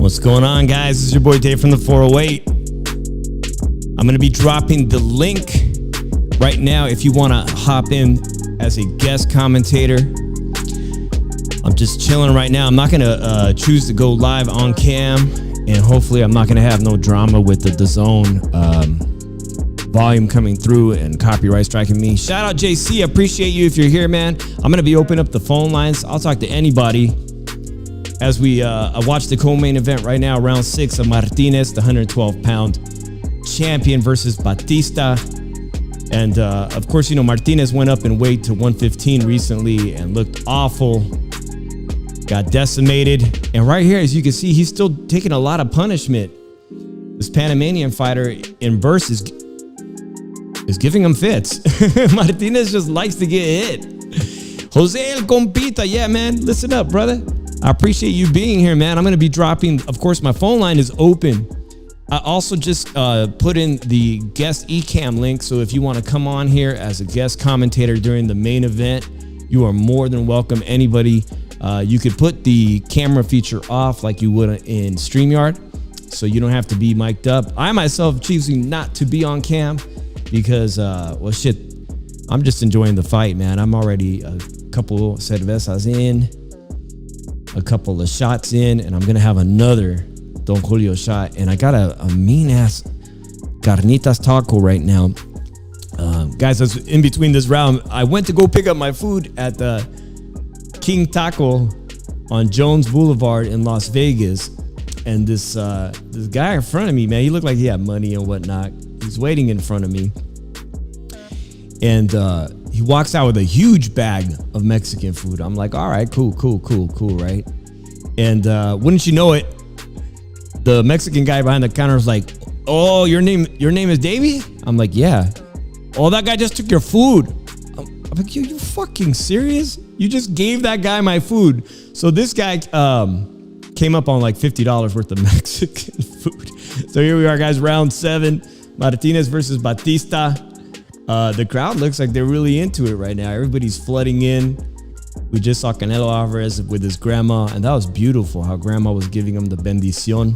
What's going on, guys? This is your boy Dave from the 408. I'm going to be dropping the link right now if you want to hop in as a guest commentator. I'm just chilling right now. I'm not going to choose to go live on cam, and hopefully I'm not going to have no drama with the DAZN volume coming through and copyright striking me. Shout out JC. I appreciate you if you're here, man. I'm going to be opening up the phone lines. I'll talk to anybody as we watch the co-main event right now, round 6 of Martinez, the 112-pound champion versus Batista. And of course, you know, Martinez went up in weight to 115 recently and looked awful. Got decimated. And right here, as you can see, he's still taking a lot of punishment. This Panamanian fighter in verse is giving him fits. Martinez just likes to get hit. Jose El Compita, yeah, man. Listen up, brother. I appreciate you being here, man. I'm going to be dropping, of course, my phone line is open. I also just put in the guest eCam link. So if you want to come on here as a guest commentator during the main event, you are more than welcome. Anybody, you could put the camera feature off like you would in StreamYard, so you don't have to be mic'd up. I myself choosing not to be on cam because, well, shit, I'm just enjoying the fight, man. I'm already a couple cervezas in, a couple of shots in, and I'm going to have another Don Julio shot. And I got a mean-ass carnitas taco right now. Guys, that's in between this round. I went to go pick up my food at the King Taco on Jones Boulevard in Las Vegas. And this guy in front of me, man, he looked like he had money and whatnot. He's waiting in front of me. And he walks out with a huge bag of Mexican food. I'm like, all right, cool, right? And wouldn't you know it, the Mexican guy behind the counter was like, oh, your name is Davey? I'm like, yeah. Oh, that guy just took your food. I'm like, you fucking serious? You just gave that guy my food. So this guy came up on like $50 worth of Mexican food. So here we are, guys, round 7, Martinez versus Batista. The crowd looks like they're really into it right now. Everybody's flooding in. We just saw Canelo Alvarez with his grandma, and that was beautiful how grandma was giving him the bendición.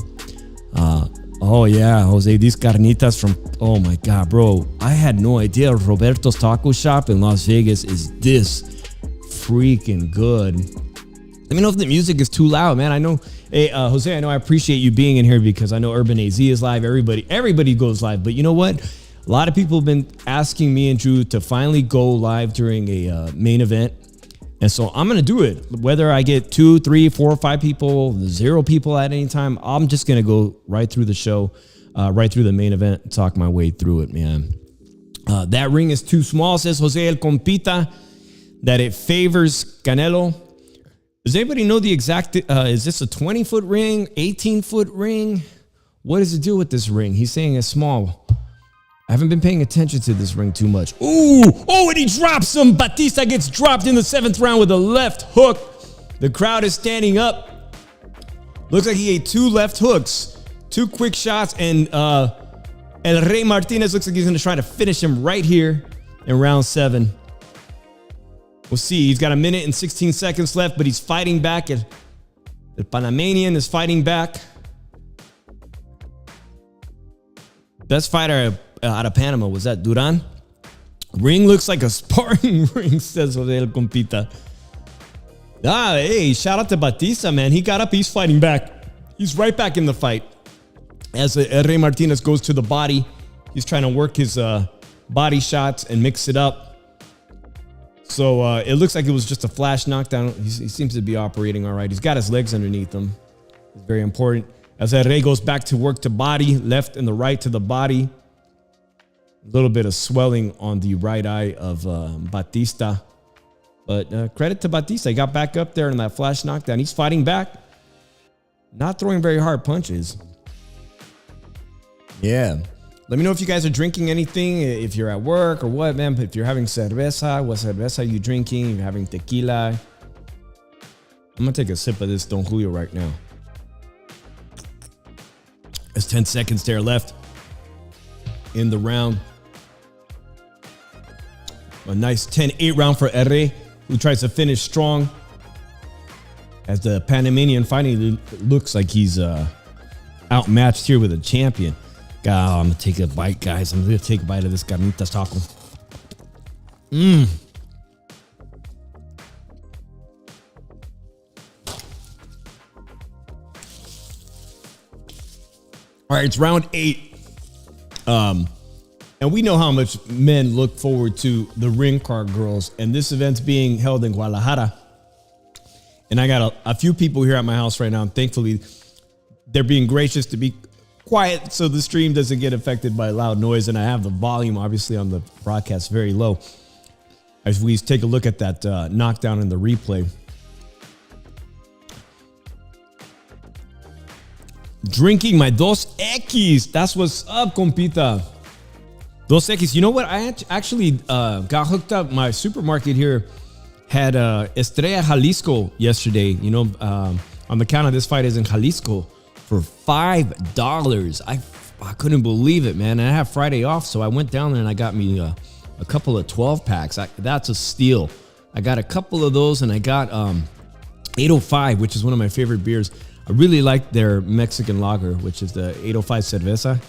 Oh yeah, Jose, these carnitas from, oh my God, bro. I had no idea Roberto's Taco Shop in Las Vegas is this freaking good. Let me know if the music is too loud, man. I know, hey, Jose, I know I appreciate you being in here because I know Urban AZ is live. Everybody goes live, but you know what? A lot of people have been asking me and Drew to finally go live during a main event. And so I'm going to do it. Whether I get 2, 3, 4, 5 people, 0 people at any time, I'm just going to go right through the show, right through the main event, and talk my way through it, man. That ring is too small, says Jose El Compita, that it favors Canelo. Does anybody know the exact, is this a 20-foot ring, 18-foot ring? What is the deal with this ring? He's saying it's small. I haven't been paying attention to this ring too much. Ooh, oh, and he drops him. Batista gets dropped in the 7th round with a left hook. The crowd is standing up. Looks like he ate 2 left hooks, 2 quick shots, and El Rey Martinez looks like he's going to try to finish him right here in round 7. We'll see. He's got 1 minute and 16 seconds left, but he's fighting back. The Panamanian is fighting back. Best fighter out of Panama, was that Duran? Ring looks like a sparring ring, says Jose El Compita. Hey, shout out to Batista, man. He got up, he's fighting back. He's right back in the fight. As Rey Martinez goes to the body, he's trying to work his body shots and mix it up. So it looks like it was just a flash knockdown. He seems to be operating all right. He's got his legs underneath him. It's very important. As Rey goes back to work to body, left and the right to the body. A little bit of swelling on the right eye of Batista. But credit to Batista. He got back up there in that flash knockdown. He's fighting back. Not throwing very hard punches. Yeah. Let me know if you guys are drinking anything. If you're at work or what, man. If you're having cerveza, what cerveza are you drinking? If you're having tequila. I'm going to take a sip of this Don Julio right now. There's 10 seconds there left in the round. A nice 10-8 round for Rey, who tries to finish strong. As the Panamanian finally looks like he's outmatched here with a champion. God, I'm going to take a bite, guys. I'm going to take a bite of this carnitas taco. All right, it's round 8. And we know how much men look forward to the ring card girls. And this event's being held in Guadalajara. And I got a few people here at my house right now. And thankfully, they're being gracious to be quiet so the stream doesn't get affected by loud noise. And I have the volume, obviously, on the broadcast very low. As we take a look at that knockdown in the replay. Drinking my Dos Equis. That's what's up, compita. Dos Equis. You know what? I actually got hooked up. My supermarket here had Estrella Jalisco yesterday. You know, on the count of this fight is in Jalisco for $5. I couldn't believe it, man. And I have Friday off, so I went down there and I got me a couple of 12 packs. That's a steal. I got a couple of those and I got 805, which is one of my favorite beers. I really like their Mexican lager, which is the 805 Cerveza.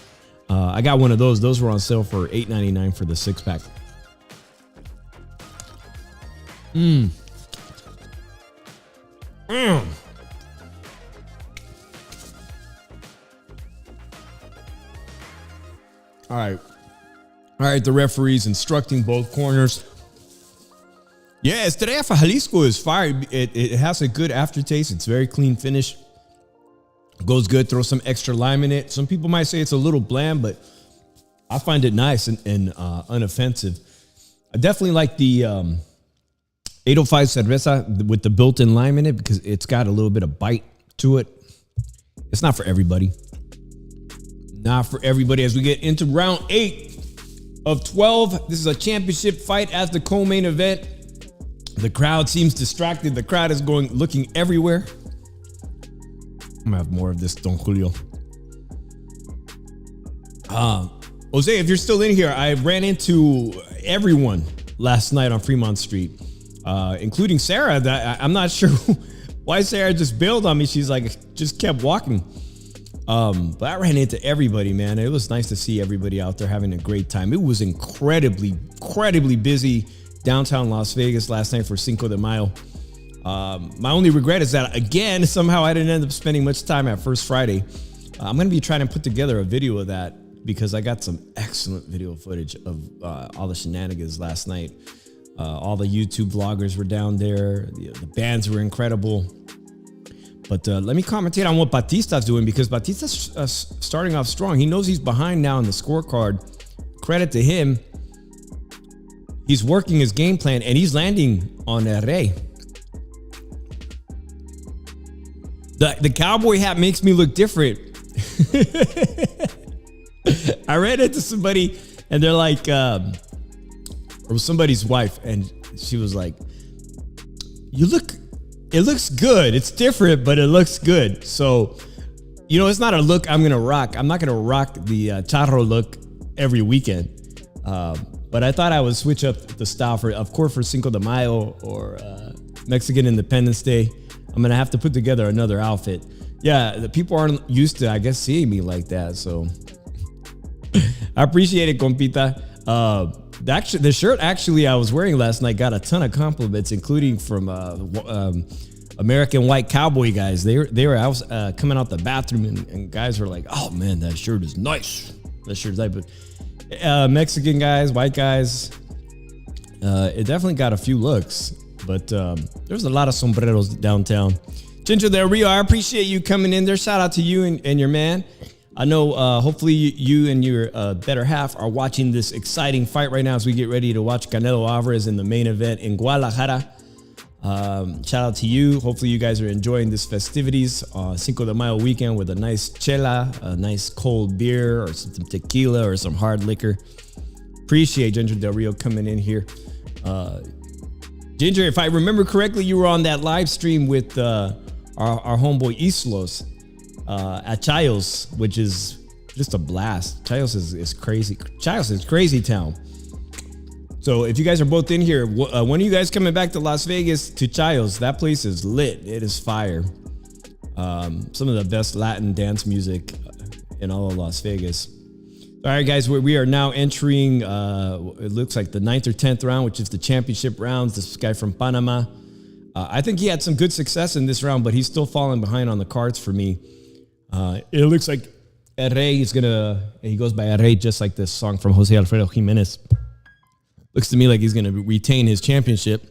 I got one of those. Those were on sale for $8.99 for the 6-pack. All right, the referee's instructing both corners. Yeah, Estrella Jalisco is fire. It has a good aftertaste. It's very clean finish. Goes good. Throw some extra lime in it. Some people might say it's a little bland, but I find it nice and unoffensive. I definitely like the 805 Cerveza with the built-in lime in it because it's got a little bit of bite to it. It's not for everybody. Not for everybody. As we get into round 8 of 12, this is a championship fight as the co-main event. The crowd seems distracted. The crowd is looking everywhere. I'm gonna have more of this Don Julio. Jose, if you're still in here, I ran into everyone last night on Fremont Street, including Sarah. I'm not sure why Sarah just bailed on me. She's like, just kept walking. But I ran into everybody, man. It was nice to see everybody out there having a great time. It was incredibly busy downtown Las Vegas last night for Cinco de Mayo. My only regret is that, again, somehow I didn't end up spending much time at First Friday. I'm going to be trying to put together a video of that because I got some excellent video footage of all the shenanigans last night. All the YouTube vloggers were down there. The bands were incredible. But let me commentate on what Batista's doing because Batista's starting off strong. He knows he's behind now in the scorecard. Credit to him. He's working his game plan and he's landing on Rey. The cowboy hat makes me look different. I ran into somebody and they're like, or somebody's wife, and she was like, it looks good. It's different, but it looks good. So, you know, it's not a look I'm going to rock. I'm not going to rock the charro look every weekend. But I thought I would switch up the style of course, for Cinco de Mayo or Mexican Independence Day. I'm going to have to put together another outfit. Yeah, the people aren't used to, I guess, seeing me like that. So I appreciate it, compita. Actually, the shirt I was wearing last night got a ton of compliments, including from American White Cowboy guys. They were. I was coming out the bathroom and guys were like, "Oh man, that shirt is nice. That shirt's nice." But Mexican guys, white guys, it definitely got a few looks. But there's a lot of sombreros downtown. Ginger Del Rio, I appreciate you coming in there. Shout out to you and your man. I know hopefully you and your better half are watching this exciting fight right now as we get ready to watch Canelo Alvarez in the main event in Guadalajara. Shout out to you. Hopefully you guys are enjoying this festivities Cinco de Mayo weekend with a nice chela, a nice cold beer or some tequila or some hard liquor. Appreciate Ginger Del Rio coming in here. Ginger, if I remember correctly, you were on that live stream with our homeboy Islos at Chayos, which is just a blast. Chayos is crazy. Chayos is crazy town. So if you guys are both in here, when are you guys coming back to Las Vegas to Chayos? That place is lit. It is fire. Some of the best Latin dance music in all of Las Vegas. All right, guys, we are now entering, it looks like the 9th or 10th round, which is the championship rounds. This guy from Panama. I think he had some good success in this round, but he's still falling behind on the cards for me. It looks like El Rey is he goes by El Rey, just like this song from Jose Alfredo Jimenez. Looks to me like he's going to retain his championship.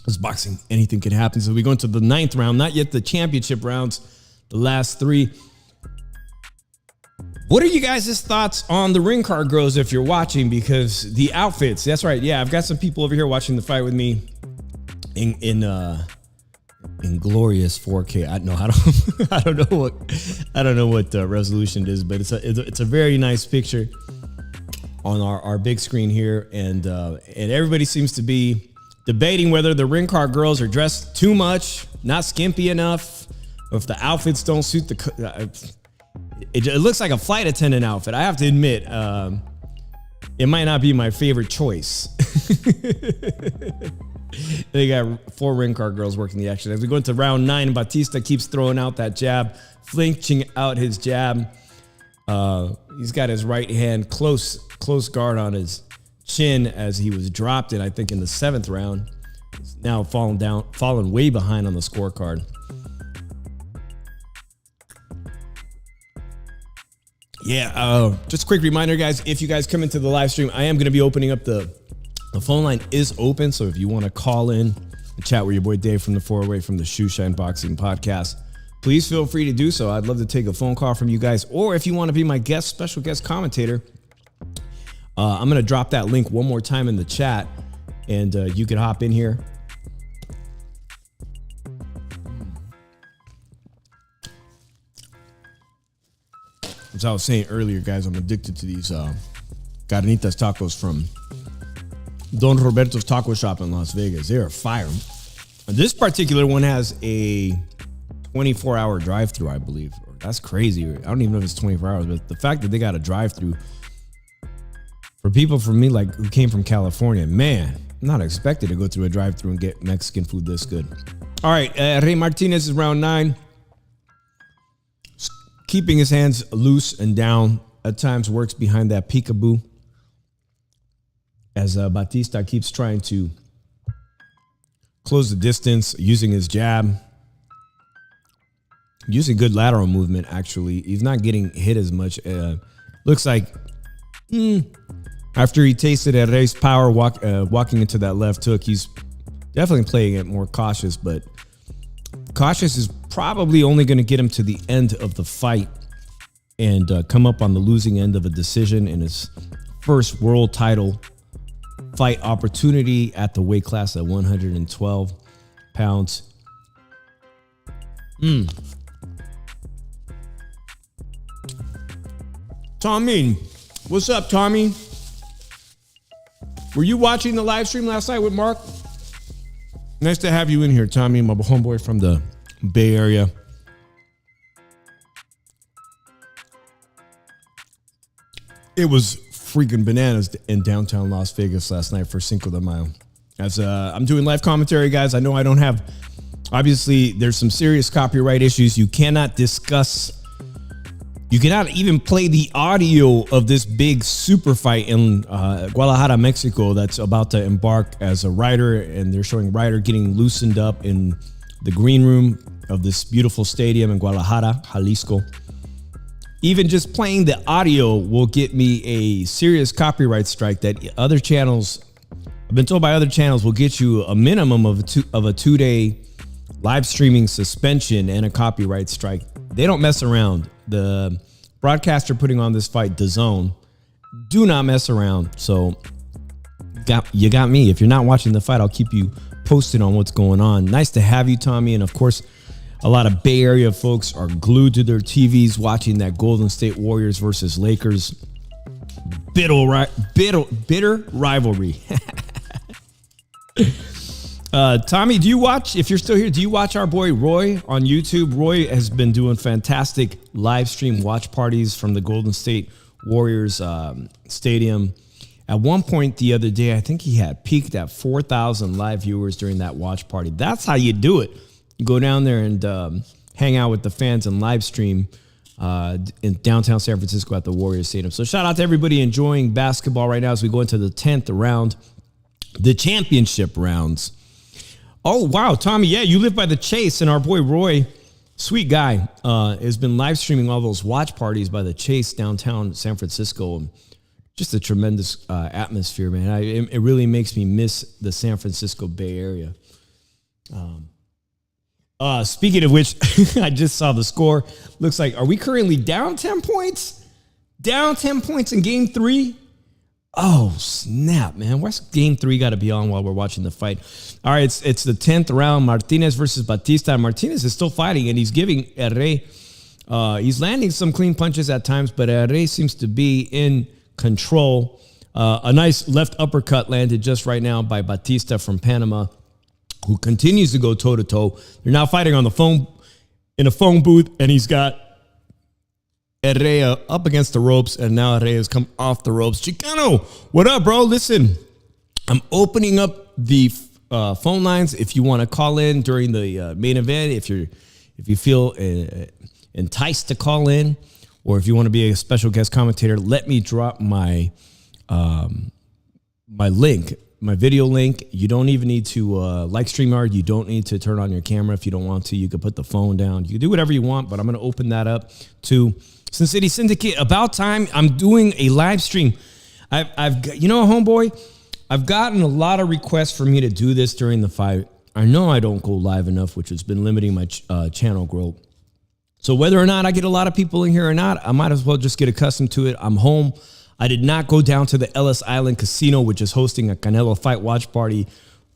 It's boxing, anything can happen. So we go into the 9th round, not yet the championship rounds, the last 3. What are you guys' thoughts on the ring card girls if you're watching? Because the outfits, that's right. Yeah, I've got some people over here watching the fight with me in glorious 4K. I don't know what resolution it is, but it's a very nice picture on our big screen here, and everybody seems to be debating whether the ring card girls are dressed too much, not skimpy enough, or if the outfits don't suit it looks like a flight attendant outfit. I have to admit, it might not be my favorite choice. They got 4 ring card girls working the action. As we go into round 9, Batista keeps throwing out that jab, flinching out his jab. He's got his right hand close guard on his chin as he was dropped in, I think, in the 7th round. He's now fallen way behind on the scorecard. Yeah, just a quick reminder, guys, if you guys come into the live stream, I am going to be opening up the phone line is open. So if you want to call in and chat with your boy Dave from the 408 from the Shoe Shine Boxing Podcast, please feel free to do so. I'd love to take a phone call from you guys. Or if you want to be my special guest commentator, I'm going to drop that link one more time in the chat, and you can hop in here. As I was saying earlier, guys, I'm addicted to these carnitas tacos from Don Roberto's Taco Shop in Las Vegas. They are fire. This particular one has a 24-hour drive-through, I believe. That's crazy. I don't even know if it's 24 hours, but the fact that they got a drive-through for people from me, like who came from California, man, I'm not expected to go through a drive-through and get Mexican food this good. All right, Rey Martinez is round 9. Keeping his hands loose and down at times works behind that peekaboo as Batista keeps trying to close the distance using his jab. Using good lateral movement, actually. He's not getting hit as much. Looks like after he tasted El Rey's power walking into that left hook, he's definitely playing it more cautious, but cautious is probably only going to get him to the end of the fight and come up on the losing end of a decision in his first world title fight opportunity at the weight class at 112 pounds. Tommy, what's up, Tommy? Were you watching the live stream last night with Mark? Nice to have you in here, Tommy, my homeboy from the Bay Area. It was freaking bananas in downtown Las Vegas last night for Cinco de Mayo. As I'm doing live commentary, guys, I know I don't have, obviously there's some serious copyright issues. You cannot discuss You cannot even play the audio of this big super fight in Guadalajara, Mexico, that's about to embark as a Ryder, and they're showing Ryder getting loosened up in the green room of this beautiful stadium in Guadalajara, Jalisco. Even just playing the audio will get me a serious copyright strike that other channels, I've been told by other channels, will get you a minimum of a 2-day live streaming suspension and a copyright strike. They don't mess around. The broadcaster putting on this fight, DAZN, do not mess around. So you got me. If you're not watching the fight, I'll keep you posted on what's going on. Nice to have you, Tommy. And of course, a lot of Bay Area folks are glued to their TVs watching that Golden State Warriors versus Lakers bitter rivalry. Tommy, do you watch, if you're still here, do you watch our boy Roy on YouTube? Roy has been doing fantastic live stream watch parties from the Golden State Warriors stadium. At one point the other day, I think he had peaked at 4,000 live viewers during that watch party. That's how you do it. You go down there and hang out with the fans and live stream in downtown San Francisco at the Warriors Stadium. So shout out to everybody enjoying basketball right now as we go into the 10th round, the championship rounds. Oh, wow, Tommy, yeah, you live by the Chase, and our boy Roy, sweet guy, has been live streaming all those watch parties by the Chase downtown San Francisco. Just a tremendous atmosphere, man. It really makes me miss the San Francisco Bay Area. Speaking of which, I just saw the score. Looks like, are we currently down 10 points? Down 10 points in game 3? Oh, snap, man. What's game 3 got to be on while we're watching the fight? All right, it's the 10th round, Martinez versus Batista. Martinez is still fighting, and he's giving Herrey, he's landing some clean punches at times, but Herrey seems to be in control. A nice left uppercut landed just right now by Batista from Panama, who continues to go toe-to-toe. They're now fighting on the phone, in a phone booth, and he's got Herrera up against the ropes, and now Herrera has come off the ropes. Chicano, what up, bro? Listen, I'm opening up the phone lines if you want to call in during the main event, if you feel enticed to call in, or if you want to be a special guest commentator. Let me drop my my link, my video link. You don't even need to like StreamYard. You don't need to turn on your camera if you don't want to. You can put the phone down. You can do whatever you want, but I'm going to open that up to Sin City Syndicate. About time. I'm doing a live stream. I've you know, homeboy, I've gotten a lot of requests for me to do this during the fight. I know I don't go live enough, which has been limiting my channel growth. So whether or not I get a lot of people in here or not, I might as well just get accustomed to it. I'm home. I did not go down to the Ellis Island Casino, which is hosting a Canelo fight watch party.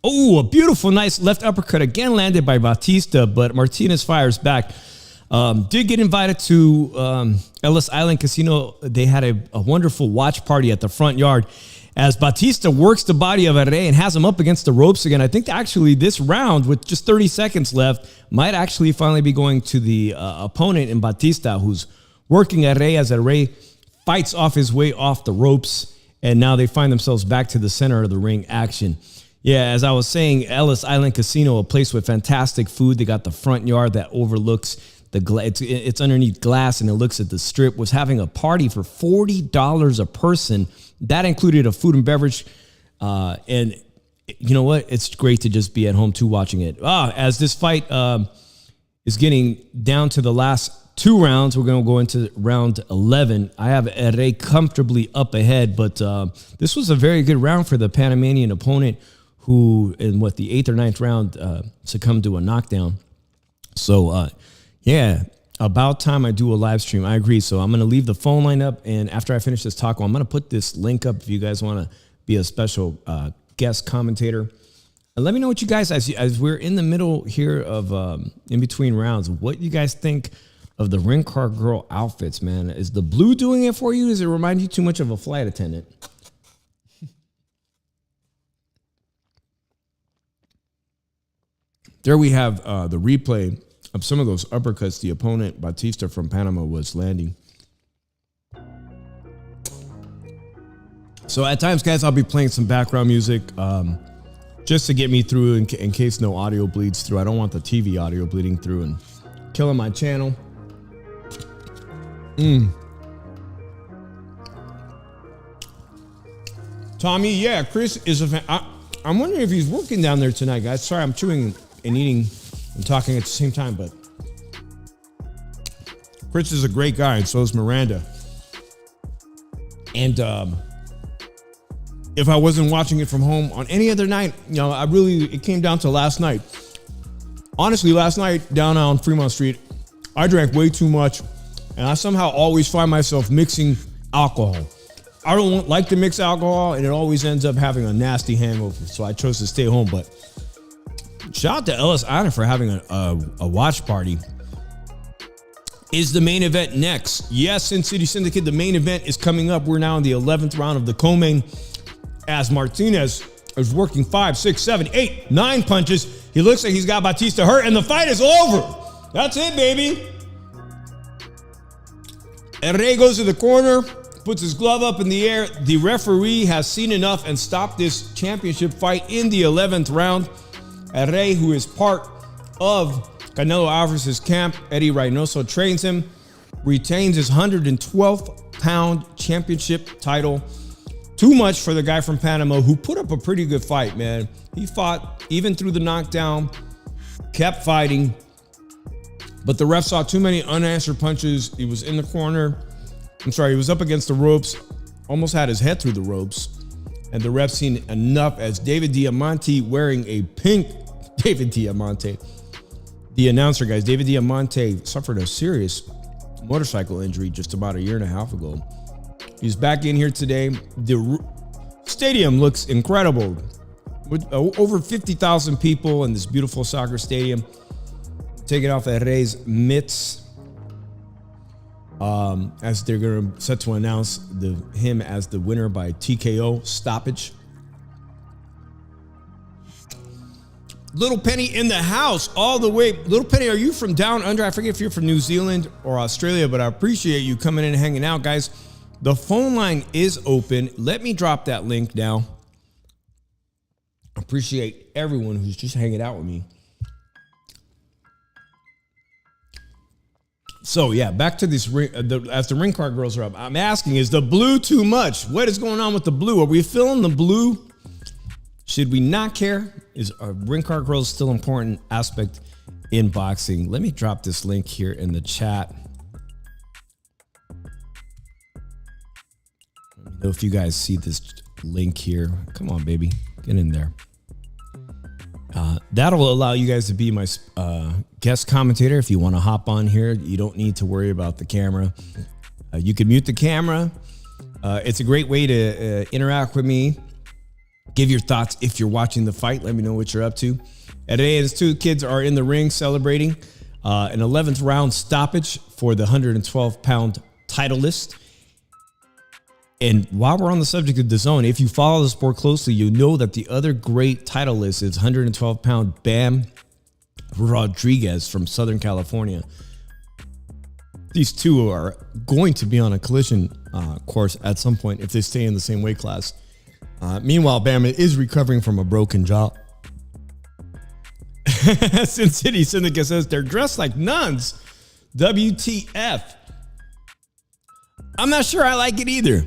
Oh, a beautiful, nice left uppercut again landed by Batista, but Martinez fires back. Did get invited to Ellis Island Casino. They had a wonderful watch party at the front yard as Batista works the body of Herrera and has him up against the ropes again. I think actually this round, with just 30 seconds left, might actually finally be going to the opponent in Batista, who's working Herrera as Herrera fights off his way off the ropes, and now they find themselves back to the center of the ring action. Yeah, as I was saying, Ellis Island Casino, a place with fantastic food. They got the front yard that overlooks it's underneath glass, and it looks at the strip. Was having a party for $40 a person. That included a food and beverage, and you know what? It's great to just be at home too watching it. As this fight is getting down to the last 2 rounds, we're going to go into round 11. I have Herrera comfortably up ahead, but this was a very good round for the Panamanian opponent, who in the 8th or 9th round succumbed to a knockdown. So yeah, about time I do a live stream. I agree. So I'm going to leave the phone line up, and after I finish this talk, I'm going to put this link up if you guys want to be a special guest commentator. And let me know what you guys, as we're in the middle here of in between rounds, what you guys think of the ring car girl outfits, man. Is the blue doing it for you? Does it remind you too much of a flight attendant? There we have the replay of some of those uppercuts the opponent, Batista from Panama, was landing. So at times, guys, I'll be playing some background music just to get me through in case no audio bleeds through. I don't want the TV audio bleeding through and killing my channel. Tommy, yeah, Chris is a fan. I'm wondering if he's working down there tonight, guys. Sorry, I'm chewing and eating and talking at the same time, but Chris is a great guy, and so is Miranda. And if I wasn't watching it from home on any other night, it came down to last night. Honestly, last night down on Fremont Street, I drank way too much, and I somehow always find myself mixing alcohol. I don't like to mix alcohol, and it always ends up having a nasty hangover, so I chose to stay home. But shout out to Ellis Island for having a watch party. Is the main event next? Yes, Sin City Syndicate, the main event is coming up. We're now in the 11th round of the co-main as Martinez is working 5, 6, 7, 8, 9 punches. He looks like he's got Batista hurt, and the fight is over. That's it, baby. Rey goes to the corner, puts his glove up in the air. The referee has seen enough and stopped this championship fight in the 11th round. Rey, who is part of Canelo Alvarez's camp, Eddie Reynoso trains him, retains his 112-pound championship title. Too much for the guy from Panama who put up a pretty good fight, man. He fought even through the knockdown, kept fighting, but the ref saw too many unanswered punches. He was in the corner. He was up against the ropes, almost had his head through the ropes, and the ref seen enough as David Diamante, wearing a pink David Diamante. The announcer, guys, David Diamante suffered a serious motorcycle injury just about a year and a half ago. He's back in here today. The stadium looks incredible. With over 50,000 people in this beautiful soccer stadium. Taking off Rey's mitts as they're going to set to announce him as the winner by TKO stoppage. Little Penny in the house all the way. Little Penny, are you from down under? I forget if you're from New Zealand or Australia, but I appreciate you coming in and hanging out, guys. The phone line is open. Let me drop that link now. Appreciate everyone who's just hanging out with me. So, yeah, back to this ring. As the ring card girls are up, I'm asking, is the blue too much? What is going on with the blue? Are we feeling the blue? Should we not care? Is a ring card girls still an important aspect in boxing? Let me drop this link here in the chat. Let me know if you guys see this link here. Come on, baby. Get in there. That'll allow you guys to be my guest commentator. If you want to hop on here, you don't need to worry about the camera. You can mute the camera. It's a great way to interact with me. Give your thoughts if you're watching the fight. Let me know what you're up to. Today, his two kids are in the ring celebrating an 11th round stoppage for the 112-pound title list. And while we're on the subject of DAZN, if you follow the sport closely, you know that the other great title list is 112-pound Bam Rodriguez from Southern California. These two are going to be on a collision course at some point if they stay in the same weight class. Meanwhile, Bam is recovering from a broken jaw. Sin City Syndicate says they're dressed like nuns. WTF. I'm not sure I like it either.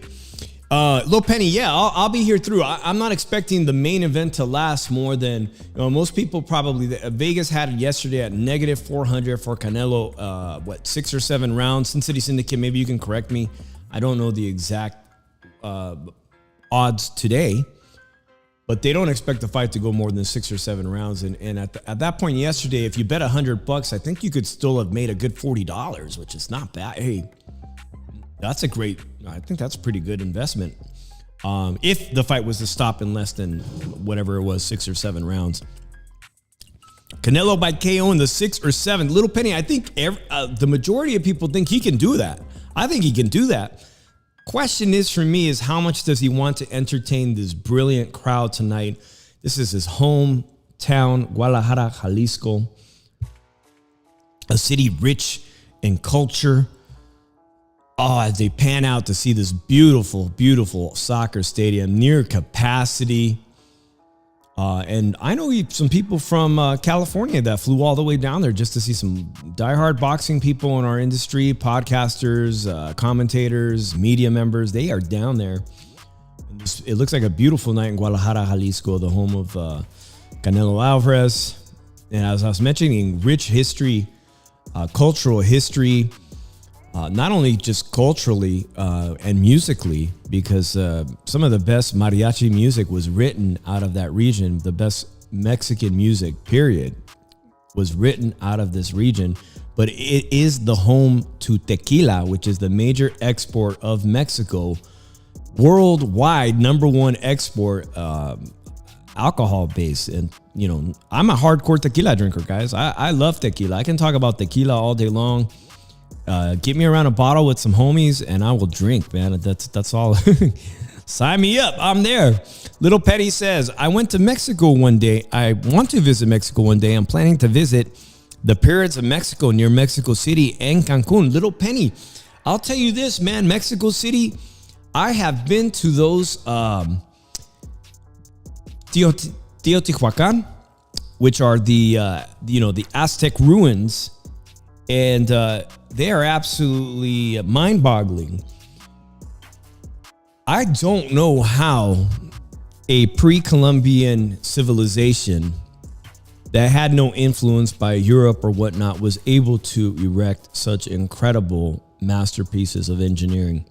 Lil Penny, yeah, I'll be here through. I'm not expecting the main event to last more than, most people probably. Vegas had it yesterday at -400 for Canelo, 6 or 7 rounds. Sin City Syndicate, maybe you can correct me. I don't know the exact odds today, but they don't expect the fight to go more than 6 or 7 rounds. And at that point yesterday, if you bet $100, I think you could still have made a good $40, which is not bad. Hey, I think that's a pretty good investment. If the fight was to stop in less than whatever it was, 6 or 7 rounds. Canelo by KO in the 6 or 7. Little Penny, I think the majority of people think he can do that. I think he can do that. Question is for me is how much does he want to entertain this brilliant crowd tonight? This is his hometown, Guadalajara, Jalisco, a city rich in culture. Oh, as they pan out to see this beautiful, beautiful soccer stadium near capacity. And I know some people from California that flew all the way down there just to see some diehard boxing people in our industry, podcasters, commentators, media members. They are down there. It looks like a beautiful night in Guadalajara, Jalisco, the home of Canelo Alvarez. And as I was mentioning, rich history, cultural history, not only just culturally and musically, because some of the best mariachi music was written out of that region. The best Mexican music, period, was written out of this region. But it is the home to tequila, which is the major export of Mexico. Worldwide, number one export, alcohol base. And, you know, I'm a hardcore tequila drinker, guys. I love tequila. I can talk about tequila all day long. Get me around a bottle with some homies and I will drink, man. That's all. Sign me up. I'm there. Little Petty says, I went to Mexico one day. I want to visit Mexico one day. I'm planning to visit the Pyramids of Mexico near Mexico City and Cancun. Little Penny, I'll tell you this, man. Mexico City, I have been to those Teotihuacan, which are the Aztec ruins, and they are absolutely mind-boggling. I don't know how a pre-Columbian civilization that had no influence by Europe or whatnot was able to erect such incredible masterpieces of engineering.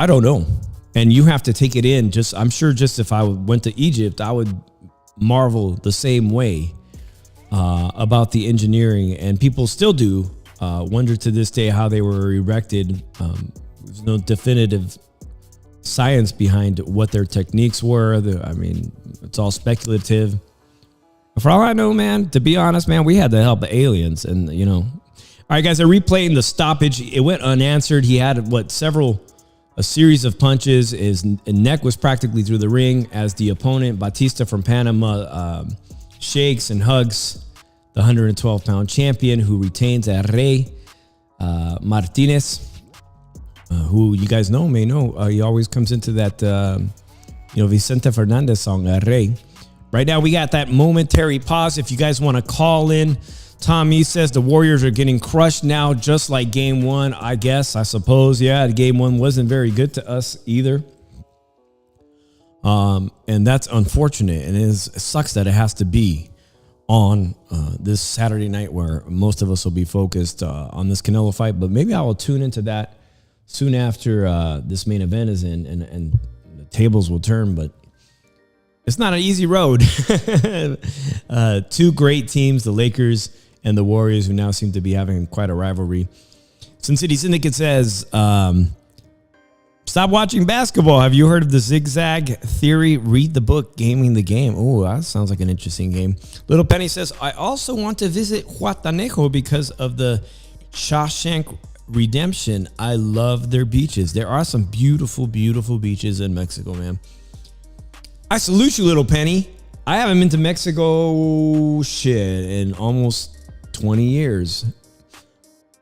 I don't know. And you have to take it in. I'm sure just if I went to Egypt, I would marvel the same way about the engineering. And people still do wonder to this day how they were erected. There's no definitive science behind what their techniques were. I mean, it's all speculative. For all I know, man, to be honest, man, we had the help of aliens. And, you know. All right, guys, they're replaying the stoppage. It went unanswered. He had, a series of punches. His neck was practically through the ring as the opponent, Batista from Panama, shakes and hugs the 112-pound champion, who retains a Rey Martinez, who you guys may know. He always comes into that, Vicente Fernandez song, Rey. Right now, we got that momentary pause. If you guys want to call in, Tommy says the Warriors are getting crushed now, just like game one, I suppose. Yeah, game one wasn't very good to us either. And that's unfortunate. And it sucks that it has to be on this Saturday night where most of us will be focused on this Canelo fight. But maybe I will tune into that soon after this main event is in and the tables will turn. But it's not an easy road. Two great teams, the Lakers and the Warriors, who now seem to be having quite a rivalry. Sin City Syndicate says, stop watching basketball. Have you heard of the zigzag theory? Read the book, Gaming the Game. Oh, that sounds like an interesting game. Little Penny says, I also want to visit Huatanejo because of the Shawshank Redemption. I love their beaches. There are some beautiful, beautiful beaches in Mexico, man. I salute you, Little Penny. I haven't been to Mexico in almost 20 years.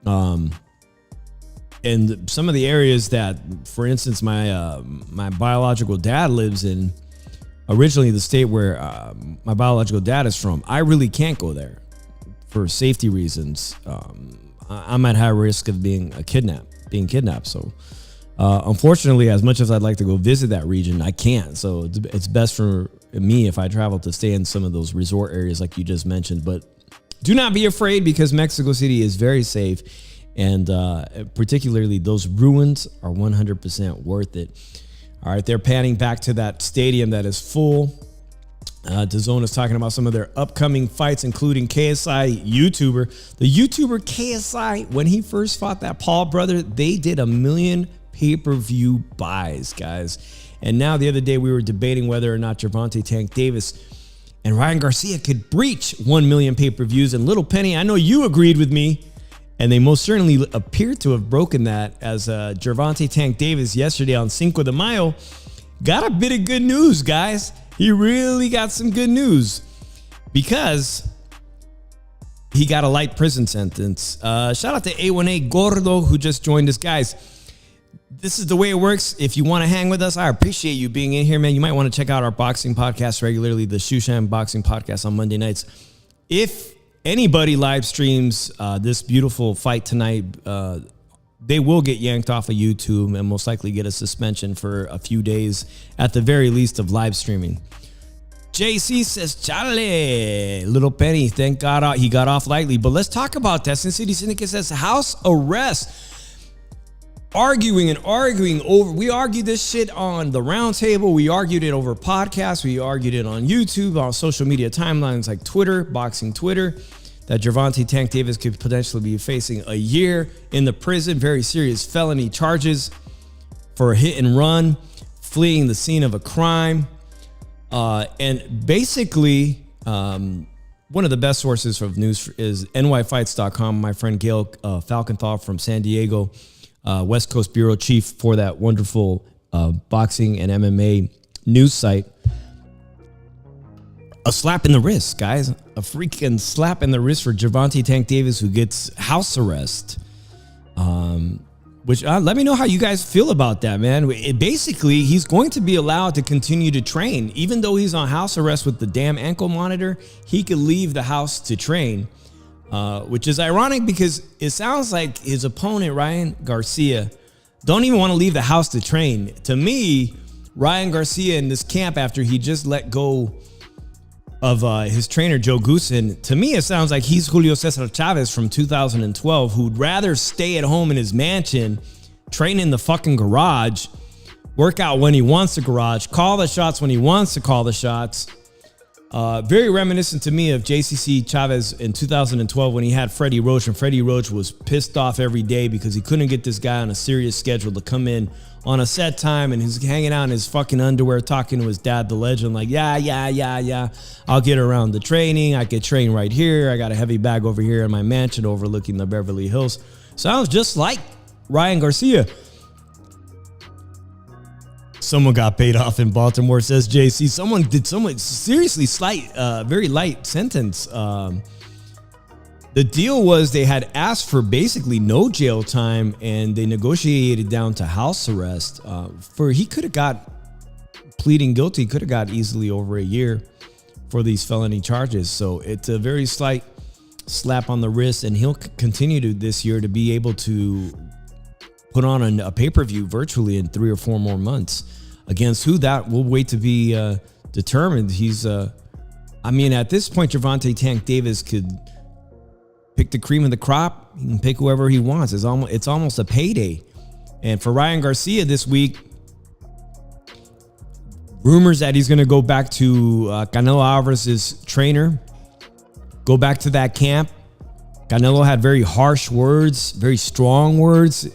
And some of the areas that, for instance, my biological dad lives in, originally the state where my biological dad is from, I really can't go there for safety reasons. I'm at high risk of being kidnapped. So unfortunately, as much as I'd like to go visit that region, I can't. So it's best for me if I travel to stay in some of those resort areas like you just mentioned. But do not be afraid, because Mexico City is very safe. And particularly those ruins are 100% worth it. All right, they're panning back to that stadium that is full. DAZN is talking about some of their upcoming fights, including KSI YouTuber. The YouTuber KSI, when he first fought that Paul brother, they did 1 million pay-per-view buys, guys. And now the other day we were debating whether or not Gervonta Tank Davis and Ryan Garcia could breach 1 million pay-per-views. And Little Penny, I know you agreed with me. And they most certainly appear to have broken that, as Gervonta Tank Davis yesterday on Cinco de Mayo got a bit of good news, guys. He really got some good news because he got a light prison sentence. Shout out to A1A Gordo, who just joined us, guys. this is the way it works. If you want to hang with us, I appreciate you being in here, man. You might want to check out our boxing podcast regularly, the Shushan Boxing Podcast on Monday nights. If anybody live streams this beautiful fight tonight, they will get yanked off of YouTube and most likely get a suspension for a few days at the very least of live streaming. JC says, Charlie, Little Penny, thank God he got off lightly. But let's talk about that. Sin City Syndicate says house arrest. Arguing over. We argued this shit on the round table. We argued it over podcasts. We argued it on YouTube, on social media timelines like Twitter, boxing Twitter, that Gervonta Tank Davis could potentially be facing a year in the prison, very serious felony charges for a hit and run, fleeing the scene of a crime. And basically, one of the best sources of news is nyfights.com. My friend Gail Falkenthal from San Diego, West Coast Bureau Chief for that wonderful boxing and MMA news site. A slap in the wrist, guys. A freaking slap in the wrist for Gervonta Tank Davis, who gets house arrest. Which let me know how you guys feel about that, man. Basically, he's going to be allowed to continue to train. Even though he's on house arrest with the damn ankle monitor, he could leave the house to train. Which is ironic because it sounds like his opponent, Ryan Garcia, don't even want to leave the house to train. To me, Ryan Garcia in this camp after he just let go of his trainer, Joe Goosen, to me, it sounds like he's Julio Cesar Chavez from 2012, who'd rather stay at home in his mansion, train in the fucking garage, work out when he wants to garage, call the shots when he wants to call the shots. Very reminiscent to me of JCC Chavez in 2012 when he had Freddie Roach, and Freddie Roach was pissed off every day because he couldn't get this guy on a serious schedule to come in on a set time, and he's hanging out in his fucking underwear talking to his dad, the legend, like, yeah, I'll get around the training. I could train right here. I got a heavy bag over here in my mansion overlooking the Beverly Hills. Sounds just like Ryan Garcia. Someone got paid off in Baltimore, says JC. Someone seriously very light sentence. The deal was they had asked for basically no jail time, and they negotiated down to house arrest. He could have got pleading guilty, could have got easily over a year for these felony charges. So it's a very slight slap on the wrist, and he'll continue to this year to be able to put on a pay-per-view virtually in 3 or 4 more months. Against who, that will wait to be determined. At this point, Gervonta Tank Davis could pick the cream of the crop. He can pick whoever he wants. It's almost a payday. And for Ryan Garcia this week, rumors that he's going to go back to Canelo Alvarez's trainer, go back to that camp. Canelo had very harsh words, very strong words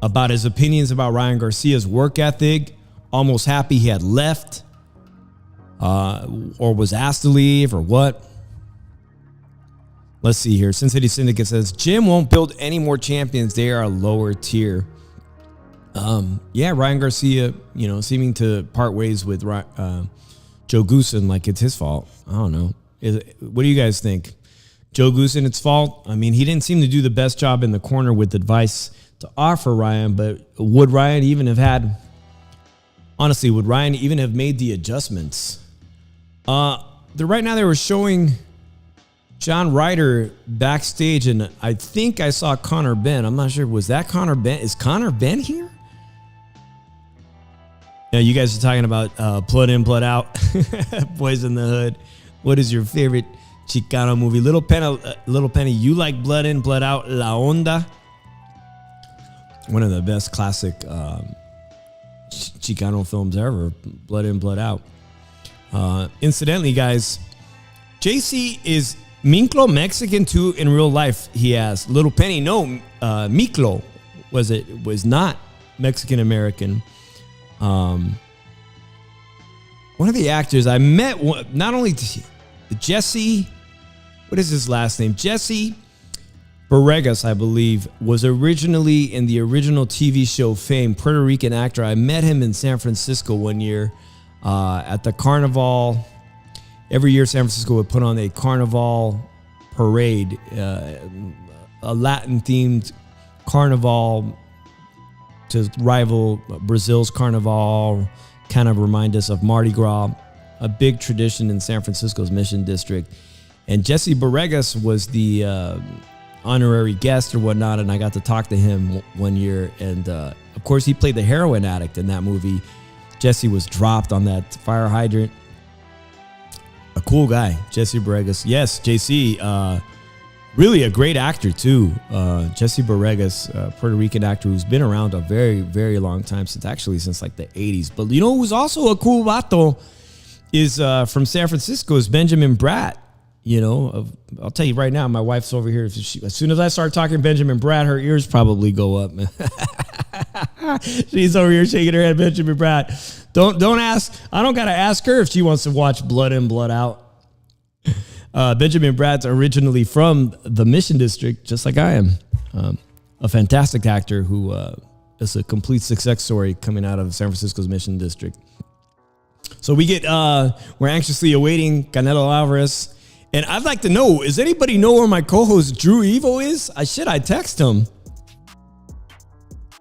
about his opinions about Ryan Garcia's work ethic. Almost happy he had left or was asked to leave or what. Let's see here. Sin City Syndicate says, Jim won't build any more champions. They are a lower tier. Ryan Garcia, seeming to part ways with Joe Goosen like it's his fault. I don't know. What do you guys think? Joe Goosen, it's fault? I mean, he didn't seem to do the best job in the corner with advice to offer Ryan, but would Ryan even have made the adjustments? Right now they were showing John Ryder backstage, and I think I saw Connor Benn. I'm not sure. Was that Connor Benn? Is Connor Benn here? Yeah, you guys are talking about Blood In, Blood Out, Boys in the Hood. What is your favorite Chicano movie? Little Penny, you like Blood In, Blood Out, La Onda? One of the best classic Chicano films ever, Blood In, Blood Out. Incidentally, guys, JC is Minklo Mexican too in real life, he asked. Little Penny, no, Miklo was not Mexican American. One of the actors I met, not only Jesse, what is his last name? Jesse Borregas, I believe, was originally in the original TV show Fame, Puerto Rican actor. I met him in San Francisco one year at the Carnival. Every year, San Francisco would put on a Carnival parade, a Latin-themed Carnival to rival Brazil's Carnival, kind of remind us of Mardi Gras, a big tradition in San Francisco's Mission District. And Jesse Borregas was the honorary guest or whatnot, and I got to talk to him one year. And of course, he played the heroin addict in that movie. Jesse was dropped on that fire hydrant. A cool guy, Jesse Borregas. Yes, JC, really a great actor too. Jesse Borregas, Puerto Rican actor who's been around a very, very long time, since like the 80s. But you know who's also a cool vato is from San Francisco is Benjamin Bratt. You know, I'll tell you right now, my wife's over here. As soon as I start talking Benjamin Bratt, her ears probably go up. She's over here shaking her head, Benjamin Bratt. Don't ask. I don't got to ask her if she wants to watch Blood In, Blood Out. Benjamin Bratt's originally from the Mission District, just like I am. A fantastic actor who is a complete success story coming out of San Francisco's Mission District. So we're anxiously awaiting Canelo Alvarez. And I'd like to know, does anybody know where my co-host Drew Evo is? I text him.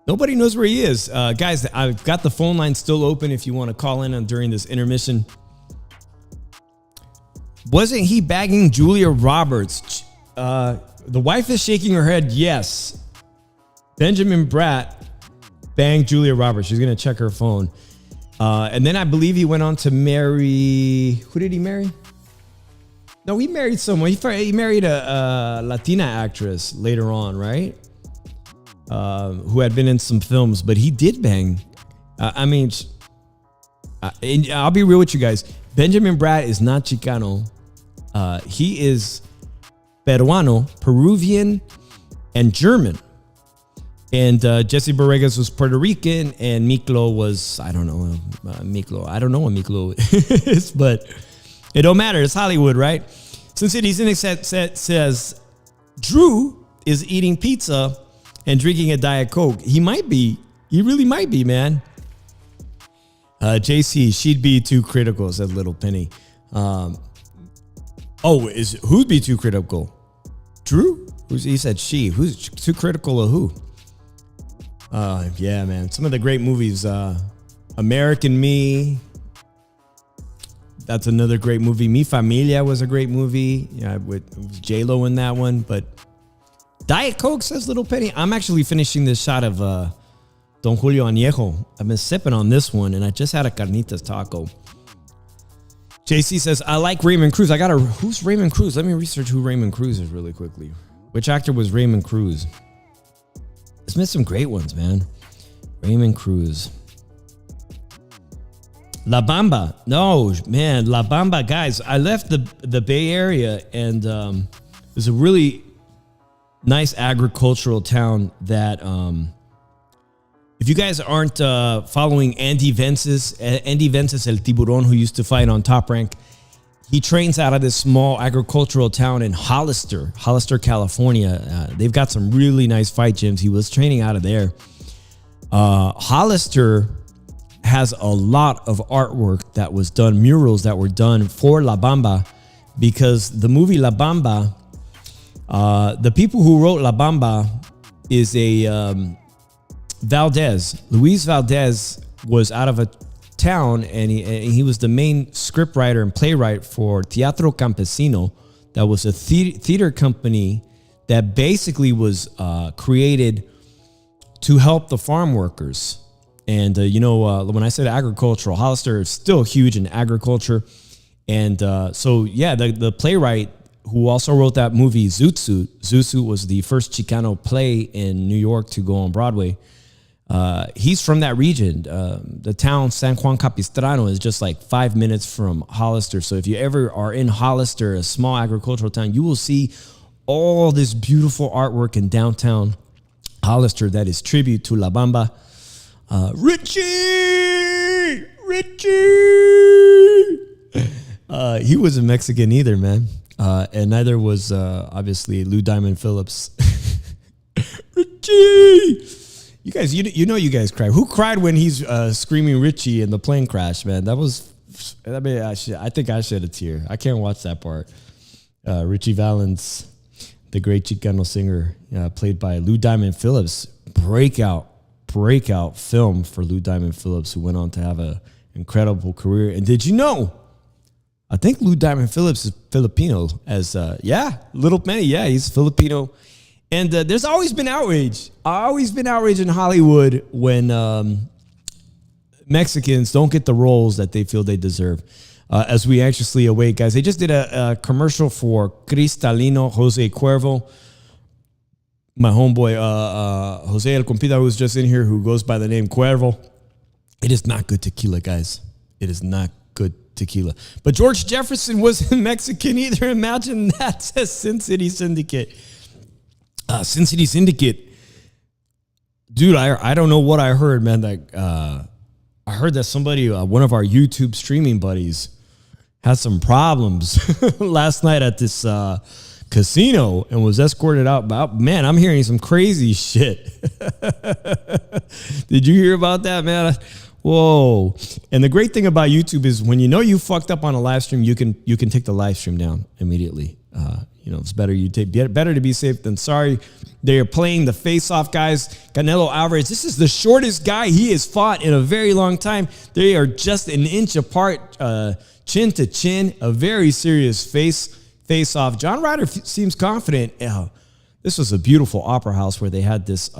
Nobody knows where he is. Guys, I've got the phone line still open if you want to call in during this intermission. Wasn't he bagging Julia Roberts? The wife is shaking her head, yes. Benjamin Bratt banged Julia Roberts. She's going to check her phone. And then I believe he went on to marry... Who did he marry? No, he married someone. He married a Latina actress later on, right? Who had been in some films, but he did bang. And I'll be real with you guys. Benjamin Bratt is not Chicano. He is Peruano, Peruvian, and German. And Jesse Borregas was Puerto Rican, and Miklo was, I don't know Miklo. I don't know what Miklo is, but it don't matter. It's Hollywood, right? Sin City Cynic says, Drew is eating pizza and drinking a Diet Coke. He might be. He really might be, man. JC, she'd be too critical, said Little Penny. Who'd be too critical? Drew? He said she. Who's too critical of who? Yeah, man. Some of the great movies. American Me. That's another great movie. Mi Familia was a great movie. Yeah, with J-Lo in that one. But Diet Coke, says Little Penny. I'm actually finishing this shot of Don Julio Añejo. I've been sipping on this one, and I just had a carnitas taco. JC says, I like Raymond Cruz. Who's Raymond Cruz? Let me research who Raymond Cruz is really quickly. Which actor was Raymond Cruz? It's been some great ones, man. Raymond Cruz. La Bamba. No, man, La Bamba. Guys, I left the Bay Area, and there's a really nice agricultural town that, if you guys aren't following Andy Vences El Tiburón, who used to fight on Top Rank, he trains out of this small agricultural town in Hollister, California. They've got some really nice fight gyms. He was training out of there. Hollister has a lot of artwork that was done, murals that were done for La Bamba, because the movie La Bamba, the people who wrote La Bamba is a Luis Valdez was out of a town, and he was the main scriptwriter and playwright for Teatro Campesino. That was a theater company that basically was created to help the farm workers. And, when I said agricultural, Hollister is still huge in agriculture. And the playwright who also wrote that movie, Zoot Suit was the first Chicano play in New York to go on Broadway. He's from that region. The town San Juan Capistrano is just like 5 minutes from Hollister. So if you ever are in Hollister, a small agricultural town, you will see all this beautiful artwork in downtown Hollister that is tribute to La Bamba. Richie! He wasn't Mexican either, man. And neither was, obviously, Lou Diamond Phillips. Richie! You guys, you guys cried. Who cried when he's screaming Richie in the plane crash, man? I think I shed a tear. I can't watch that part. Richie Valens, the great Chicano singer, played by Lou Diamond Phillips, breakout breakout film for Lou Diamond Phillips, who went on to have an incredible career. And did you know, I think Lou Diamond Phillips is Filipino Little Penny. Yeah, he's Filipino. And there's always been outrage. In Hollywood when Mexicans don't get the roles that they feel they deserve. As we anxiously await, guys. They just did a commercial for Cristalino, Jose Cuervo. My homeboy, Jose El Compita, who's just in here, who goes by the name Cuervo. It is not good tequila, guys. It is not good tequila. But George Jefferson wasn't Mexican either. Imagine that, says Sin City Syndicate. Sin City Syndicate. Dude, I don't know what I heard, man. I heard that somebody, one of our YouTube streaming buddies, had some problems last night at this casino and was escorted out. Man, I'm hearing some crazy shit. Did you hear about that, man? Whoa. And the great thing about YouTube is when you know you fucked up on a live stream, you can take the live stream down immediately. It's better better to be safe than sorry. They are playing the face-off, guys. Canelo Alvarez, this is the shortest guy he has fought in a very long time. They are just an inch apart, chin to chin, a very serious face-off. John Ryder seems confident. This was a beautiful opera house where they had this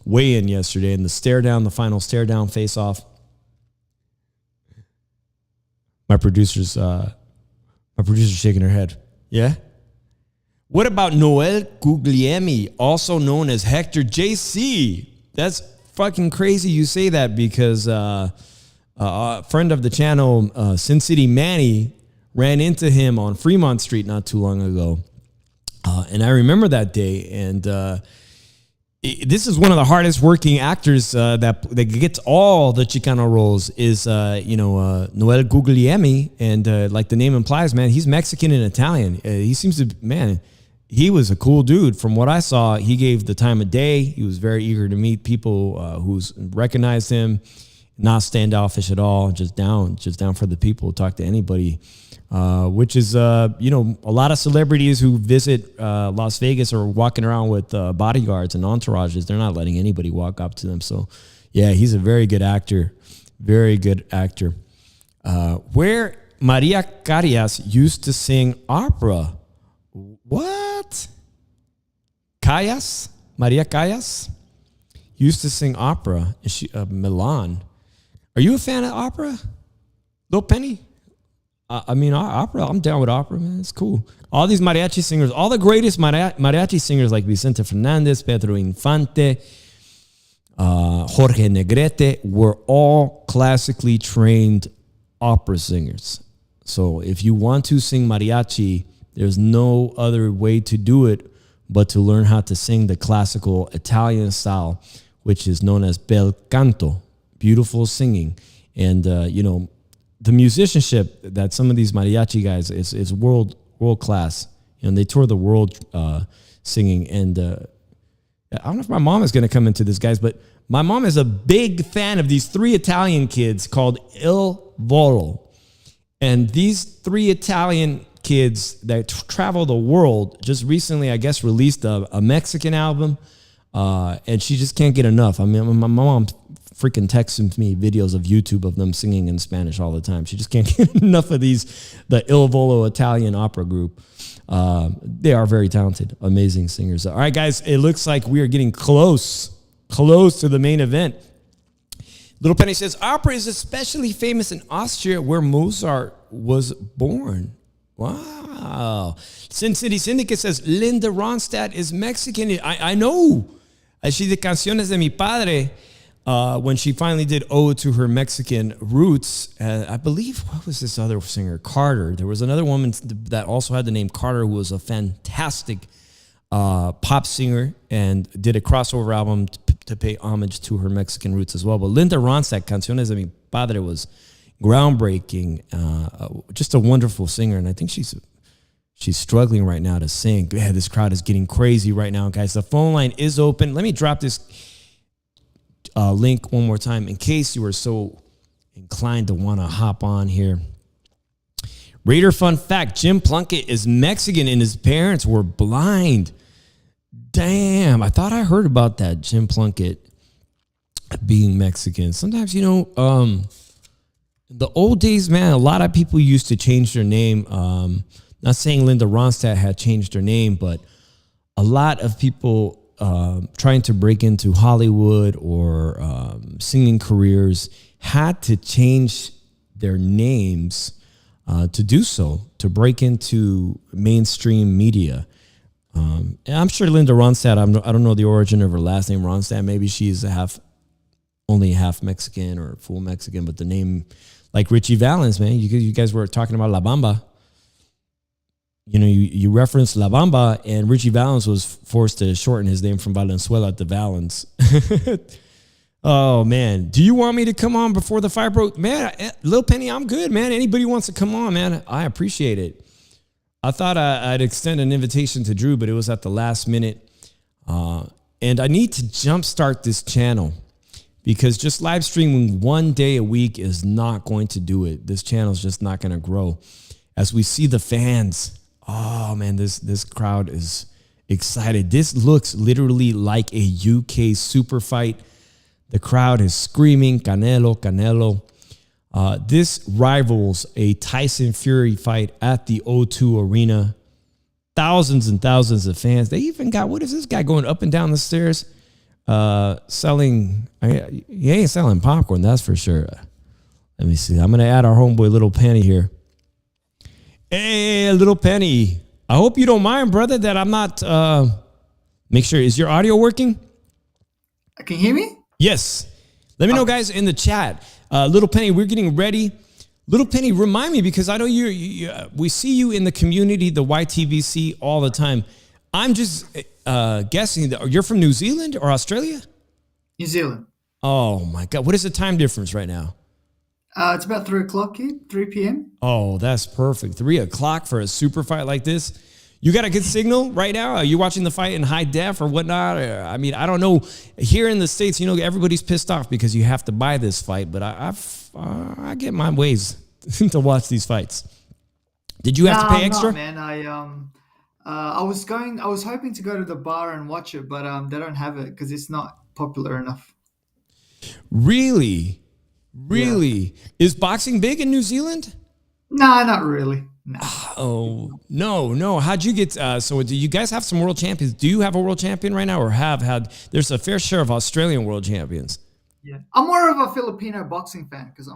weigh-in yesterday, and the final stare-down face-off. My producer's shaking her head. Yeah? What about Noel Guglielmi, also known as Hector JC? That's fucking crazy you say that because a friend of the channel, Sin City Manny, ran into him on Fremont Street not too long ago. And I remember that day. And this is one of the hardest working actors that gets all the Chicano roles is, Noel Guglielmi. And like the name implies, man, he's Mexican and Italian. He seems to, man, he was a cool dude. From what I saw, he gave the time of day. He was very eager to meet people who recognized him, not standoffish at all, just down for the people, talk to anybody. Which is, a lot of celebrities who visit Las Vegas are walking around with bodyguards and entourages. They're not letting anybody walk up to them. So, yeah, he's a very good actor. Very good actor. Where Maria Carias used to sing opera. What? Maria Callas used to sing opera. Is she Milan? Are you a fan of opera? Little Penny? Opera. I'm down with opera, man. It's cool. All these mariachi singers, all the greatest mariachi singers like Vicente Fernandez, Pedro Infante, Jorge Negrete were all classically trained opera singers. So if you want to sing mariachi, there's no other way to do it but to learn how to sing the classical Italian style, which is known as bel canto, beautiful singing. And, the musicianship that some of these mariachi guys is world class. They tour the world singing. And I don't know if my mom is going to come into this, guys, but my mom is a big fan of these 3 Italian kids called Il Volo. And these 3 Italian kids that travel the world just recently, I guess, released a Mexican album. And she just can't get enough. I mean, my mom freaking texting me videos of YouTube of them singing in Spanish all the time. She just can't get enough of the Il Volo Italian opera group. They are very talented, amazing singers. All right, guys, it looks like we are getting close to the main event. Little Penny says, opera is especially famous in Austria where Mozart was born. Wow. Sin City Syndicate says, Linda Ronstadt is Mexican. I know. She did Canciones de mi Padre. When she finally did Ode to her Mexican roots, I believe, what was this other singer? Carter. There was another woman that also had the name Carter who was a fantastic pop singer and did a crossover album to pay homage to her Mexican roots as well. But Linda Ronstadt, Canciones de mi Padre, was groundbreaking, just a wonderful singer. And I think she's struggling right now to sing. Yeah, this crowd is getting crazy right now, guys. The phone line is open. Let me drop this link one more time in case you are so inclined to want to hop on here. Raider fun fact, Jim Plunkett is Mexican and his parents were blind. Damn, I thought I heard about that, Jim Plunkett. being Mexican. Sometimes, the old days, man, a lot of people used to change their name. Not saying Linda Ronstadt had changed her name, but a lot of people trying to break into Hollywood or singing careers had to change their names to do so, to break into mainstream media. And I'm sure Linda Ronstadt, I don't know the origin of her last name, Ronstadt. Maybe she's only half Mexican or full Mexican, but the name, like Richie Valens, man, you guys were talking about La Bamba. You referenced La Bamba, and Richie Valens was forced to shorten his name from Valenzuela to Valens. Oh, man. Do you want me to come on before the fire broke? Man, Lil Penny, I'm good, man. Anybody wants to come on, man, I appreciate it. I thought I'd extend an invitation to Drew, but it was at the last minute. And I need to jumpstart this channel because just live streaming one day a week is not going to do it. This channel is just not going to grow. As we see the fans, oh, man, this crowd is excited. This looks literally like a UK super fight. The crowd is screaming, Canelo, Canelo. This rivals a Tyson Fury fight at the O2 Arena. Thousands and thousands of fans. They even got, what is this guy going up and down the stairs? He ain't selling popcorn, that's for sure. Let me see. I'm going to add our homeboy Little Penny here. Hey, Little Penny. I hope you don't mind, brother, that I'm not... make sure, is your audio working? Can you hear me? Yes. Let me know, guys, in the chat. Little Penny, we're getting ready. Little Penny, remind me, because I know we see you in the community, the YTVC, all the time. I'm just guessing that you're from New Zealand or Australia? New Zealand. Oh, my God. What is the time difference right now? It's about 3 o'clock here, 3 p.m. Oh, that's perfect. 3 o'clock for a super fight like this. You got a good signal right now? Are you watching the fight in high def or whatnot? I mean, I don't know. Here in the States, everybody's pissed off because you have to buy this fight, but I get my ways to watch these fights. Did you have to pay extra? No, man. I was hoping to go to the bar and watch it, but they don't have it because it's not popular enough. Really? Really? Yeah. Is boxing big in New Zealand? No, not really. No. Oh, no. How'd you get, so do you guys have some world champions? Do you have a world champion right now or have had, there's a fair share of Australian world champions. Yeah. I'm more of a Filipino boxing fan because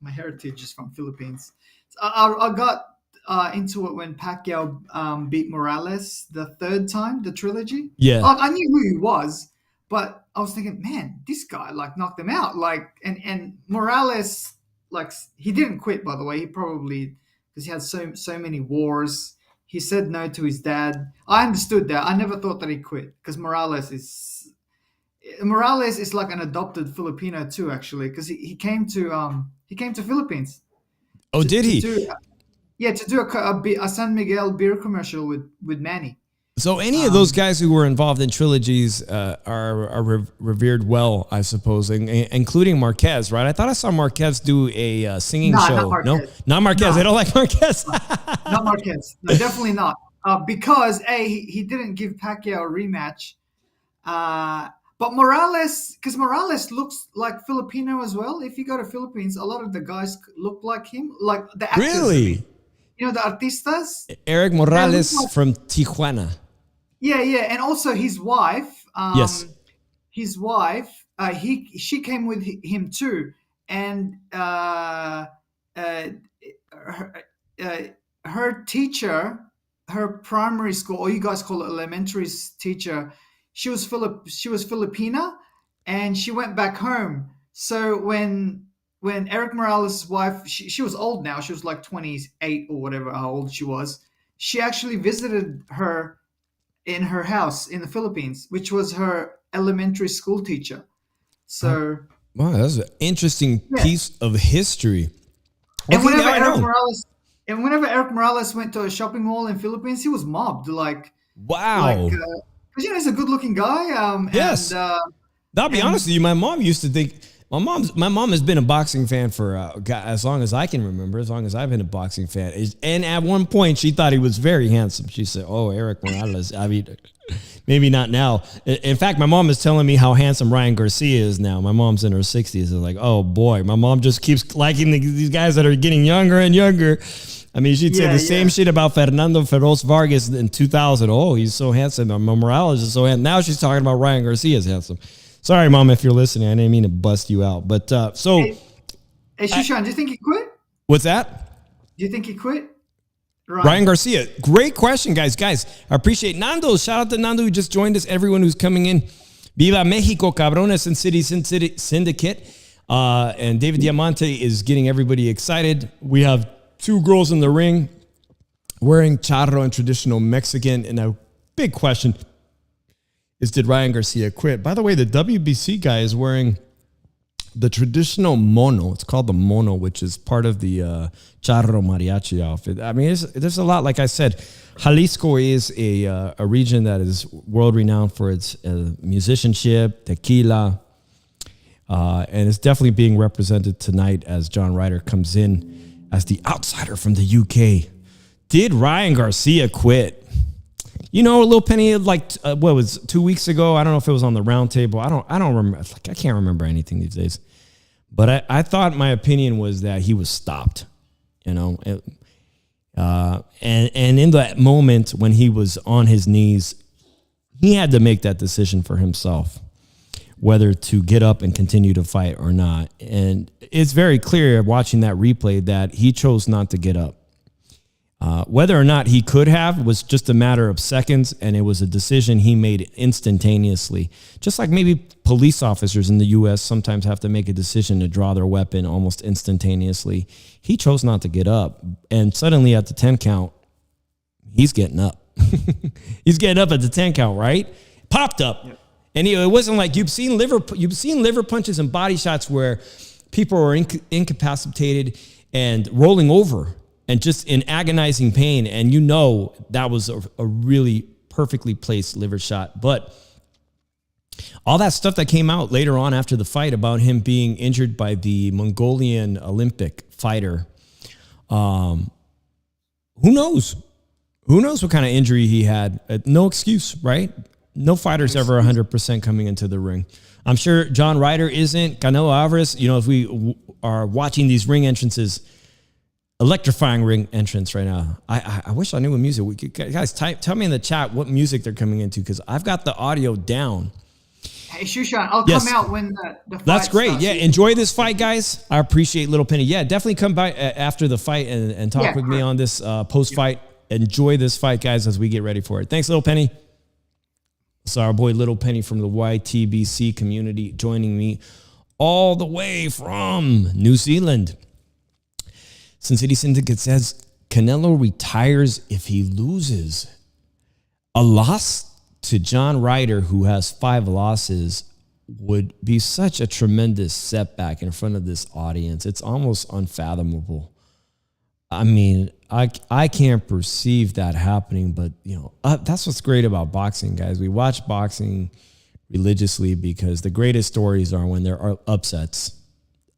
my heritage is from Philippines. So I got into it when Pacquiao beat Morales the third time, the trilogy. Yeah. I knew who he was, but I was thinking, man, this guy knocked him out. And Morales, he didn't quit, by the way. He probably, because he had so many wars. He said no to his dad. I understood that. I never thought that he quit because Morales is like an adopted Filipino too, actually, because he came to Philippines. Oh, did he? To do a San Miguel beer commercial with Manny. So any of those guys who were involved in trilogies are revered well, I suppose, including Marquez, right? I thought I saw Marquez do a singing show. No, not Marquez. No. They don't like Marquez. Not Marquez. No, definitely not. Because he didn't give Pacquiao a rematch. But Morales, because Morales looks like Filipino as well. If you go to Philippines, a lot of the guys look like him, like the actors. Really? The artistas. Eric Morales from Tijuana. Yeah, and also his wife. Yes. His wife. She came with him too, and her teacher, her primary school, or you guys call it elementary teacher. She was Filipina, and she went back home. So when Eric Morales' wife, she was old now. She was like 28 or whatever, how old she was. She actually visited her in her house in the Philippines, which was her elementary school teacher. So wow, that's an interesting piece of history. And whenever Eric Morales went to a shopping mall in Philippines, he was mobbed. Wow. Because he's a good-looking guy. Yes. And, I'll be honest with you. My mom used to think My mom has been a boxing fan for as long as I can remember, as long as I've been a boxing fan. And at one point, she thought he was very handsome. She said, "Oh, Eric Morales." I mean, maybe not now. In fact, my mom is telling me how handsome Ryan Garcia is now. My mom's in her 60s. It's like, oh boy, my mom just keeps liking these guys that are getting younger and younger. I mean, she'd say the same shit about Fernando Feroz Vargas in 2000. Oh, he's so handsome. Morales is so handsome. Now she's talking about Ryan Garcia is handsome. Sorry, Mom, if you're listening. I didn't mean to bust you out. But so. Hey, Shushan, do you think he quit? What's that? Do you think he quit? Ryan Garcia. Great question, guys. Guys, I appreciate Nando. Shout out to Nando who just joined us. Everyone who's coming in. Viva Mexico, cabrones and City Syndicate. And David Diamante is getting everybody excited. We have 2 girls in the ring wearing charro and traditional Mexican. And a big question is, did Ryan Garcia quit? By the way, the WBC guy is wearing the traditional mono. It's called the mono, which is part of the charro mariachi outfit. I mean, there's a lot. Like I said, Jalisco is a region that is world-renowned for its musicianship, tequila, and it's definitely being represented tonight as John Ryder comes in as the outsider from the UK. Did Ryan Garcia quit? You know, Lil Penny, like, what was 2 weeks ago? I don't know if it was on the round table. I don't remember. Like, I can't remember anything these days. But I thought my opinion was that he was stopped, you know. And in that moment when he was on his knees, he had to make that decision for himself, whether to get up and continue to fight or not. And it's very clear watching that replay that he chose not to get up. Whether or not he could have was just a matter of seconds, and it was a decision he made instantaneously. Just like maybe police officers in the U.S. sometimes have to make a decision to draw their weapon almost instantaneously. He chose not to get up, and suddenly at the 10 count, he's getting up. He's getting up at the 10 count, right? Popped up. Yep. And it wasn't like you've seen liver punches and body shots where people are incapacitated and rolling over and just in agonizing pain, and you know that was a really perfectly placed liver shot. But all that stuff that came out later on after the fight about him being injured by the Mongolian Olympic fighter, who knows? Who knows what kind of injury he had? No excuse, right? No fighter's ever 100% coming into the ring. I'm sure John Ryder isn't. Canelo Alvarez, you know, if we are watching these ring entrances, electrifying ring entrance right now. I wish I knew what music. Guys, tell me in the chat what music they're coming into, because I've got the audio down. Hey, Shushan, I'll come out when the fight That's great. starts. Yeah, enjoy this fight, guys. I appreciate Little Penny. Yeah, definitely come by after the fight and talk with me on this post-fight. Enjoy this fight, guys, as we get ready for it. Thanks, Little Penny. So our boy Little Penny from the YTBC community joining me all the way from New Zealand. Sin City Syndicate says Canelo retires if he loses. A loss to John Ryder, who has 5 losses, would be such a tremendous setback in front of this audience. It's almost unfathomable. I mean, I can't perceive that happening, but you know, that's what's great about boxing, guys. We watch boxing religiously because the greatest stories are when there are upsets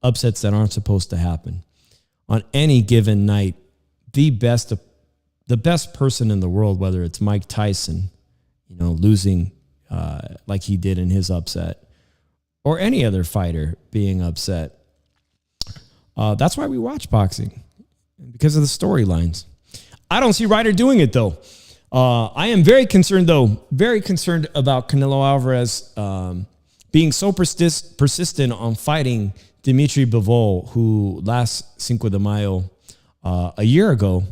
that aren't supposed to happen. On any given night, the best person in the world, whether it's Mike Tyson, you know, losing like he did in his upset, or any other fighter being upset. That's why we watch boxing, because of the storylines. I don't see Ryder doing it, though. I am very concerned about Canelo Alvarez being so persistent on fighting Dimitri Bivol, who last Cinco de Mayo, a year ago,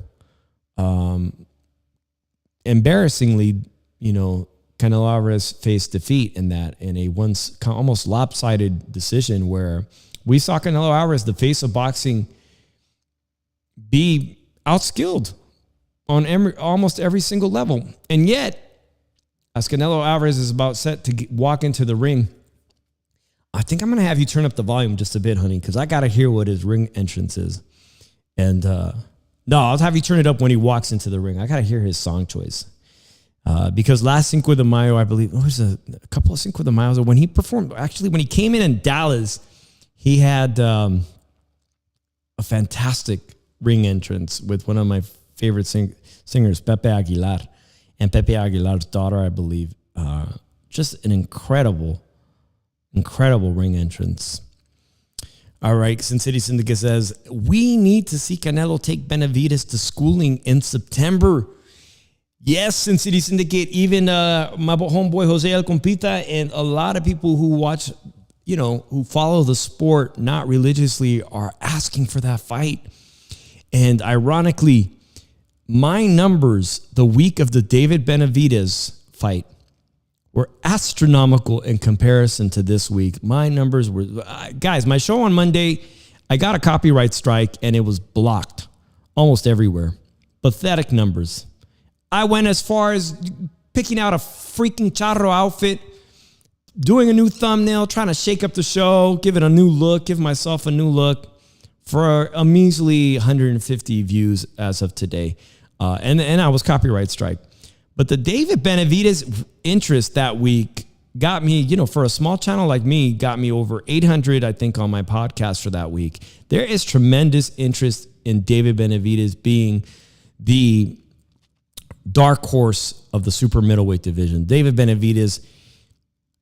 embarrassingly, you know, Canelo Alvarez faced defeat in a once almost lopsided decision where we saw Canelo Alvarez, the face of boxing, be outskilled on almost every single level. And yet, as Canelo Alvarez is about set to walk into the ring, I think I'm going to have you turn up the volume just a bit, honey, because I got to hear what his ring entrance is. And no, I'll have you turn it up when he walks into the ring. I got to hear his song choice. Because last Cinco de Mayo, I believe, it was a couple of Cinco de Mayos, when he performed, actually, when he came in Dallas, He had a fantastic ring entrance with one of my favorite singers, Pepe Aguilar, and Pepe Aguilar's daughter, I believe. Just an incredible ring entrance. All right, Sin City Syndicate says, we need to see Canelo take Benavidez to schooling in September. Yes, Sin City Syndicate, even my homeboy Jose El Compita and a lot of people who watch, who follow the sport, not religiously, are asking for that fight. And ironically, my numbers the week of the David Benavidez fight were astronomical in comparison to this week. My numbers were, guys, my show on Monday, I got a copyright strike and it was blocked almost everywhere. Pathetic numbers. I went as far as picking out a freaking charro outfit, doing a new thumbnail, trying to shake up the show, give it a new look, give myself a new look for a measly 150 views as of today. And I was copyright strike. But the David Benavidez interest that week got me, for a small channel like me, got me over 800, I think, on my podcast for that week. There is tremendous interest in David Benavidez being the dark horse of the super middleweight division. David Benavidez,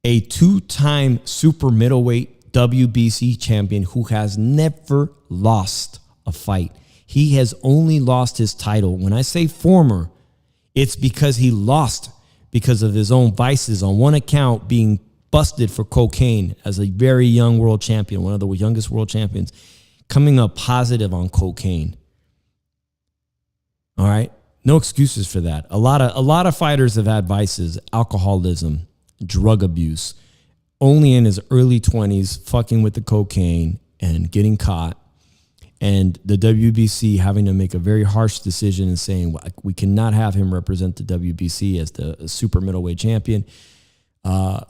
a two-time super middleweight WBC champion who has never lost a fight. He has only lost his title. When I say former, it's because he lost because of his own vices. On one account, being busted for cocaine as a very young world champion, one of the youngest world champions, coming up positive on cocaine. All right? No excuses for that. A lot of fighters have had vices, alcoholism, drug abuse. Only in his early 20s, fucking with the cocaine and getting caught. And the WBC having to make a very harsh decision and saying, we cannot have him represent the WBC as the super middleweight champion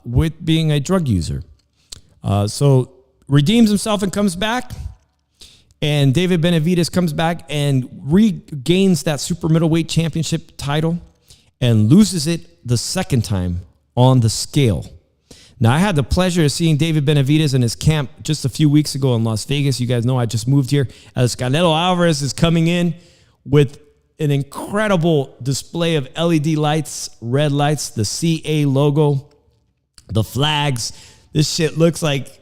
with being a drug user. So redeems himself and comes back. And David Benavidez comes back and regains that super middleweight championship title and loses it the second time on the scale. Now, I had the pleasure of seeing David Benavidez in his camp just a few weeks ago in Las Vegas. You guys know I just moved here. As Canelo Alvarez is coming in with an incredible display of LED lights, red lights, the CA logo, the flags. This shit looks like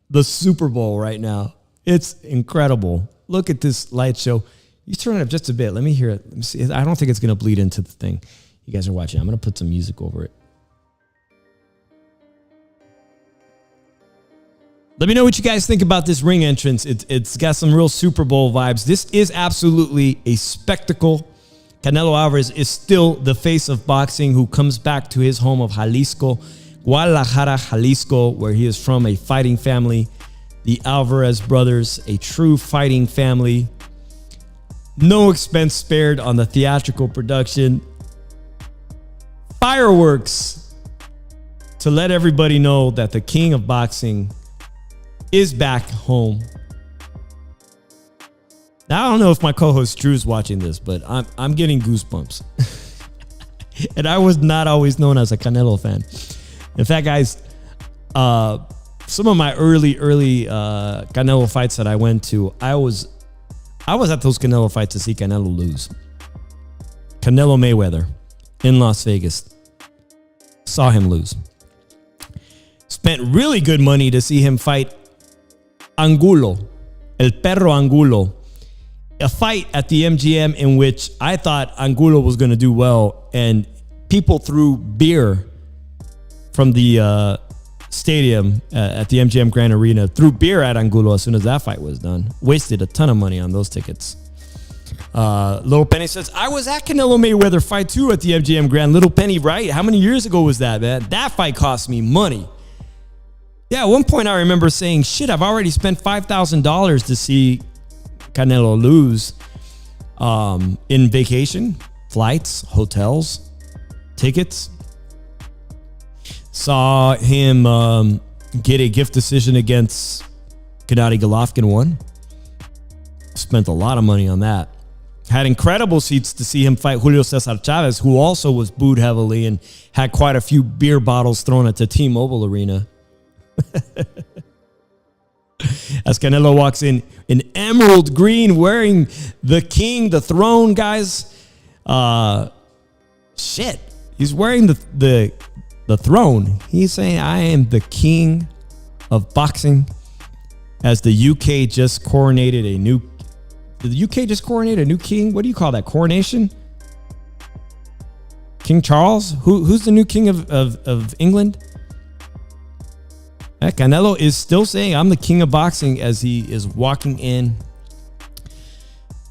the Super Bowl right now. It's incredible. Look at this light show. You turn it up just a bit. Let me hear it. Let me see. I don't think it's going to bleed into the thing you guys are watching. I'm going to put some music over it. Let me know what you guys think about this ring entrance. It's got some real Super Bowl vibes. This is absolutely a spectacle. Canelo Alvarez is still the face of boxing, who comes back to his home of Jalisco, Guadalajara, Jalisco, where he is from, a fighting family. The Alvarez brothers, a true fighting family. No expense spared on the theatrical production. Fireworks to let everybody know that the king of boxing is back home. Now, I don't know if my co-host Drew's watching this, but I'm getting goosebumps. And I was not always known as a Canelo fan. In fact, guys, some of my early Canelo fights that I went to, I was at those Canelo fights to see Canelo lose. Canelo Mayweather in Las Vegas. Saw him lose. Spent really good money to see him fight Angulo, El Perro Angulo, a fight at the MGM in which I thought Angulo was going to do well, and people threw beer from the stadium at the MGM Grand Arena, threw beer at Angulo as soon as that fight was done. Wasted a ton of money on those tickets. Little Penny says, I was at Canelo Mayweather fight too at the MGM Grand. Little Penny, right? How many years ago was that, man? That fight cost me money. Yeah, at one point I remember saying, shit, I've already spent $5,000 to see Canelo lose in vacation, flights, hotels, tickets. Saw him get a gift decision against Gennady Golovkin 1. Spent a lot of money on that. Had incredible seats to see him fight Julio Cesar Chavez, who also was booed heavily and had quite a few beer bottles thrown at the T-Mobile Arena. As Canelo walks in emerald green, wearing the king, the throne, guys. Shit. He's wearing the throne. He's saying, I am the king of boxing. As the UK just coronated a new... Did the UK just coronate a new king? What do you call that? Coronation? King Charles? Who's the new king of England? Canelo is still saying, I'm the king of boxing, as he is walking in.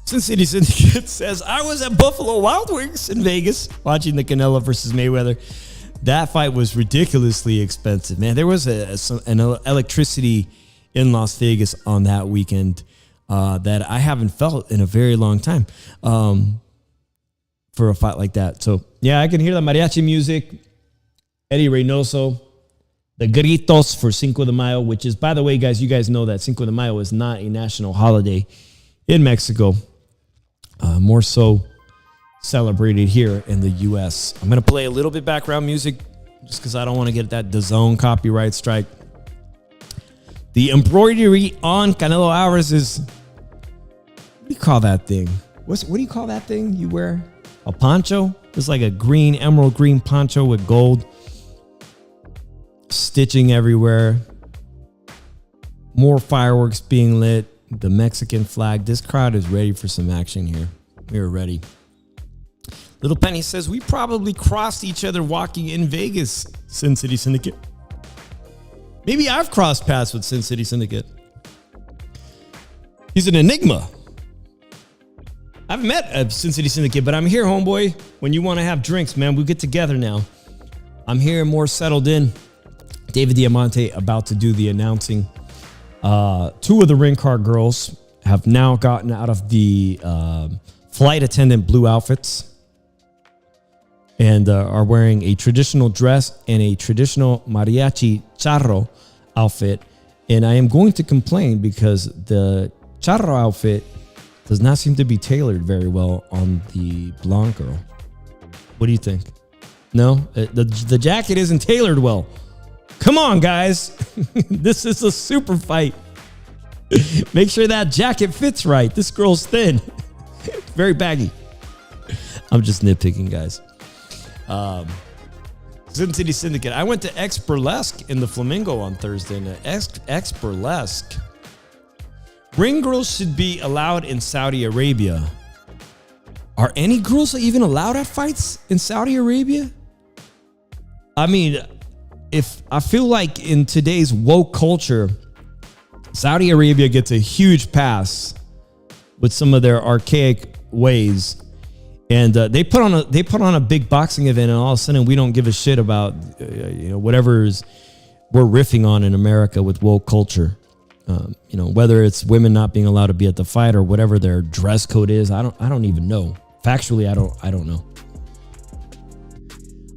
Sin City Syndicate says, I was at Buffalo Wild Wings in Vegas watching the Canelo versus Mayweather. That fight was ridiculously expensive, man. There was an electricity in Las Vegas on that weekend that I haven't felt in a very long time for a fight like that. So, yeah, I can hear the mariachi music, Eddie Reynoso, the gritos for Cinco de Mayo, which is, by the way, guys, you guys know that Cinco de Mayo is not a national holiday in Mexico. More so celebrated here in the U.S. I'm going to play a little bit background music just because I don't want to get that DAZN copyright strike. The embroidery on Canelo Alvarez is, what do you call that thing? What do you call that thing you wear? A poncho? It's like a green, emerald green poncho with gold. Stitching everywhere. More fireworks being lit. The Mexican flag. This crowd is ready for some action here. We're ready. Little Penny says, we probably crossed each other walking in Vegas, Sin City Syndicate. Maybe I've crossed paths with Sin City Syndicate. He's an enigma. I haven't met Sin City Syndicate, but I'm here, homeboy. When you want to have drinks, man, we get together now. I'm here, more settled in. David Diamante about to do the announcing. Two of the ring card girls have now gotten out of the flight attendant blue outfits and are wearing a traditional dress and a traditional mariachi charro outfit. And I am going to complain because the charro outfit does not seem to be tailored very well on the blonde girl. What do you think? No? The jacket isn't tailored well. Come on, guys. This is a super fight. Make sure that jacket fits right. This girl's thin. Very baggy. I'm just nitpicking, guys. Sin City Syndicate. I went to X Burlesque in the Flamingo on Thursday night. X Burlesque. Ring girls should be allowed in Saudi Arabia. Are any girls even allowed at fights in Saudi Arabia? I mean, if I feel like in today's woke culture, Saudi Arabia gets a huge pass with some of their archaic ways, and they put on a big boxing event, and all of a sudden we don't give a shit about whatever we're riffing on in America with woke culture. Whether it's women not being allowed to be at the fight or whatever their dress code is, I don't even know. Factually, I don't know.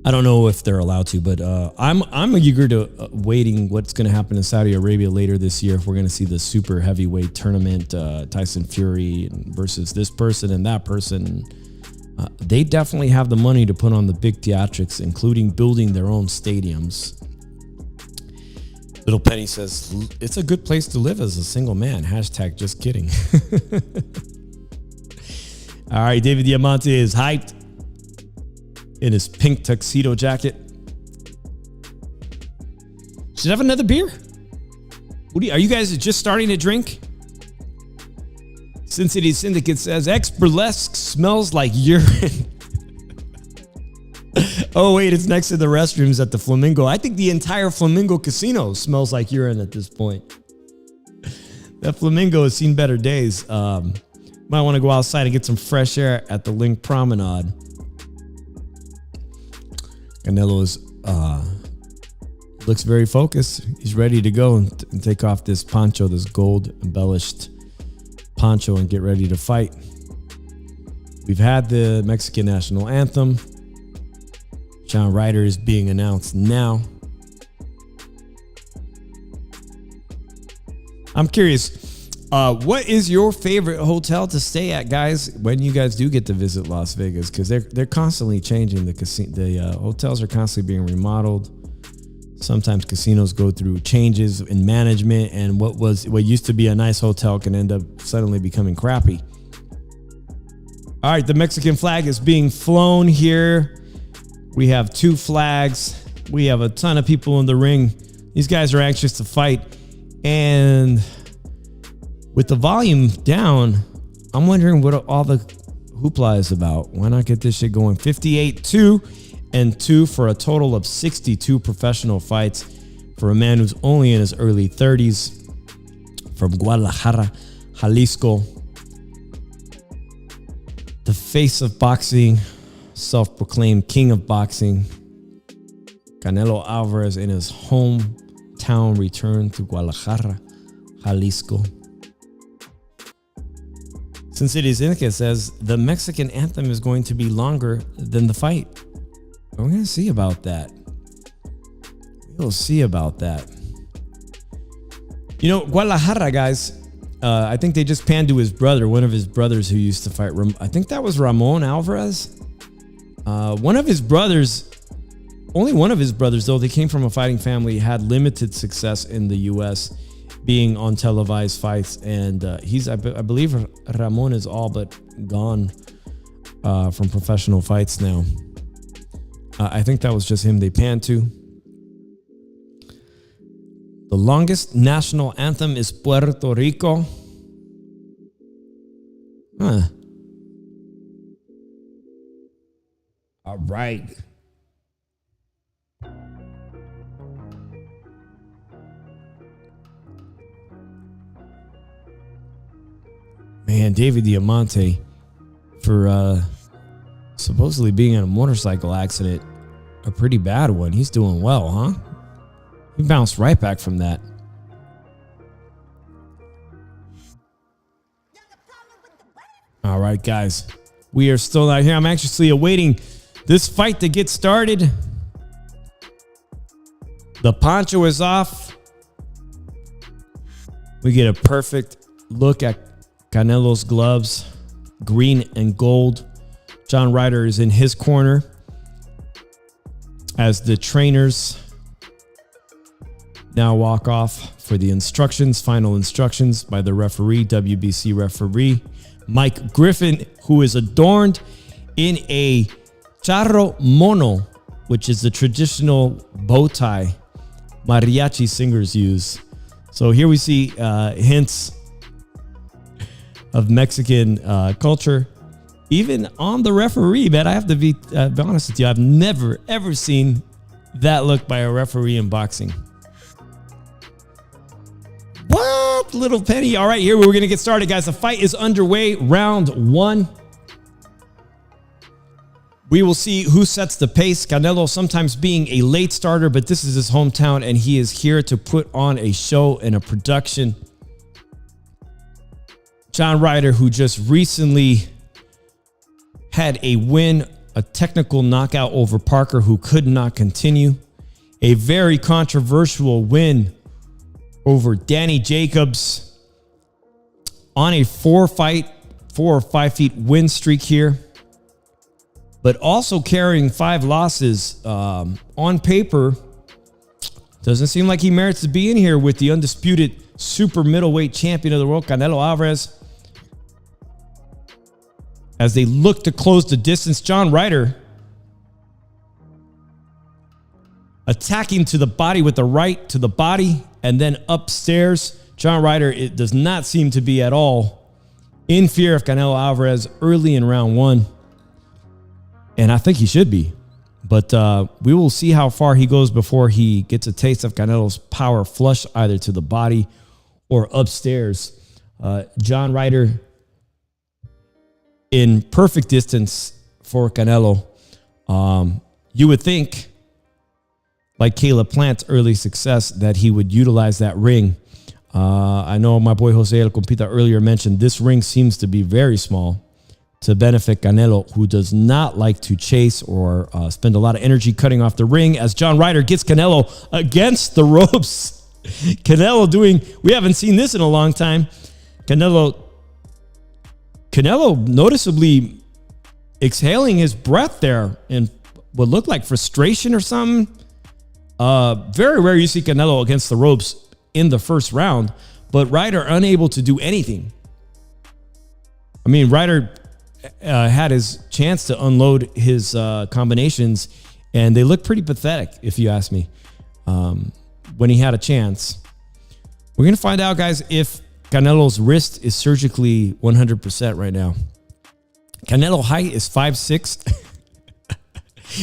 I don't know if they're allowed to, but I'm eager to waiting what's going to happen in Saudi Arabia later this year. If we're going to see the super heavyweight tournament, Tyson Fury versus this person and that person, they definitely have the money to put on the big theatrics, including building their own stadiums. Little Penny says, it's a good place to live as a single man. Hashtag just kidding. All right, David Diamante is hyped in his pink tuxedo jacket. Should I have another beer? Are you guys just starting to drink? Sin City Syndicate says, X Burlesque smells like urine. Oh, wait, it's next to the restrooms at the Flamingo. I think the entire Flamingo casino smells like urine at this point. That Flamingo has seen better days. Might want to go outside and get some fresh air at the Link Promenade. Canelo looks very focused. He's ready to go and take off this poncho, this gold embellished poncho, and get ready to fight. We've had the Mexican national anthem. Ryder is being announced now. I'm curious, what is your favorite hotel to stay at, guys, when you guys do get to visit Las Vegas? Because they're constantly changing the casino. The hotels are constantly being remodeled. Sometimes casinos go through changes in management, and what used to be a nice hotel can end up suddenly becoming crappy. All right, the Mexican flag is being flown here. We have 2 flags. We have a ton of people in the ring. These guys are anxious to fight. And with the volume down, I'm wondering what all the hoopla is about. Why not get this shit going? 58-2 for a total of 62 professional fights for a man who's only in his early 30s, from Guadalajara, Jalisco. The face of boxing, self-proclaimed king of boxing, Canelo Alvarez, in his hometown, returned to Guadalajara, Jalisco. Since it is Inca says the Mexican anthem is going to be longer than the fight. We're going to see about that. We'll see about that. You know, Guadalajara, guys, I think they just panned to his brother, one of his brothers who used to fight. I think that was Ramon Alvarez. One of his brothers, only one of his brothers, though, they came from a fighting family, had limited success in the U.S., being on televised fights. And I believe Ramon is all but gone from professional fights now. I think that was just him they panned to. The longest national anthem is Puerto Rico. Huh. All right. Man, David Diamante, for supposedly being in a motorcycle accident, a pretty bad one. He's doing well, huh? He bounced right back from that. All right, guys. We are still out here. I'm anxiously awaiting this fight to get started. The poncho is off. We get a perfect look at Canelo's gloves, green and gold. John Ryder is in his corner as the trainers now walk off for the final instructions by the referee, WBC referee Mike Griffin, who is adorned in a charro mono, which is the traditional bow tie mariachi singers use. So here we see hints of Mexican culture, even on the referee. But I have to be honest with you, I've never, ever seen that look by a referee in boxing. What? Little Penny. All right, here we're going to get started, guys. The fight is underway. Round 1. We will see who sets the pace. Canelo sometimes being a late starter, but this is his hometown, and he is here to put on a show and a production. John Ryder, who just recently had a win, a technical knockout over Parker, who could not continue. A very controversial win over Danny Jacobs on a 4 or 5 feet win streak here, but also carrying 5 losses. On paper, doesn't seem like he merits to be in here with the undisputed super middleweight champion of the world, Canelo Alvarez. As they look to close the distance, John Ryder attacking to the body with the right to the body and then upstairs. John Ryder, it does not seem to be at all in fear of Canelo Alvarez early in round 1. And I think he should be. But we will see how far he goes before he gets a taste of Canelo's power flush either to the body or upstairs. John Ryder in perfect distance for Canelo. You would think, like Caleb Plant's early success, that he would utilize that ring. I know my boy Jose El Compita earlier mentioned this ring seems to be very small to benefit Canelo, who does not like to chase or spend a lot of energy cutting off the ring, as John Ryder gets Canelo against the ropes. Canelo we haven't seen this in a long time. Canelo noticeably exhaling his breath there in what looked like frustration or something. Very rare you see Canelo against the ropes in the first round, but Ryder unable to do anything. I mean, Ryder had his chance to unload his combinations, and they look pretty pathetic, if you ask me, when he had a chance. We're going to find out, guys, if Canelo's wrist is surgically 100% right now. Canelo height is 5'6".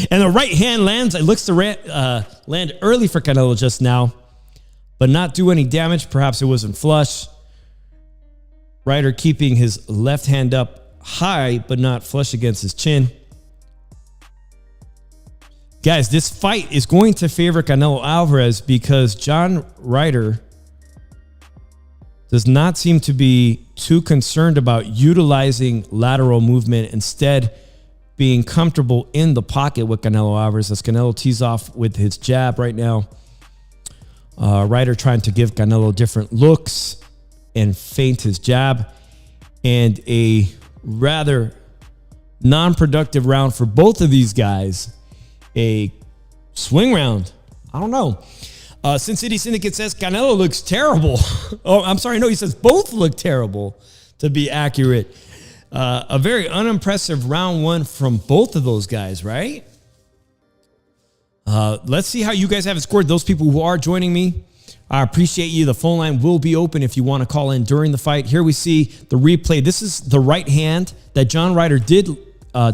And the right hand lands. It looks to land early for Canelo just now, but not do any damage. Perhaps it wasn't flush. Ryder keeping his left hand up high, but not flush against his chin. Guys, this fight is going to favor Canelo Alvarez because John Ryder does not seem to be too concerned about utilizing lateral movement, instead being comfortable in the pocket with Canelo Alvarez as Canelo tees off with his jab right now. Ryder trying to give Canelo different looks and feint his jab, and a rather non-productive round for both of these guys. A swing round. I don't know. Sin City Syndicate says Canelo looks terrible. Oh, I'm sorry. No, he says both look terrible, to be accurate. A very unimpressive round one from both of those guys, right? Let's see how you guys have it scored. Those people who are joining me, I appreciate you. The phone line will be open if you want to call in during the fight. Here we see the replay. This is the right hand that John Ryder did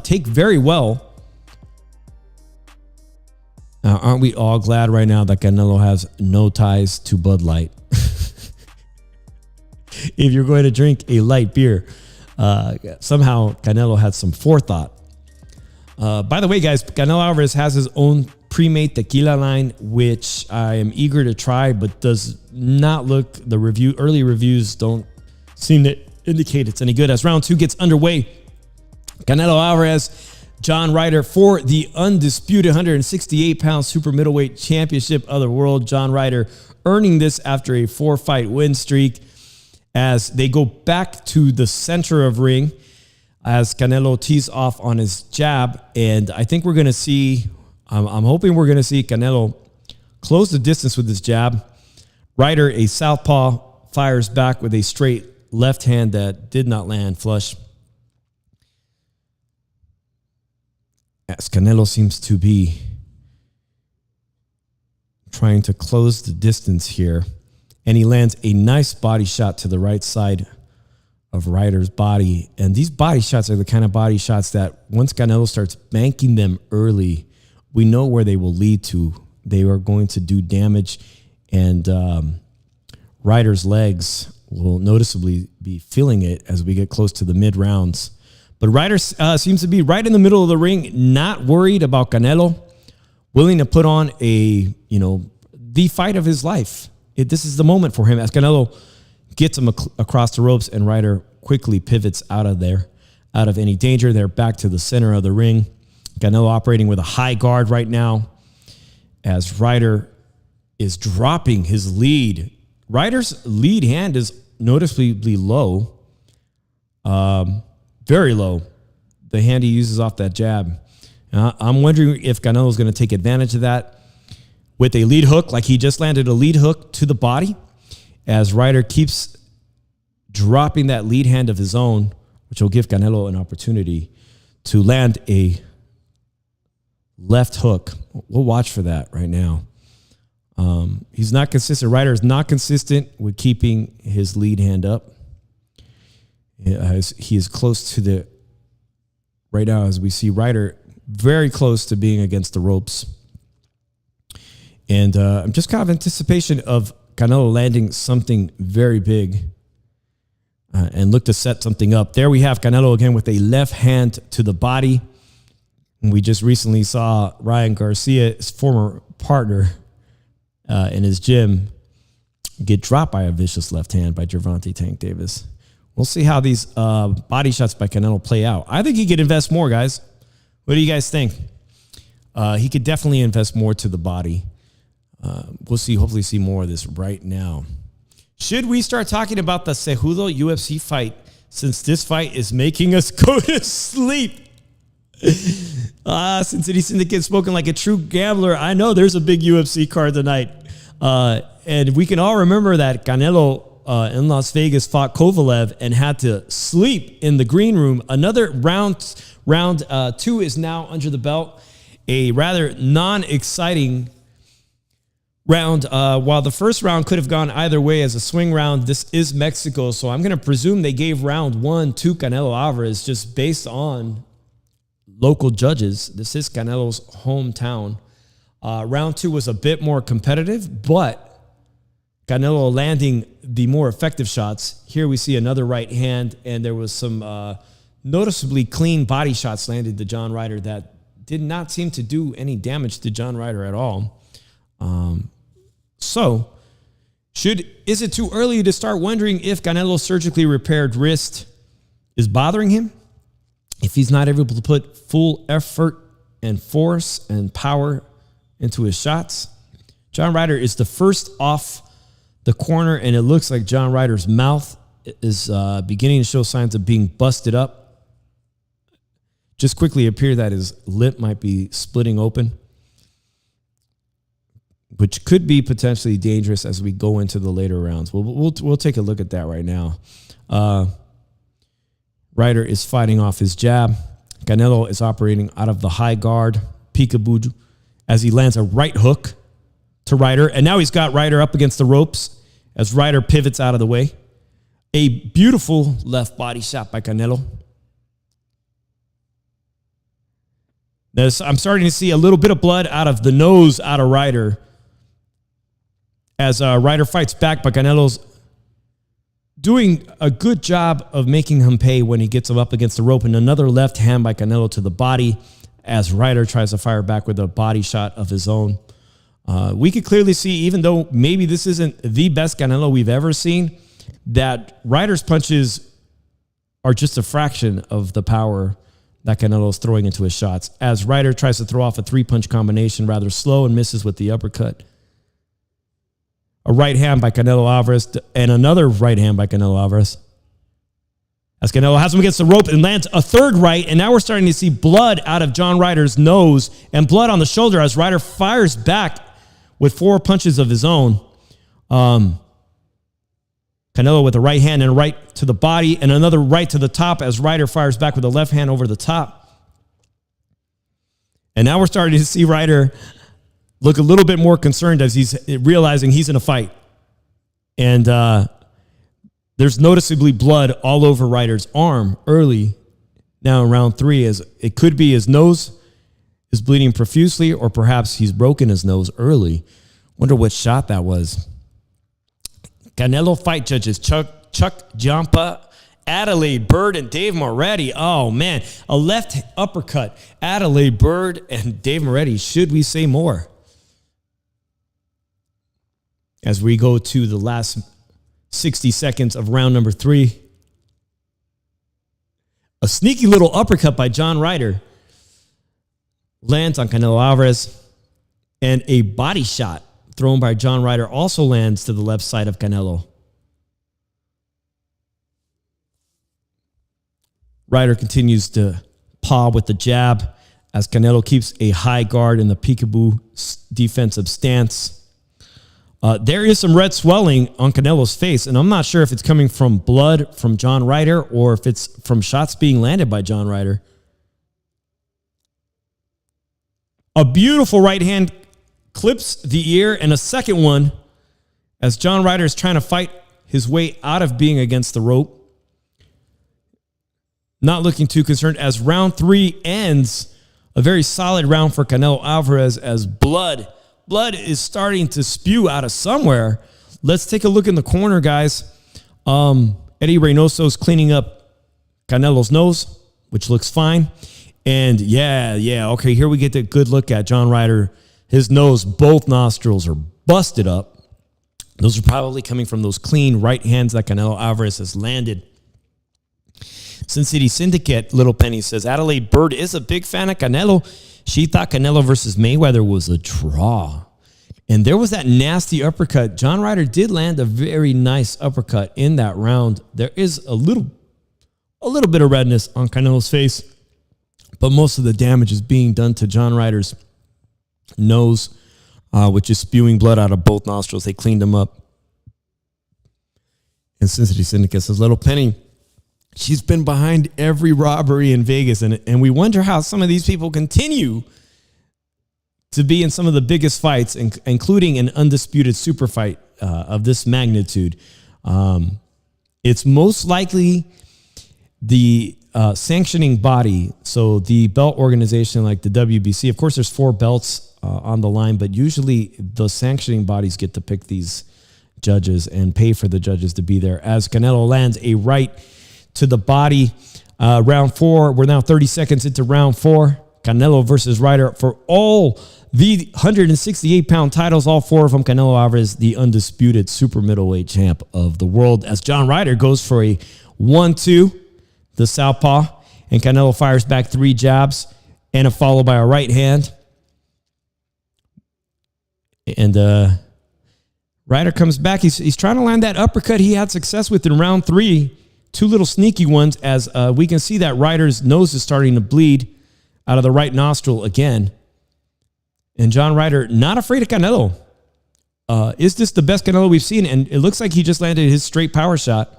take very well. Now, aren't we all glad right now that Canelo has no ties to Bud Light? If you're going to drink a light beer, somehow Canelo had some forethought. By the way, guys, Canelo Alvarez has his own pre-made tequila line, which I am eager to try, but does not look, early reviews don't seem to indicate it's any good. As round two gets underway, Canelo Alvarez, John Ryder for the undisputed 168-pound super middleweight championship of the world. John Ryder earning this after a 4-fight win streak, as they go back to the center of ring as Canelo tees off on his jab. And I think we're going to see, I'm hoping we're going to see Canelo close the distance with his jab. Ryder, a southpaw, fires back with a straight left hand that did not land flush. As Canelo seems to be trying to close the distance here. And he lands a nice body shot to the right side of Ryder's body. And these body shots are the kind of body shots that once Canelo starts banking them early, we know where they will lead to. They are going to do damage, and Ryder's legs will noticeably be feeling it as we get close to the mid rounds. But Ryder seems to be right in the middle of the ring, not worried about Canelo, willing to put on the fight of his life. This is the moment for him as Canelo gets him across the ropes, and Ryder quickly pivots out of any danger. They're back to the center of the ring. Canelo operating with a high guard right now as Ryder is dropping his lead. Ryder's lead hand is noticeably low. Very low, the hand he uses off that jab. I'm wondering if Canelo is going to take advantage of that with a lead hook, like he just landed a lead hook to the body, as Ryder keeps dropping that lead hand of his own, which will give Canelo an opportunity to land a left hook. We'll watch for that right now. He's not consistent. Ryder is not consistent with keeping his lead hand up. He is close to right now, as we see Ryder very close to being against the ropes. And I'm just kind of anticipation of Canelo landing something very big and look to set something up. There we have Canelo again with a left hand to the body. And we just recently saw Ryan Garcia, his former partner in his gym, get dropped by a vicious left hand by Gervonta Tank Davis. We'll see how these body shots by Canelo play out. I think he could invest more, guys. What do you guys think? He could definitely invest more to the body. We'll see. Hopefully see more of this right now. Should we start talking about the Cejudo UFC fight, since this fight is making us go to sleep? Sin City Syndicate spoken like a true gambler. I know there's a big UFC card tonight. And we can all remember that Canelo in Las Vegas fought Kovalev and had to sleep in the green room. Another round 2 is now under the belt. A rather non-exciting round. While the first round could have gone either way as a swing round, this is Mexico, so I'm going to presume they gave round 1 to Canelo Alvarez just based on local judges. This is Canelo's hometown. Round 2 was a bit more competitive, but Canelo landing the more effective shots. Here we see another right hand, and there was some noticeably clean body shots landed to John Ryder that did not seem to do any damage to John Ryder at all. So, is it too early to start wondering if Canelo's surgically repaired wrist is bothering him? If he's not able to put full effort and force and power into his shots? John Ryder is the first off the corner, and it looks like John Ryder's mouth is beginning to show signs of being busted up. Just quickly appear that his lip might be splitting open, which could be potentially dangerous as we go into the later rounds. We'll take a look at that right now. Ryder is fighting off his jab. Canelo is operating out of the high guard, peekaboo, as he lands a right hook to Ryder. And now he's got Ryder up against the ropes as Ryder pivots out of the way. A beautiful left body shot by Canelo. I'm starting to see a little bit of blood out of the nose out of Ryder as Ryder fights back, but Canelo's doing a good job of making him pay when he gets him up against the rope. And another left hand by Canelo to the body as Ryder tries to fire back with a body shot of his own. We could clearly see, even though maybe this isn't the best Canelo we've ever seen, that Ryder's punches are just a fraction of the power that Canelo is throwing into his shots. As Ryder tries to throw off a 3-punch combination, rather slow, and misses with the uppercut. A right hand by Canelo Alvarez and another right hand by Canelo Alvarez. As Canelo has him against the rope and lands a third right, and now we're starting to see blood out of John Ryder's nose and blood on the shoulder as Ryder fires back with 4 punches of his own. Canelo with a right hand and a right to the body and another right to the top as Ryder fires back with a left hand over the top. And now we're starting to see Ryder look a little bit more concerned as he's realizing he's in a fight. And there's noticeably blood all over Ryder's arm early now in round 3. As it could be his nose is bleeding profusely, or perhaps he's broken his nose early. Wonder what shot that was. Canelo fight judges Chuck Giampa, Adelaide Bird, and Dave Moretti. Oh, man. A left uppercut. Adelaide Bird and Dave Moretti. Should we say more? As we go to the last 60 seconds of round number 3. A sneaky little uppercut by John Ryder lands on Canelo Alvarez, and a body shot thrown by John Ryder also lands to the left side of Canelo. Ryder continues to paw with the jab as Canelo keeps a high guard in the peekaboo defensive stance. There is some red swelling on Canelo's face, and I'm not sure if it's coming from blood from John Ryder or if it's from shots being landed by John Ryder. A beautiful right hand clips the ear, and a second one as John Ryder is trying to fight his way out of being against the rope. Not looking too concerned as round 3 ends. A very solid round for Canelo Alvarez as blood is starting to spew out of somewhere. Let's take a look in the corner, guys. Eddie Reynoso's cleaning up Canelo's nose, which looks fine. And okay, here we get the good look at John Ryder. His nose, both nostrils are busted up. Those are probably coming from those clean right hands that Canelo Alvarez has landed. Sin City Syndicate, Little Penny says, Adelaide Bird is a big fan of Canelo. She thought Canelo versus Mayweather was a draw. And there was that nasty uppercut. John Ryder did land a very nice uppercut in that round. There is a little bit of redness on Canelo's face. But most of the damage is being done to John Ryder's nose, which is spewing blood out of both nostrils. They cleaned him up. And Cincinnati Syndicate says, Little Penny, she's been behind every robbery in Vegas. And we wonder how some of these people continue to be in some of the biggest fights, including an undisputed super fight of this magnitude. It's most likely the sanctioning body, so the belt organization like the WBC. Of course, there's 4 belts on the line, but usually the sanctioning bodies get to pick these judges and pay for the judges to be there. As Canelo lands a right to the body, round 4. We're now 30 seconds into round 4. Canelo versus Ryder for all the 168-pound titles, all 4 of them. Canelo Alvarez, the undisputed super middleweight champ of the world, as John Ryder goes for a 1-2, the southpaw, and Canelo fires back 3 jabs and a follow by a right hand. And Ryder comes back. He's trying to land that uppercut he had success with in round 3. 2 little sneaky ones, as we can see that Ryder's nose is starting to bleed out of the right nostril again. And John Ryder, not afraid of Canelo. Is this the best Canelo we've seen? And it looks like he just landed his straight power shot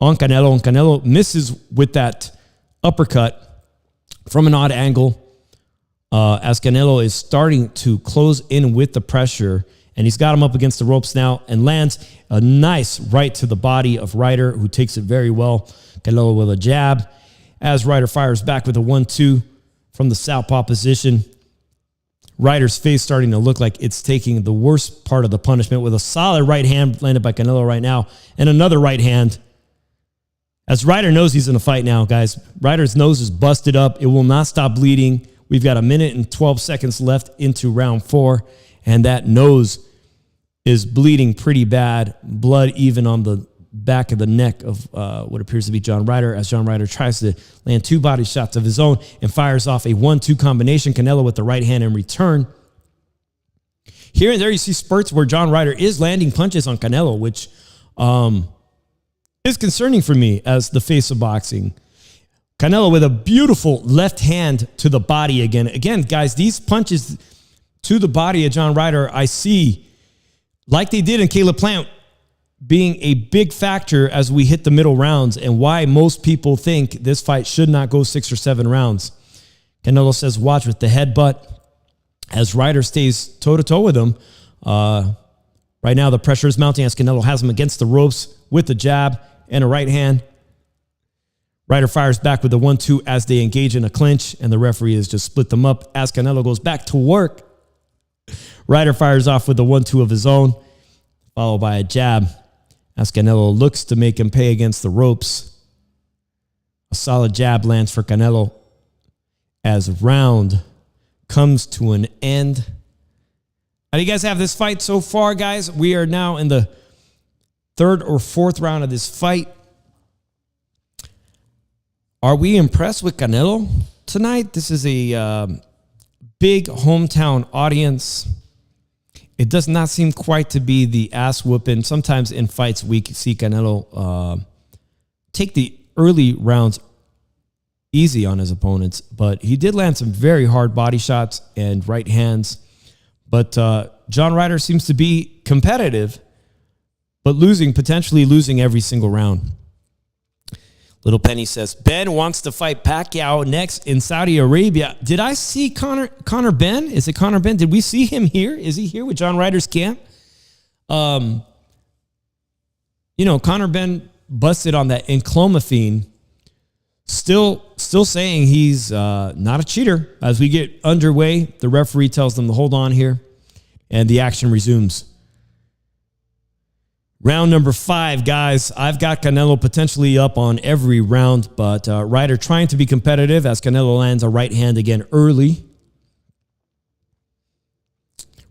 on Canelo. And Canelo misses with that uppercut from an odd angle, as Canelo is starting to close in with the pressure. And he's got him up against the ropes now and lands a nice right to the body of Ryder, who takes it very well. Canelo with a jab, as Ryder fires back with a 1-2 from the southpaw position. Ryder's face starting to look like it's taking the worst part of the punishment, with a solid right hand landed by Canelo right now, and another right hand. As Ryder knows he's in a fight now, guys. Ryder's nose is busted up. It will not stop bleeding. We've got 1 minute and 12 seconds left into round 4, and that nose is bleeding pretty bad. Blood even on the back of the neck of what appears to be John Ryder, as John Ryder tries to land 2 body shots of his own and fires off a 1-2 combination. Canelo with the right hand in return. Here and there you see spurts where John Ryder is landing punches on Canelo, which is concerning for me as the face of boxing. Canelo with a beautiful left hand to the body again. Again, guys, these punches to the body of John Ryder, I see, like they did in Caleb Plant, being a big factor as we hit the middle rounds, and why most people think this fight should not go 6 or 7 rounds. Canelo says watch with the headbutt, as Ryder stays toe-to-toe with him. Right now the pressure is mounting as Canelo has him against the ropes with the jab and a right hand. Ryder fires back with the 1-2 as they engage in a clinch, and the referee has just split them up. As Canelo goes back to work, Ryder fires off with the 1-2 of his own, followed by a jab, as Canelo looks to make him pay against the ropes. A solid jab lands for Canelo as round comes to an end. How do you guys have this fight so far, guys? We are now in the 3rd or 4th round of this fight. Are we impressed with Canelo tonight? This is a big hometown audience. It does not seem quite to be the ass whooping. Sometimes in fights we see Canelo take the early rounds easy on his opponents, but he did land some very hard body shots and right hands. But John Ryder seems to be competitive, but potentially losing every single round. Little Penny says, Ben wants to fight Pacquiao next in Saudi Arabia. Did I see Conor Ben? Is it Conor Ben? Did we see him here? Is he here with John Ryder's camp? Conor Ben busted on that enclomiphene. Still saying he's not a cheater. As we get underway, the referee tells them to hold on here, and the action resumes. Round number 5, guys. I've got Canelo potentially up on every round, but Ryder trying to be competitive as Canelo lands a right hand again early.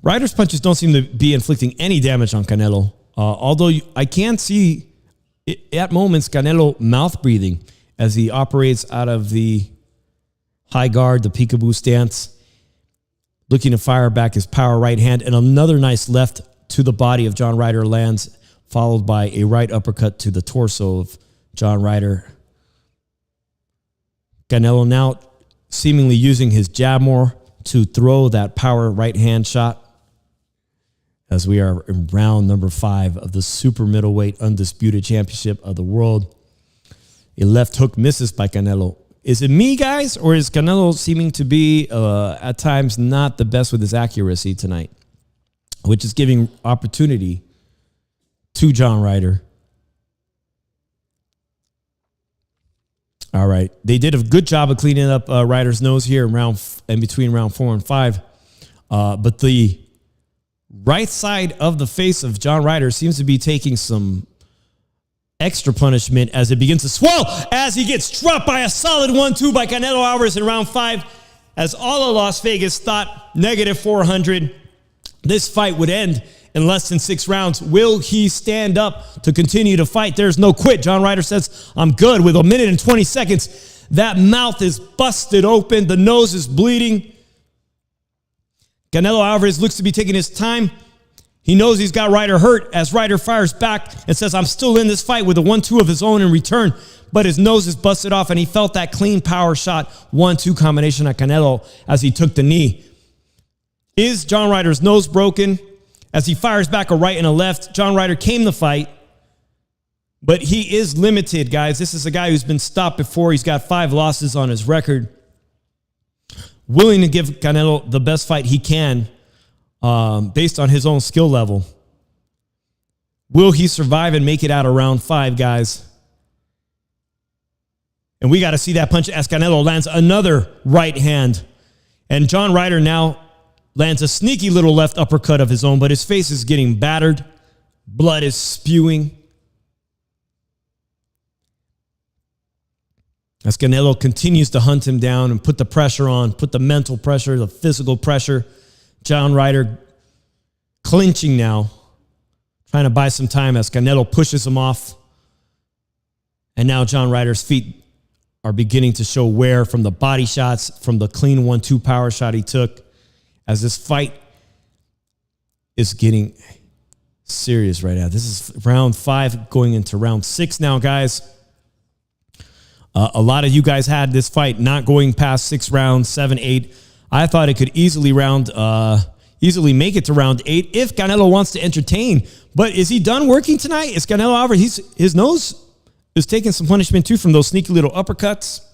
Ryder's punches don't seem to be inflicting any damage on Canelo, although I can see at moments Canelo mouth breathing as he operates out of the high guard, the peekaboo stance, looking to fire back his power right hand, and another nice left to the body of John Ryder lands, followed by a right uppercut to the torso of John Ryder. Canelo now seemingly using his jab more to throw that power right hand shot. As we are in round number 5 of the super middleweight undisputed championship of the world. A left hook misses by Canelo. Is it me, guys, or is Canelo seeming to be at times not the best with his accuracy tonight, which is giving opportunity to John Ryder? All right. They did a good job of cleaning up Ryder's nose here in between round 4 and 5. But the right side of the face of John Ryder seems to be taking some extra punishment as it begins to swell as he gets dropped by a solid 1-2 by Canelo Alvarez in round 5. As all of Las Vegas thought negative 400, this fight would end in less than 6 rounds. Will he stand up to continue to fight? There's no quit. John Ryder says, I'm good. With 1 minute and 20 seconds, that mouth is busted open. The nose is bleeding. Canelo Alvarez looks to be taking his time. He knows he's got Ryder hurt as Ryder fires back and says, I'm still in this fight with a 1-2 of his own in return. But his nose is busted off, and he felt that clean power shot 1-2 combination at Canelo as he took the knee. Is John Ryder's nose broken? As he fires back a right and a left, John Ryder came to fight, but he is limited, guys. This is a guy who's been stopped before. He's got 5 losses on his record. Willing to give Canelo the best fight he can based on his own skill level. Will he survive and make it out of round 5, guys? And we got to see that punch as Canelo lands another right hand. And John Ryder now lands a sneaky little left uppercut of his own, but his face is getting battered. Blood is spewing. As Canelo continues to hunt him down and put the pressure on, put the mental pressure, the physical pressure. John Ryder clinching now, trying to buy some time as Canelo pushes him off. And now John Ryder's feet are beginning to show wear from the body shots, from the clean 1-2 power shot he took. As this fight is getting serious right now. This is round 5 going into round 6 now, guys. A lot of you guys had this fight not going past 6 rounds, 7, 8. I thought it could easily make it to round 8 if Canelo wants to entertain. But is he done working tonight? Is Canelo Alvarez? His nose is taking some punishment too from those sneaky little uppercuts.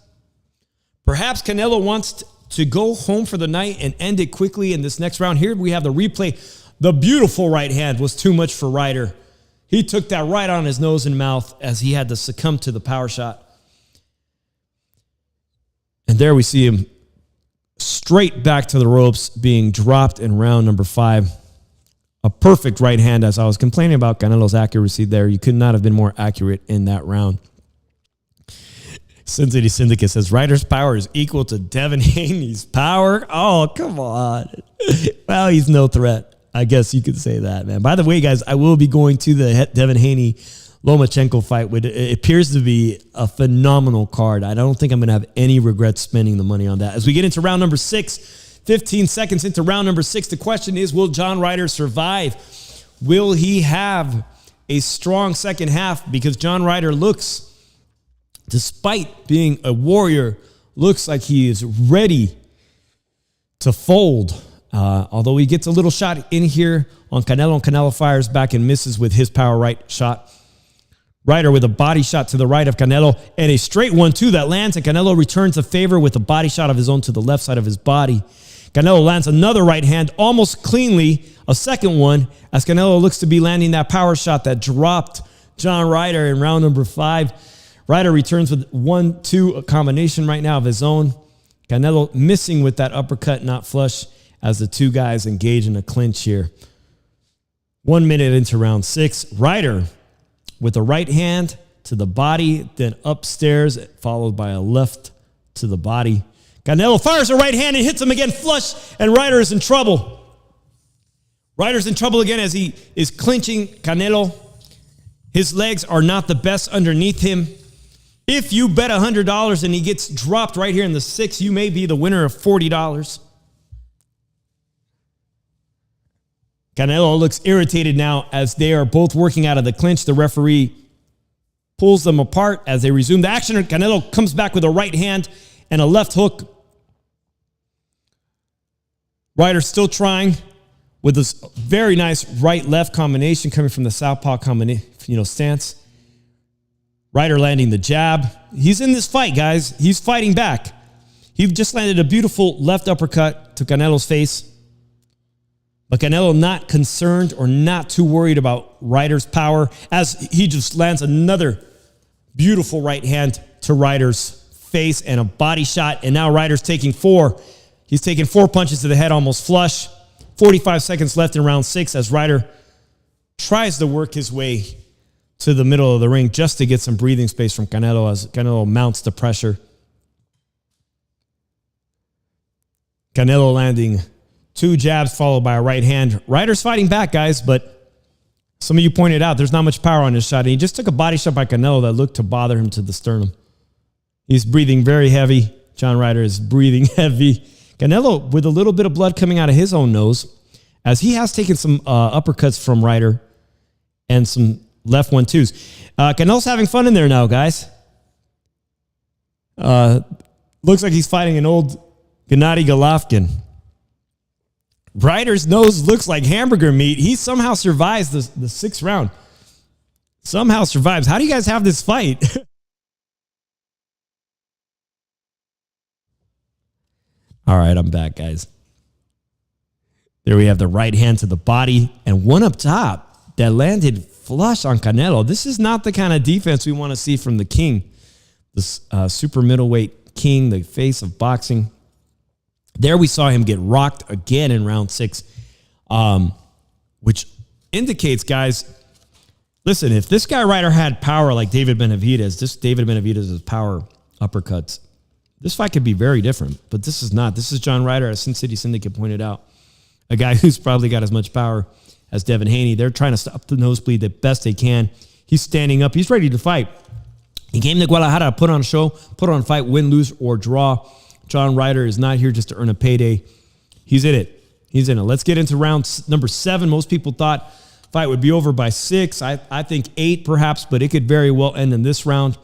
Perhaps Canelo wants to go home for the night and end it quickly in this next round. Here we have the replay. The beautiful right hand was too much for Ryder. He took that right on his nose and mouth as he had to succumb to the power shot. And there we see him straight back to the ropes, being dropped in round number 5. A perfect right hand. As I was complaining about Canelo's accuracy there, you could not have been more accurate in that round. Sin City Syndicate says, Ryder's power is equal to Devin Haney's power. Oh, come on. Well, he's no threat. I guess you could say that, man. By the way, guys, I will be going to the Devin Haney-Lomachenko fight. It appears to be a phenomenal card. I don't think I'm going to have any regrets spending the money on that. As we get into round number 6, 15 seconds into round number 6, the question is, will John Ryder survive? Will he have a strong second half? Because John Ryder looks, despite being a warrior, looks like he is ready to fold. Although he gets a little shot in here on Canelo, and Canelo fires back and misses with his power right shot. Ryder with a body shot to the right of Canelo and a straight 1-2 that lands, and Canelo returns the favor with a body shot of his own to the left side of his body. Canelo lands another right hand almost cleanly, a second one, as Canelo looks to be landing that power shot that dropped John Ryder in round number 5. Ryder returns with 1-2, a combination right now of his own. Canelo missing with that uppercut, not flush, as the two guys engage in a clinch here. 1 minute into round 6, Ryder with a right hand to the body, then upstairs, followed by a left to the body. Canelo fires a right hand and hits him again flush, and Ryder is in trouble. Ryder's in trouble again as he is clinching Canelo. His legs are not the best underneath him. If you bet $100 and he gets dropped right here in the 6, you may be the winner of $40. Canelo looks irritated now as they are both working out of the clinch. The referee pulls them apart as they resume the action. Canelo comes back with a right hand and a left hook Ryder still trying with this very nice right-left combination coming from the southpaw stance. Ryder landing the jab. He's in this fight, guys. He's fighting back. He just landed a beautiful left uppercut to Canelo's face. But Canelo not concerned or not too worried about Ryder's power as he just lands another beautiful right hand to Ryder's face and a body shot. And now Ryder's taking 4. He's taking 4 punches to the head, almost flush. 45 seconds left in round 6 as Ryder tries to work his way to the middle of the ring just to get some breathing space from Canelo as Canelo mounts the pressure. Canelo landing 2 jabs followed by a right hand. Ryder's fighting back, guys, but some of you pointed out there's not much power on his shot. And he just took a body shot by Canelo that looked to bother him to the sternum. He's breathing very heavy. John Ryder is breathing heavy. Canelo with a little bit of blood coming out of his own nose as he has taken some uppercuts from Ryder and some left 1-2s. Canelo's having fun in there now, guys. Looks like he's fighting an old Gennady Golovkin. Ryder's nose looks like hamburger meat. He somehow survives the 6th round. Somehow survives. How do you guys have this fight? All right, I'm back, guys. There we have the right hand to the body and one up top that landed flush on Canelo. This is not the kind of defense we want to see from the king, the super middleweight king, the face of boxing. There we saw him get rocked again in round 6, which indicates, guys, listen, if this guy Ryder had power like David Benavidez, this David Benavidez's power uppercuts, this fight could be very different, but this is not. This is John Ryder, as Sin City Syndicate pointed out, a guy who's probably got as much power as Devin Haney. They're trying to stop the nosebleed the best they can. He's standing up. He's ready to fight. He came to Guadalajara to put on a show, put on a fight, win, lose, or draw. John Ryder is not here just to earn a payday. He's in it. He's in it. Let's get into round number 7. Most people thought fight would be over by 6. I think 8 perhaps, but it could very well end in this round.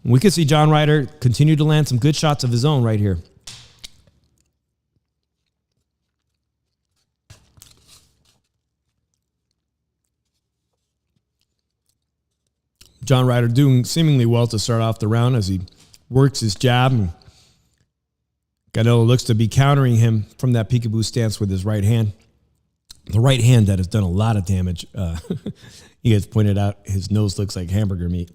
We could see John Ryder continue to land some good shots of his own right here. John Ryder doing seemingly well to start off the round as he works his jab. And Canelo looks to be countering him from that peekaboo stance with his right hand. The right hand that has done a lot of damage. He has pointed out his nose looks like hamburger meat.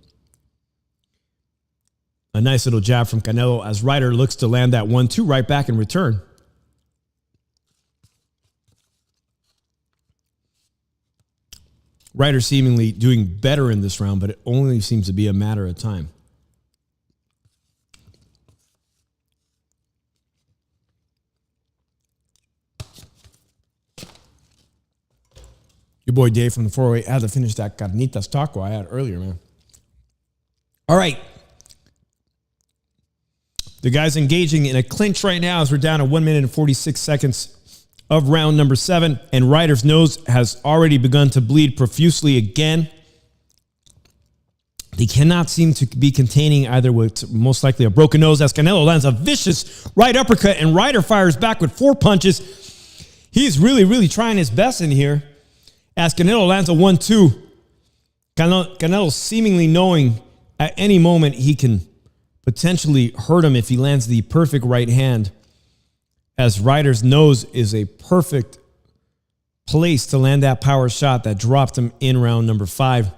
A nice little jab from Canelo as Ryder looks to land that 1-2 right back in return. Ryder seemingly doing better in this round, but it only seems to be a matter of time. Your boy Dave from the 408 had to finish that carnitas taco I had earlier, man. All right. The guy's engaging in a clinch right now as we're down to 1 minute and 46 seconds of round number 7. And Ryder's nose has already begun to bleed profusely again. They cannot seem to be containing either what's most likely a broken nose as Canelo lands a vicious right uppercut and Ryder fires back with 4 punches. He's really trying his best in here as Canelo lands a 1-2. Canelo seemingly knowing at any moment he can potentially hurt him if he lands the perfect right hand, as Ryder's nose is a perfect place to land that power shot that dropped him in round number 5.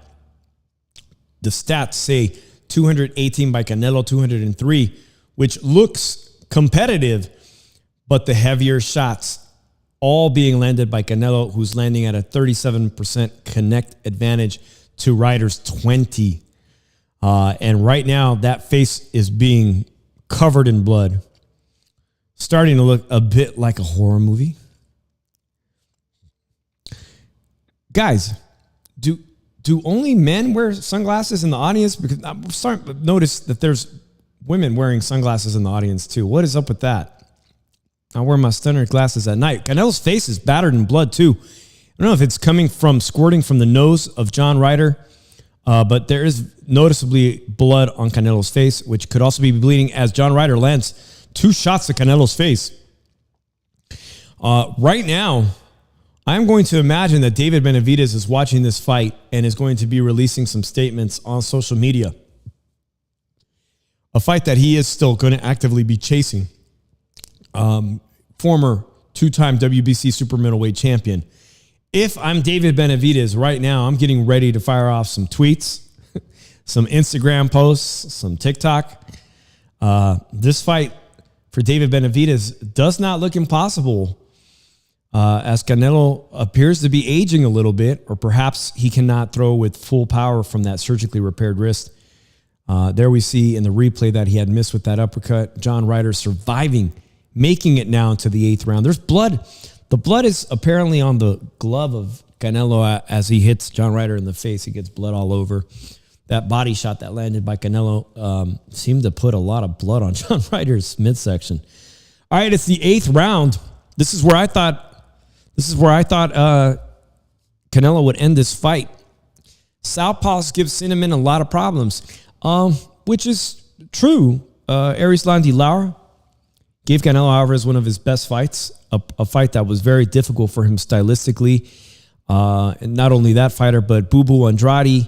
The stats say 218 by Canelo, 203, which looks competitive, but the heavier shots all being landed by Canelo, who's landing at a 37% connect advantage to Ryder's 20. And right now, that face is being covered in blood. Starting to look a bit like a horror movie. Guys, do only men wear sunglasses in the audience? Because I'm starting to notice that there's women wearing sunglasses in the audience too. What is up with that? I wear my stunner glasses at night. Canelo's face is battered in blood too. I don't know if it's coming from squirting from the nose of John Ryder, but there is noticeably blood on Canelo's face, which could also be bleeding as John Ryder lands 2 shots to Canelo's face. Right now, I'm going to imagine that David Benavidez is watching this fight and is going to be releasing some statements on social media. A fight that he is still going to actively be chasing. Former two-time WBC super middleweight champion. If I'm David Benavidez right now, I'm getting ready to fire off some tweets, some Instagram posts, some TikTok. This fight for David Benavidez does not look impossible, as Canelo appears to be aging a little bit, or perhaps he cannot throw with full power from that surgically repaired wrist. There we see in the replay that he had missed with that uppercut. John Ryder surviving, making it now into the 8th round. There's blood. The blood is apparently on the glove of Canelo as he hits John Ryder in the face. He gets blood all over. That body shot that landed by Canelo seemed to put a lot of blood on John Ryder's midsection. All right, it's the 8th round. This is where I thought Canelo would end this fight. Southpaws give Cinnamon a lot of problems, which is true. Arislan de Lara gave Canelo Alvarez one of his best fights, a fight that was very difficult for him stylistically. And not only that fighter, but Bubu Andrade,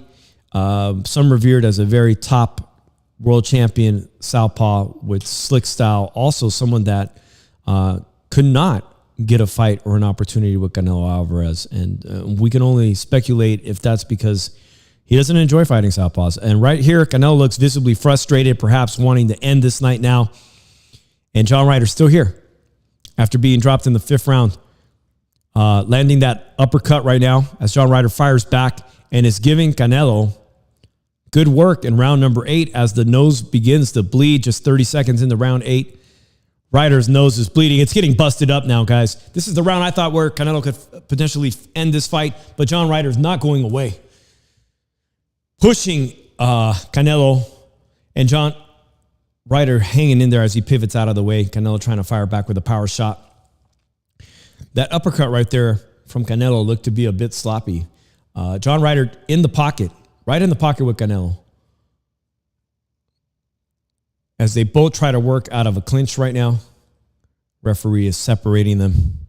some revered as a very top world champion southpaw with slick style. Also someone that could not get a fight or an opportunity with Canelo Alvarez. And we can only speculate if that's because he doesn't enjoy fighting southpaws. And right here, Canelo looks visibly frustrated, perhaps wanting to end this night now. And John Ryder's still here after being dropped in the 5th round, landing that uppercut right now as John Ryder fires back and is giving Canelo good work in round number 8 as the nose begins to bleed just 30 seconds into round 8. Ryder's nose is bleeding. It's getting busted up now, guys. This is the round I thought where Canelo could potentially end this fight, but John Ryder's not going away. Pushing Canelo, and John Ryder hanging in there as he pivots out of the way. Canelo trying to fire back with a power shot. That uppercut right there from Canelo looked to be a bit sloppy. John Ryder in the pocket, right in the pocket with Canelo, as they both try to work out of a clinch right now. Referee is separating them.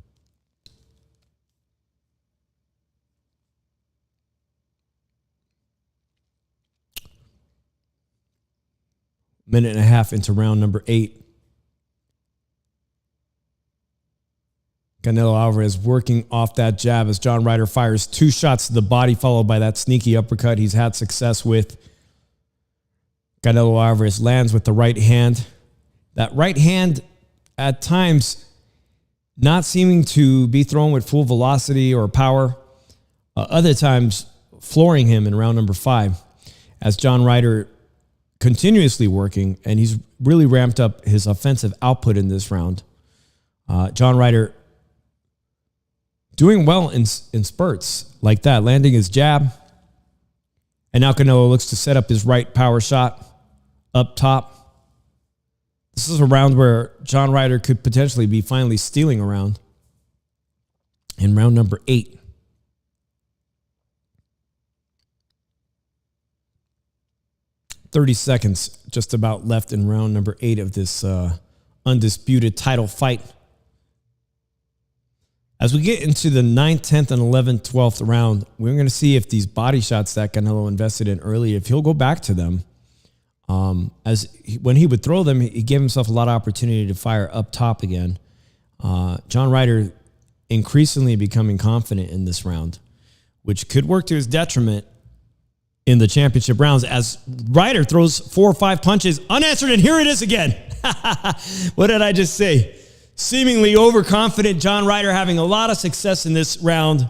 Minute and a half into round number 8. Canelo Alvarez working off that jab as John Ryder fires 2 shots to the body, followed by that sneaky uppercut he's had success with. Canelo Alvarez lands with the right hand. That right hand, at times, not seeming to be thrown with full velocity or power. Other times, flooring him in round number 5 as John Ryder continuously working, and he's really ramped up his offensive output in this round. John Ryder doing well in spurts like that, landing his jab. And now Canelo looks to set up his right power shot up top. This is a round where John Ryder could potentially be finally stealing a round in round number 8. "30 seconds just about left in round number 8 of this undisputed title fight. As we get into the 9th, 10th, and 11th, 12th round, we're going to see if these body shots that Canelo invested in early, if he'll go back to them. When he would throw them, he gave himself a lot of opportunity to fire up top again. John Ryder increasingly becoming confident in this round, which could work to his detriment in the championship rounds as Ryder throws 4 or 5 punches unanswered, and here it is again. What did I just say? Seemingly overconfident John Ryder having a lot of success in this round,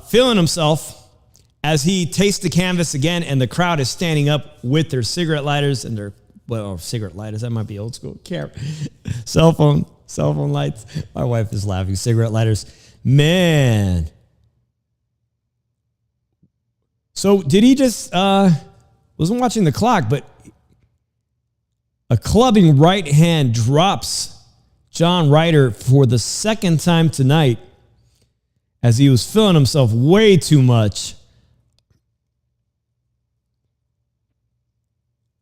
feeling himself as he tastes the canvas again, and the crowd is standing up with their cigarette lighters and their, well, cigarette lighters, that might be old school. Cell phone lights. My wife is laughing. Cigarette lighters. Man. So did he just, wasn't watching the clock, but a clubbing right hand drops John Ryder for the second time tonight as he was feeling himself way too much.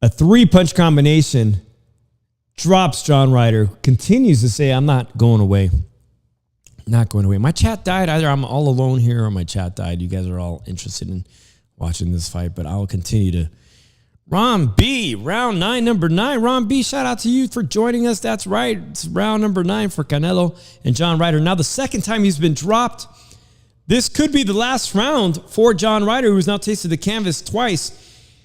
A 3-punch combination drops John Ryder, continues to say, I'm not going away. Not going away. My chat died. Either I'm all alone here or my chat died. You guys are all interested in watching this fight, but I'll continue to. Ron B, round 9, number 9. Ron B, shout out to you for joining us. That's right. It's round number 9 for Canelo and John Ryder. Now, the second time he's been dropped. This could be the last round for John Ryder, who's now tasted the canvas twice,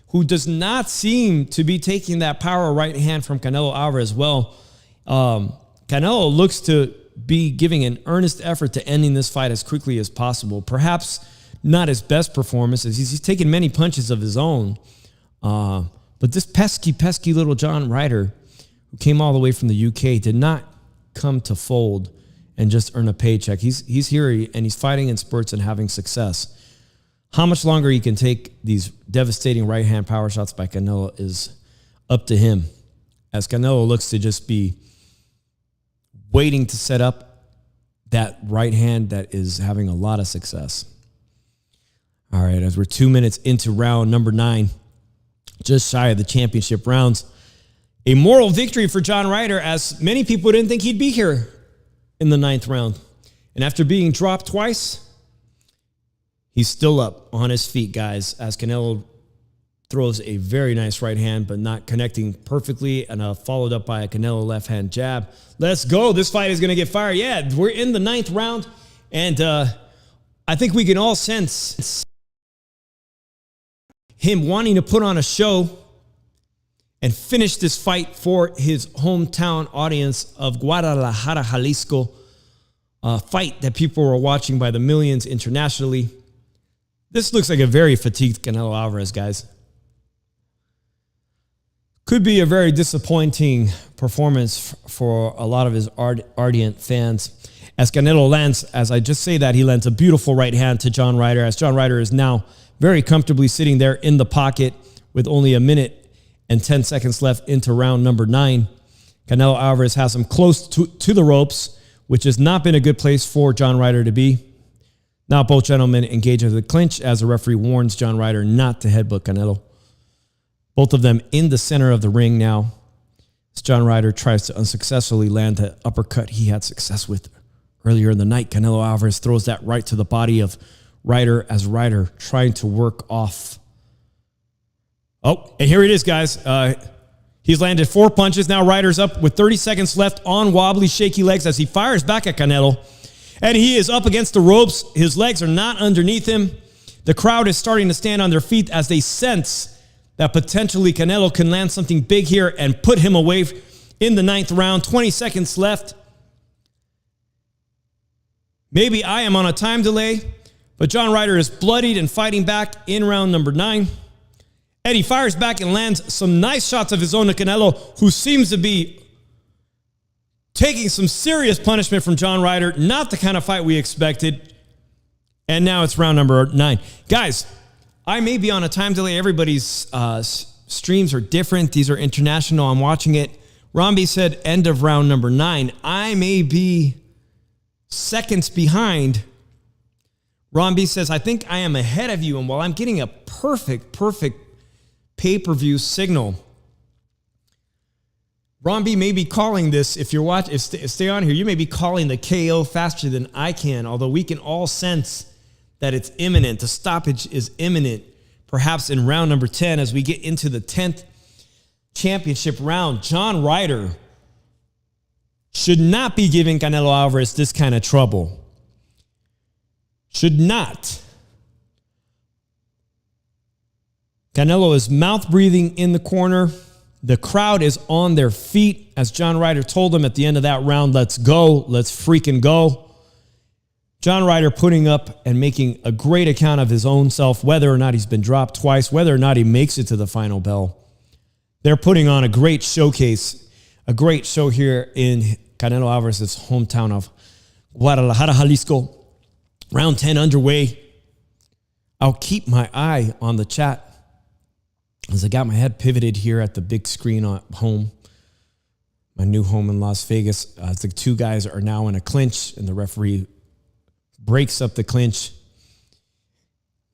who does not seem to be taking that power right hand from Canelo Alvarez well. Canelo looks to be giving an earnest effort to ending this fight as quickly as possible. Perhaps not his best performance, as he's taken many punches of his own. But this pesky little John Ryder, who came all the way from the UK, did not come to fold and just earn a paycheck. He's here and he's fighting in spurts and having success. How much longer he can take these devastating right-hand power shots by Canelo is up to him, as Canelo looks to just be waiting to set up that right hand that is having a lot of success. All right, as we're 2 minutes into round number 9, just shy of the championship rounds, a moral victory for John Ryder, as many people didn't think he'd be here in the 9th round. And after being dropped twice, he's still up on his feet, guys, as Canelo throws a very nice right hand, but not connecting perfectly, and followed up by a Canelo left hand jab. Let's go. This fight is going to get fired. Yeah, we're in the 9th round, and I think we can all sense him wanting to put on a show and finish this fight for his hometown audience of Guadalajara, Jalisco. A fight that people were watching by the millions internationally. This looks like a very fatigued Canelo Alvarez, guys. Could be a very disappointing performance for a lot of his ardent fans. As Canelo lands, as I just say that, he lands a beautiful right hand to John Ryder, as John Ryder is now very comfortably sitting there in the pocket with only 1 minute and 10 seconds left into round number 9. Canelo Alvarez has him close to the ropes, which has not been a good place for John Ryder to be. Now both gentlemen engage in the clinch as the referee warns John Ryder not to headbutt Canelo. Both of them in the center of the ring now, as John Ryder tries to unsuccessfully land the uppercut he had success with earlier in the night. Canelo Alvarez throws that right to the body of Ryder, as Ryder trying to work off. Oh, and here it is, guys. He's landed 4 punches. Now Ryder's up with 30 seconds left on wobbly, shaky legs as he fires back at Canelo. And he is up against the ropes. His legs are not underneath him. The crowd is starting to stand on their feet as they sense that potentially Canelo can land something big here and put him away in the 9th round. 20 seconds left. Maybe I am on a time delay, but John Ryder is bloodied and fighting back in round number 9. And he fires back and lands some nice shots of his own to Canelo, who seems to be taking some serious punishment from John Ryder. Not the kind of fight we expected. And now it's round number 9. Guys, I may be on a time delay. Everybody's streams are different. These are international. I'm watching it. Romby said end of round number 9. I may be seconds behind. Romby says, I think I am ahead of you. And while I'm getting a perfect pay-per-view signal, Romby may be calling this, if you're watching, stay on here, you may be calling the KO faster than I can, although we can all sense that it's imminent. The stoppage is imminent, perhaps in round number 10 as we get into the 10th championship round. John Ryder should not be giving Canelo Alvarez this kind of trouble. Should not. Canelo is mouth breathing in the corner. The crowd is on their feet as John Ryder told them at the end of that round, let's go, let's freaking go. John Ryder putting up and making a great account of his own self, whether or not he's been dropped twice, whether or not he makes it to the final bell. They're putting on a great showcase, a great show here in Canelo Alvarez's hometown of Guadalajara, Jalisco. Round 10 underway. I'll keep my eye on the chat as I got my head pivoted here at the big screen at home, my new home in Las Vegas. The two guys are now in a clinch, and the referee breaks up the clinch.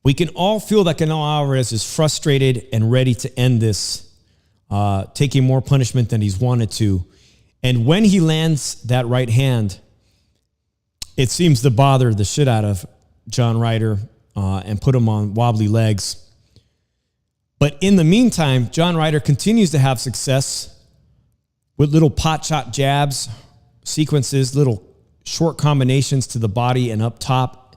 We can all feel that Canelo Alvarez is frustrated and ready to end this. taking more punishment than he's wanted to. And when he lands that right hand, it seems to bother the shit out of John Ryder and put him on wobbly legs. But in the meantime, John Ryder continues to have success with little pot shot jabs, sequences, little short combinations to the body and up top,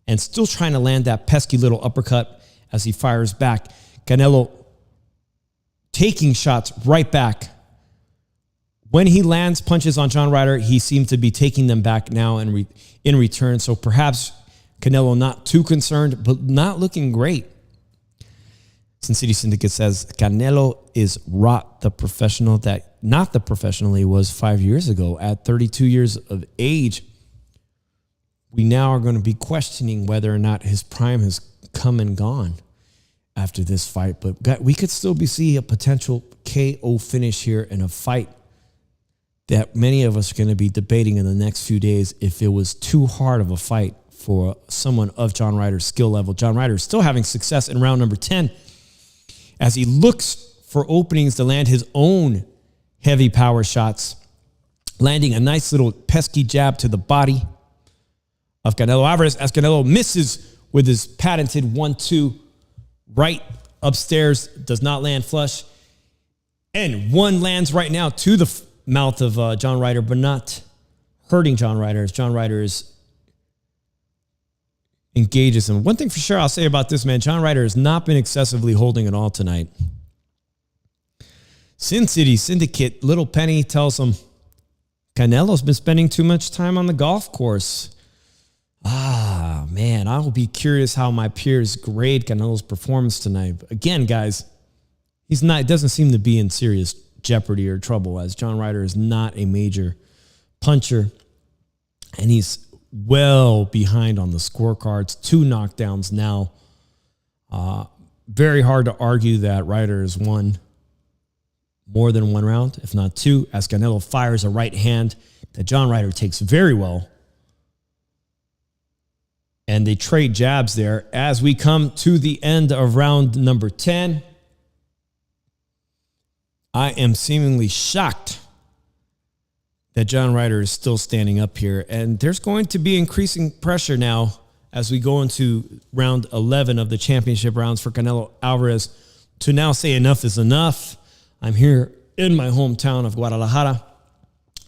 and still trying to land that pesky little uppercut as he fires back. Canelo taking shots right back. When he lands punches on John Ryder, he seemed to be taking them back now in return. So perhaps Canelo not too concerned, but not looking great. Sin City Syndicate says Canelo is rot the professional that not the professional he was 5 years ago. At 32 years of age, we now are going to be questioning whether or not his prime has come and gone after this fight. But we could still see a potential KO finish here in a fight that many of us are going to be debating in the next few days if it was too hard of a fight for someone of John Ryder's skill level. John Ryder is still having success in round number 10 as he looks for openings to land his own heavy power shots, landing a nice little pesky jab to the body of Canelo Alvarez as Canelo misses with his patented 1-2 right upstairs, does not land flush. And one lands right now to the mouth of John Ryder, but not hurting John Ryder as John Ryder engages him. One thing for sure I'll say about this man, John Ryder has not been excessively holding at all tonight. Sin City Syndicate, Little Penny tells him Canelo's been spending too much time on the golf course. Ah, man, I will be curious how my peers grade Canelo's performance tonight. But again, guys, it doesn't seem to be in serious jeopardy or trouble as John Ryder is not a major puncher and he's well behind on the scorecards. 2 knockdowns now. Very hard to argue that Ryder has won more than one round, if not 2, as Canelo fires a right hand that John Ryder takes very well. And they trade jabs there as we come to the end of round number 10. I am seemingly shocked that John Ryder is still standing up here. And there's going to be increasing pressure now as we go into round 11 of the championship rounds for Canelo Alvarez to now say enough is enough. I'm here in my hometown of Guadalajara,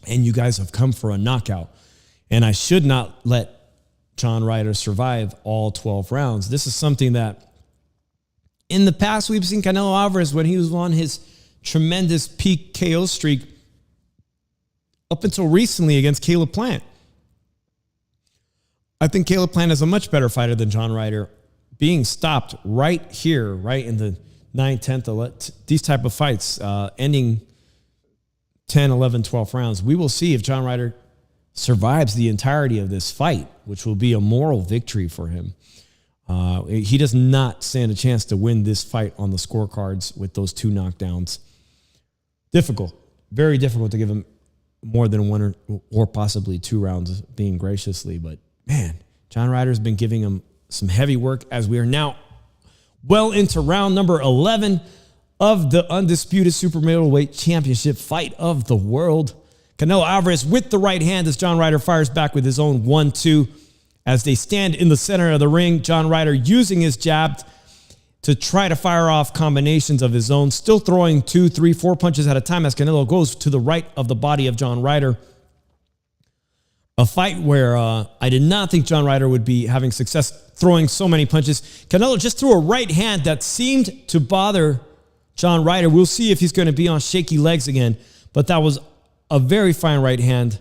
and you guys have come for a knockout. And I should not let John Ryder survive all 12 rounds. This is something that in the past we've seen Canelo Alvarez when he was on his tremendous peak KO streak up until recently against Caleb Plant. I think Caleb Plant is a much better fighter than John Ryder, being stopped right here, right in the 9th, 10th, these type of fights, ending 10, 11, 12 rounds. We will see if John Ryder survives the entirety of this fight, which will be a moral victory for him. He does not stand a chance to win this fight on the scorecards with those 2 knockdowns. Difficult, very difficult to give him more than 1 or possibly 2 rounds, being graciously. But man, John Ryder's been giving him some heavy work as we are now well into round number 11 of the undisputed super middleweight championship fight of the world. Canelo Alvarez with the right hand as John Ryder fires back with his own 1-2. As they stand in the center of the ring, John Ryder using his jab to try to fire off combinations of his own, still throwing 2, 3, 4 punches at a time as Canelo goes to the right of the body of John Ryder. A fight where I did not think John Ryder would be having success throwing so many punches. Canelo just threw a right hand that seemed to bother John Ryder. We'll see if he's going to be on shaky legs again, but that was a very fine right hand.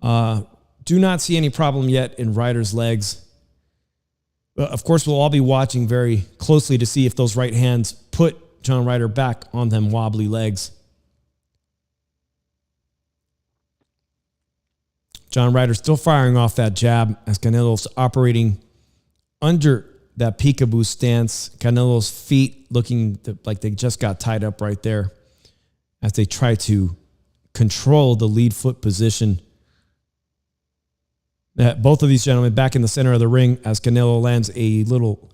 Do not see any problem yet in Ryder's legs. Of course, we'll all be watching very closely to see if those right hands put John Ryder back on them wobbly legs. John Ryder still firing off that jab as Canelo's operating under that peekaboo stance. Canelo's feet looking like they just got tied up right there as they try to control the lead foot position. Both of these gentlemen back in the center of the ring as Canelo lands a little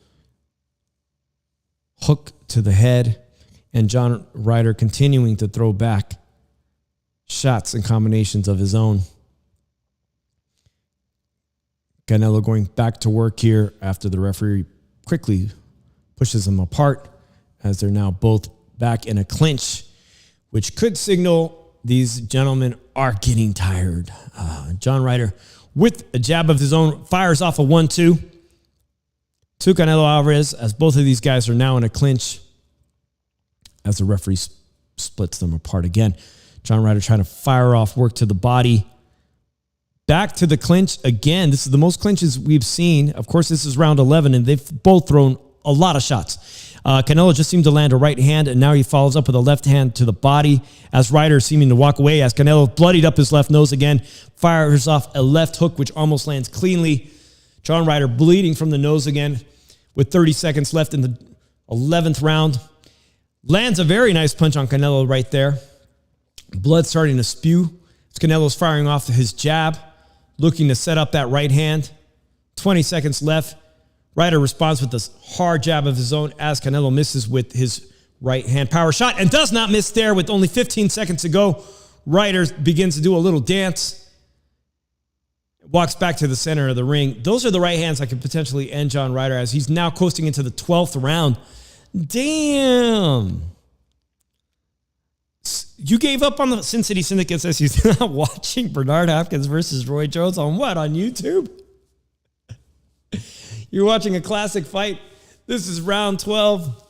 hook to the head and John Ryder continuing to throw back shots and combinations of his own. Canelo going back to work here after the referee quickly pushes them apart as they're now both back in a clinch, which could signal these gentlemen are getting tired. John Ryder, with a jab of his own, fires off a 1-2 to Canelo Alvarez as both of these guys are now in a clinch as the referee splits them apart again. John Ryder trying to fire off work to the body. Back to the clinch again. This is the most clinches we've seen. Of course, this is round 11, and they've both thrown a lot of shots. Canelo just seemed to land a right hand, and now he follows up with a left hand to the body as Ryder seeming to walk away as Canelo bloodied up his left nose again, fires off a left hook, which almost lands cleanly. John Ryder bleeding from the nose again with 30 seconds left in the 11th round. Lands a very nice punch on Canelo right there. Blood starting to spew. Canelo's firing off his jab, looking to set up that right hand. 20 seconds left. Ryder responds with this hard jab of his own as Canelo misses with his right hand power shot and does not miss there with only 15 seconds to go. Ryder begins to do a little dance. Walks back to the center of the ring. Those are the right hands that could potentially end John Ryder as he's now coasting into the 12th round. Damn. You gave up on the Sin City Syndicate says he's not watching Bernard Hopkins versus Roy Jones on what? On YouTube? You're watching a classic fight. This is round 12.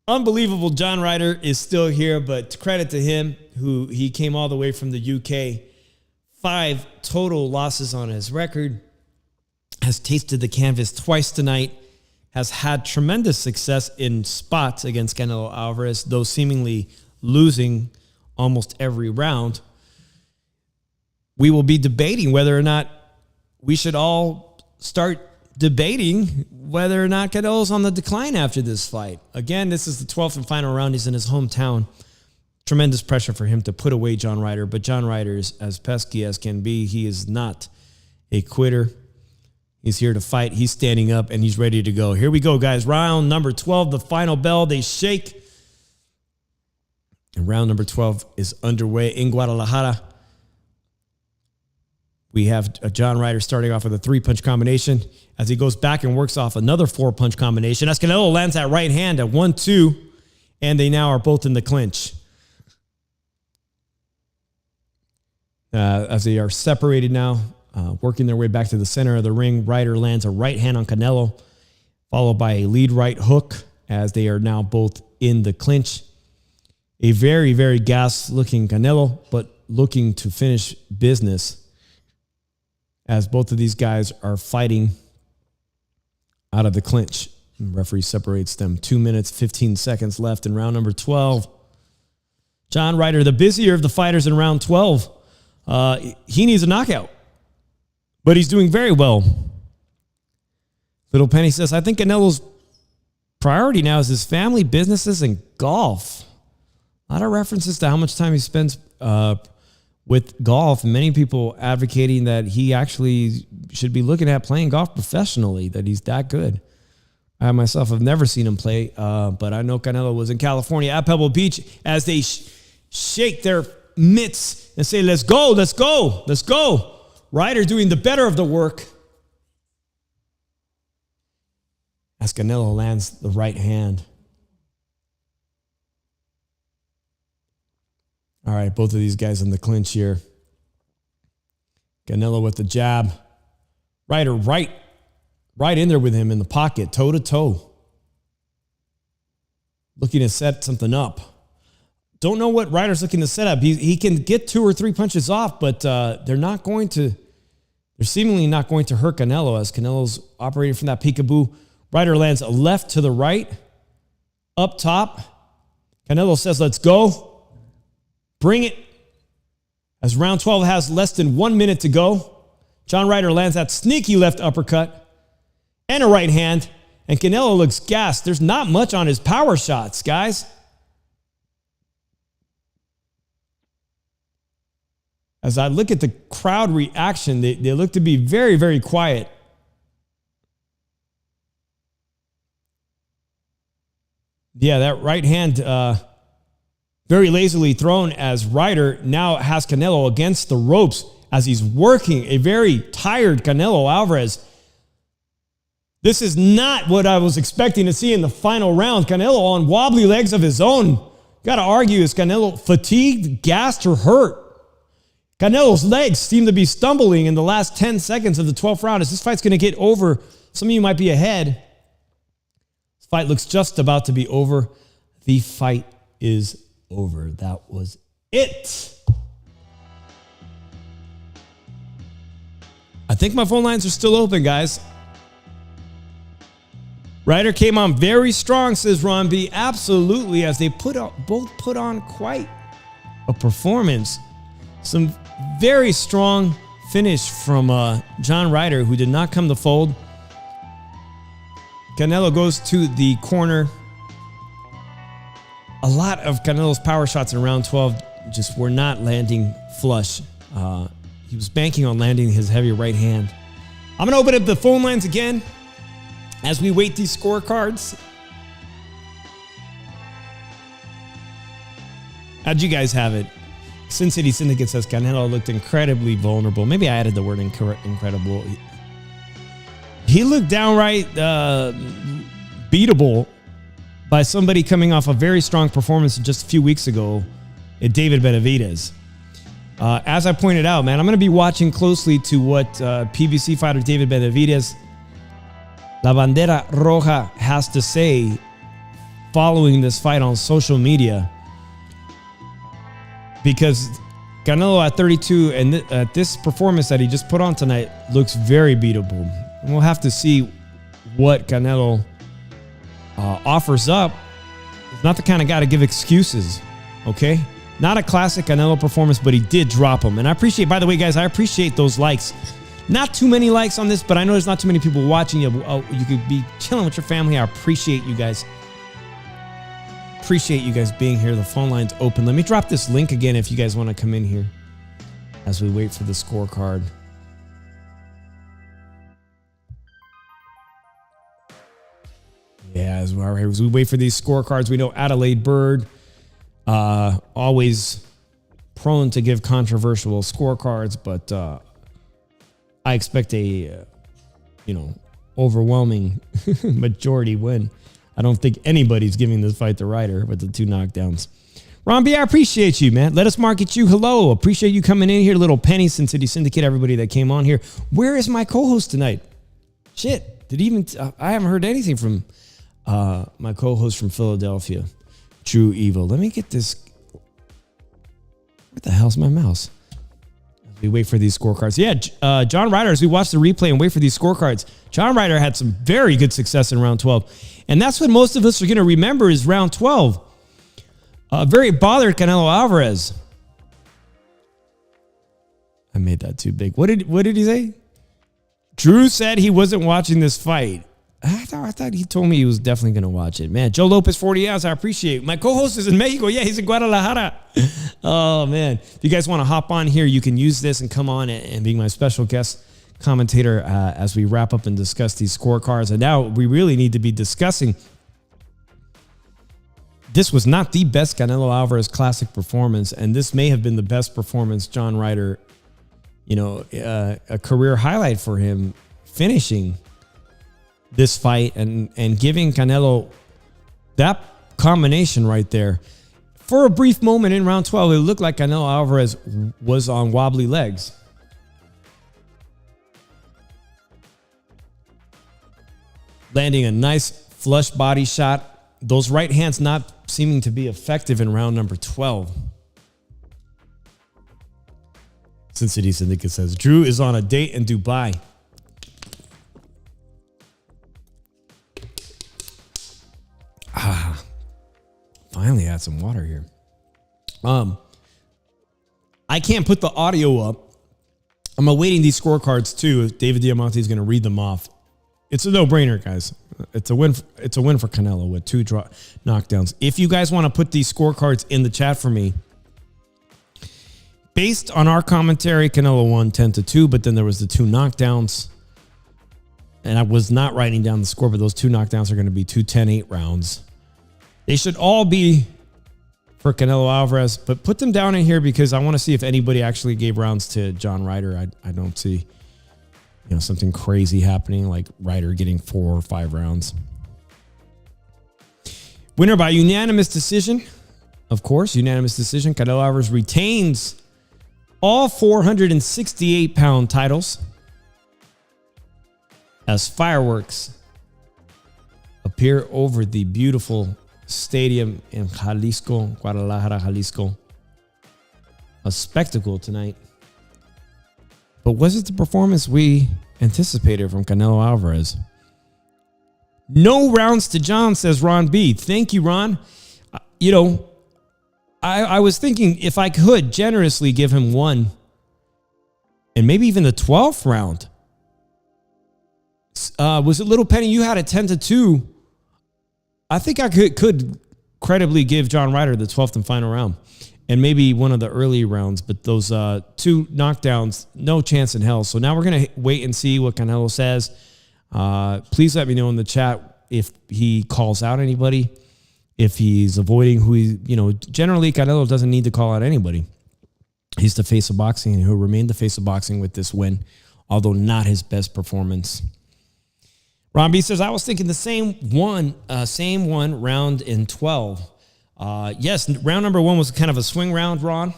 Unbelievable John Ryder is still here, but credit to him, who he came all the way from the UK. 5 total losses on his record. Has tasted the canvas twice tonight. Has had tremendous success in spots against Canelo Alvarez, though seemingly losing almost every round. We will be debating whether or not we should all start debating whether or not Canelo's on the decline after this fight. Again, this is the 12th and final round. He's in his hometown. Tremendous pressure for him to put away John Ryder, but John Ryder is as pesky as can be. He is not a quitter. He's here to fight. He's standing up, and he's ready to go. Here we go, guys. Round number 12, the final bell. They shake. And round number 12 is underway in Guadalajara. We have John Ryder starting off with a 3-punch combination as he goes back and works off another 4-punch combination. As Canelo lands that right hand at 1-2, and they now are both in the clinch. As they are separated now, working their way back to the center of the ring, Ryder lands a right hand on Canelo, followed by a lead right hook as they are now both in the clinch. A very, very gas-looking Canelo, but looking to finish business as both of these guys are fighting out of the clinch. The referee separates them. 2 minutes, 15 seconds left in round number 12. John Ryder, the busier of the fighters in round 12. He needs a knockout, but he's doing very well. Little Penny says, I think Canelo's priority now is his family, businesses, and golf. A lot of references to how much time he spends with golf. Many people advocating that he actually should be looking at playing golf professionally, that he's that good. I myself have never seen him play, but I know Canelo was in California at Pebble Beach as they shake their mitts and say, let's go, let's go, let's go. Ryder doing the better of the work as Canelo lands the right hand. All right, both of these guys in the clinch here. Canelo with the jab. Ryder right in there with him in the pocket, toe to toe. Looking to set something up. Don't know what Ryder's looking to set up. He can get 2 or 3 punches off, but they're seemingly not going to hurt Canelo as Canelo's operating from that peekaboo. Ryder lands a left to the right, up top. Canelo says, let's go. Bring it. As round 12 has less than 1 minute to go, John Ryder lands that sneaky left uppercut and a right hand, and Canelo looks gassed. There's not much on his power shots, guys. As I look at the crowd reaction, they look to be very, very quiet. Yeah, that right hand, very lazily thrown as Ryder now has Canelo against the ropes as he's working a very tired Canelo Alvarez. This is not what I was expecting to see in the final round. Canelo on wobbly legs of his own. Got to argue, is Canelo fatigued, gassed, or hurt? Canelo's legs seem to be stumbling in the last 10 seconds of the 12th round. As this fight's going to get over, some of you might be ahead. This fight looks just about to be over. The fight is over. That was it. I think my phone lines are still open, guys. Ryder came on very strong, says Ron B. Absolutely, as they both put on quite a performance. Some very strong finish from John Ryder, who did not come to fold. Canelo goes to the corner. A lot of Canelo's power shots in round 12 just were not landing flush. He was banking on landing his heavy right hand. I'm going to open up the phone lines again as we wait these scorecards. How'd you guys have it? Sin City Syndicate says Canelo looked incredibly vulnerable. Maybe I added the word incredible. He looked downright beatable by somebody coming off a very strong performance just a few weeks ago at David Benavidez. As I pointed out, man, I'm going to be watching closely to what PBC fighter David Benavidez, La Bandera Roja, has to say following this fight on social media. Because Canelo at 32 and at this performance that he just put on tonight looks very beatable. And we'll have to see what Canelo offers up. He's not the kind of guy to give excuses, okay? Not a classic Canelo performance, but he did drop them. And I appreciate, by the way, guys, I appreciate those likes. Not too many likes on this, but I know there's not too many people watching you. You could be chilling with your family. I appreciate you guys. Appreciate you guys being here. The phone line's open. Let me drop this link again if you guys want to come in here as we wait for the scorecard. Yeah, as we wait for these scorecards, we know Adelaide Bird, always prone to give controversial scorecards, but I expect a, overwhelming majority win. I don't think anybody's giving this fight to Ryder with the 2 knockdowns. Ron B, I appreciate you, man. Let us market you. Hello. Appreciate you coming in here. Little Penny, Sin City Syndicate, everybody that came on here. Where is my co-host tonight? Shit. I haven't heard anything from my co-host from Philadelphia, True Evil. Let me get this. Where the hell's my mouse? We wait for these scorecards. Yeah, John Ryder, as we watch the replay and wait for these scorecards, John Ryder had some very good success in round 12. And that's what most of us are going to remember is round 12. Very bothered Canelo Alvarez. I made that too big. What did he say? Drew said he wasn't watching this fight. I thought he told me he was definitely going to watch it. Man, Joe Lopez, 40 hours, I appreciate it. My co-host is in Mexico. Yeah, he's in Guadalajara. Oh, man. If you guys want to hop on here, you can use this and come on and be my special guest commentator as we wrap up and discuss these scorecards. And now we really need to be discussing. This was not the best Canelo Alvarez classic performance, and this may have been the best performance John Ryder, a career highlight for him, finishing this fight and giving Canelo that combination right there. For a brief moment in round 12, it looked like Canelo Alvarez was on wobbly legs. Landing a nice flush body shot. Those right hands not seeming to be effective in round number 12. Sin City Syndicate says, Drew is on a date in Dubai. Finally had some water here. I can't put the audio up. I'm awaiting these scorecards too. David Diamante is going to read them off. It's a no-brainer, guys. It's a win. It's a win for Canelo with 2 knockdowns. If you guys want to put these scorecards in the chat for me, based on our commentary, Canelo won 10-2, but then there was the 2 knockdowns. And I was not writing down the score, but those 2 knockdowns are going to be 2 10-8 rounds. They should all be for Canelo Alvarez, but put them down in here because I want to see if anybody actually gave rounds to John Ryder. I don't see, something crazy happening like Ryder getting 4 or 5 rounds. Winner by unanimous decision. Of course, unanimous decision. Canelo Alvarez retains all 468-pound titles as fireworks appear over the beautiful stadium in Jalisco, Guadalajara, Jalisco. A spectacle tonight. But was it the performance we anticipated from Canelo Alvarez? No rounds to John, says Ron B. Thank you, Ron. I was thinking if I could generously give him 1 and maybe even the 12th round. Was it Little Penny? You had it 10-2. I think I could credibly give John Ryder the 12th and final round and maybe one of the early rounds, but those 2 knockdowns, no chance in hell. So now we're going to wait and see what Canelo says. Please let me know in the chat if he calls out anybody, if he's avoiding who he, generally Canelo doesn't need to call out anybody. He's the face of boxing and he'll remain the face of boxing with this win, although not his best performance. Ron B says, I was thinking the same one, round in 12. Yes, round number 1 was kind of a swing round, Ron.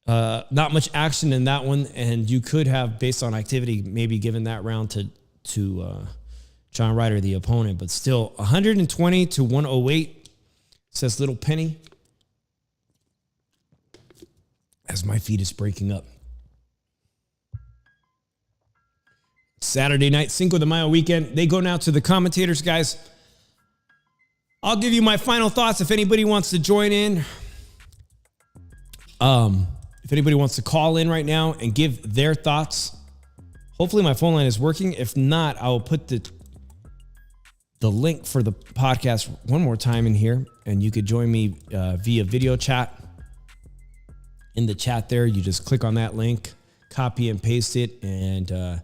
Not much action in that one, and you could have, based on activity, maybe given that round to John Ryder, the opponent, but still 120-108, says Little Penny, as my feed is breaking up. Saturday night, Cinco de Mayo weekend. They go now to the commentators, guys. I'll give you my final thoughts if anybody wants to join in. If anybody wants to call in right now and give their thoughts. Hopefully my phone line is working. If not, I will put the link for the podcast one more time in here, and you could join me via video chat. In the chat there, you just click on that link, copy and paste it, and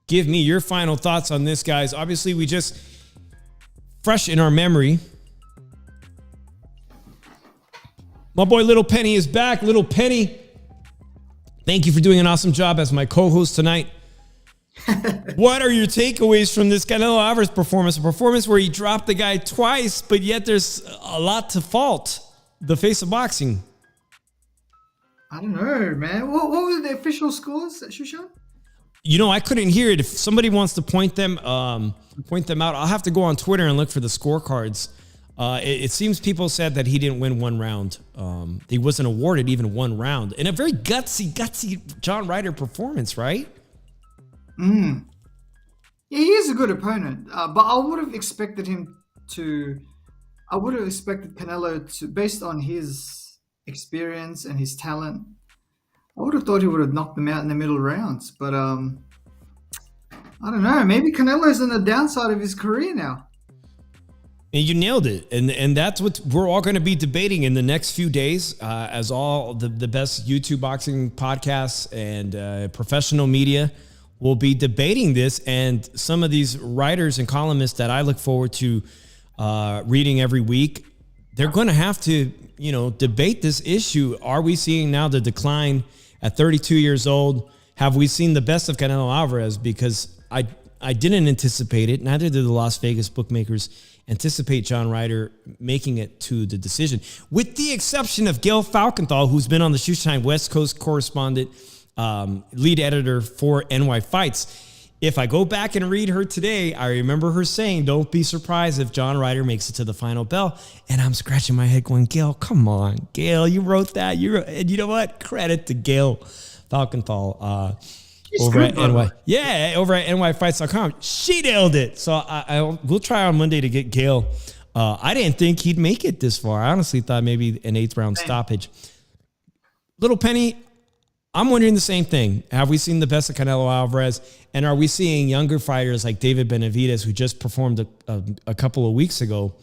give me your final thoughts on this, guys. Obviously, we just, fresh in our memory, my boy Little Penny is back. Little Penny, thank you for doing an awesome job as my co-host tonight. What are your takeaways from this Canelo Alvarez performance? A performance where he dropped the guy twice, but yet there's a lot to fault. The face of boxing. I don't know, man. What were the official scores, Shushan? I couldn't hear it. If somebody wants to point them out, I'll have to go on Twitter and look for the scorecards. It seems people said that he didn't win 1 round. He wasn't awarded even 1 round. In a very gutsy John Ryder performance, right? Yeah, he is a good opponent. But I would have expected Canelo to, based on his experience and his talent, I would have thought he would have knocked them out in the middle rounds. But I don't know. Maybe Canelo's on the downside of his career now. And you nailed it. And that's what we're all going to be debating in the next few days, as all the best YouTube boxing podcasts and professional media will be debating this. And some of these writers and columnists that I look forward to reading every week, they're going to have to, debate this issue. Are we seeing now the decline at 32 years old? Have we seen the best of Canelo Alvarez? Because I didn't anticipate it. Neither did the Las Vegas bookmakers anticipate John Ryder making it to the decision, with the exception of Gail Falkenthal, who's been on the Shoeshine West Coast correspondent, lead editor for NY Fights. If I go back and read her today, I remember her saying, don't be surprised if John Ryder makes it to the final bell. And I'm scratching my head going, Gail, come on, Gail, you wrote that. And you know what? Credit to Gail Falkenthal. Over at nyfights.com. She nailed it. So we'll try on Monday to get Gail. I didn't think he'd make it this far. I honestly thought maybe an 8th round stoppage. Little Penny, I'm wondering the same thing. Have we seen the best of Canelo Alvarez? And are we seeing younger fighters like David Benavidez, who just performed a couple of weeks ago?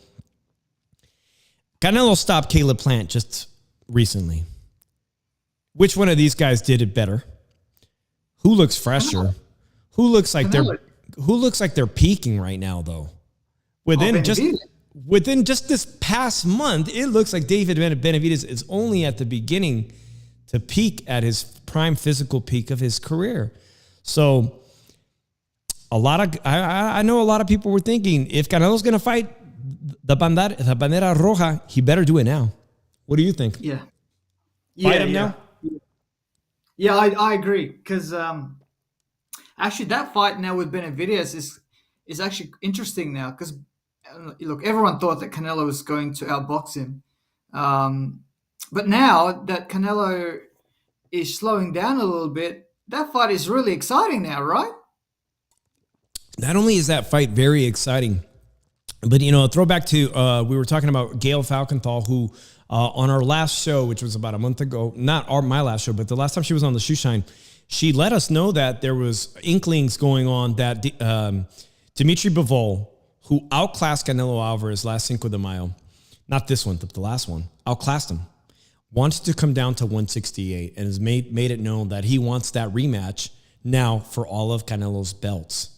Canelo stopped Caleb Plant just recently. Which one of these guys did it better? Who looks fresher? Who looks like they're peaking right now, though? Within within just this past month, it looks like David Benavidez is only at the beginning to peak at his prime physical peak of his career. So I know a lot of people were thinking, if Canelo's going to fight the bandera roja, he better do it now. What do you think? Yeah. Fight him now? Yeah, I agree. Because actually, that fight now with Benavidez is actually interesting now. Because, look, everyone thought that Canelo was going to outbox him. But now that Canelo is slowing down a little bit, that fight is really exciting now, right? Not only is that fight very exciting, but, you know, a throwback to, we were talking about Gail Falkenthal, who on our last show, which was about a month ago, not my last show, but the last time she was on the Shoe Shine, she let us know that there was inklings going on that Dimitri Bivol, who outclassed Canelo Alvarez last Cinco de Mayo, not this one, but the last one, outclassed him, wants to come down to 168 and has made it known that he wants that rematch now for all of Canelo's belts,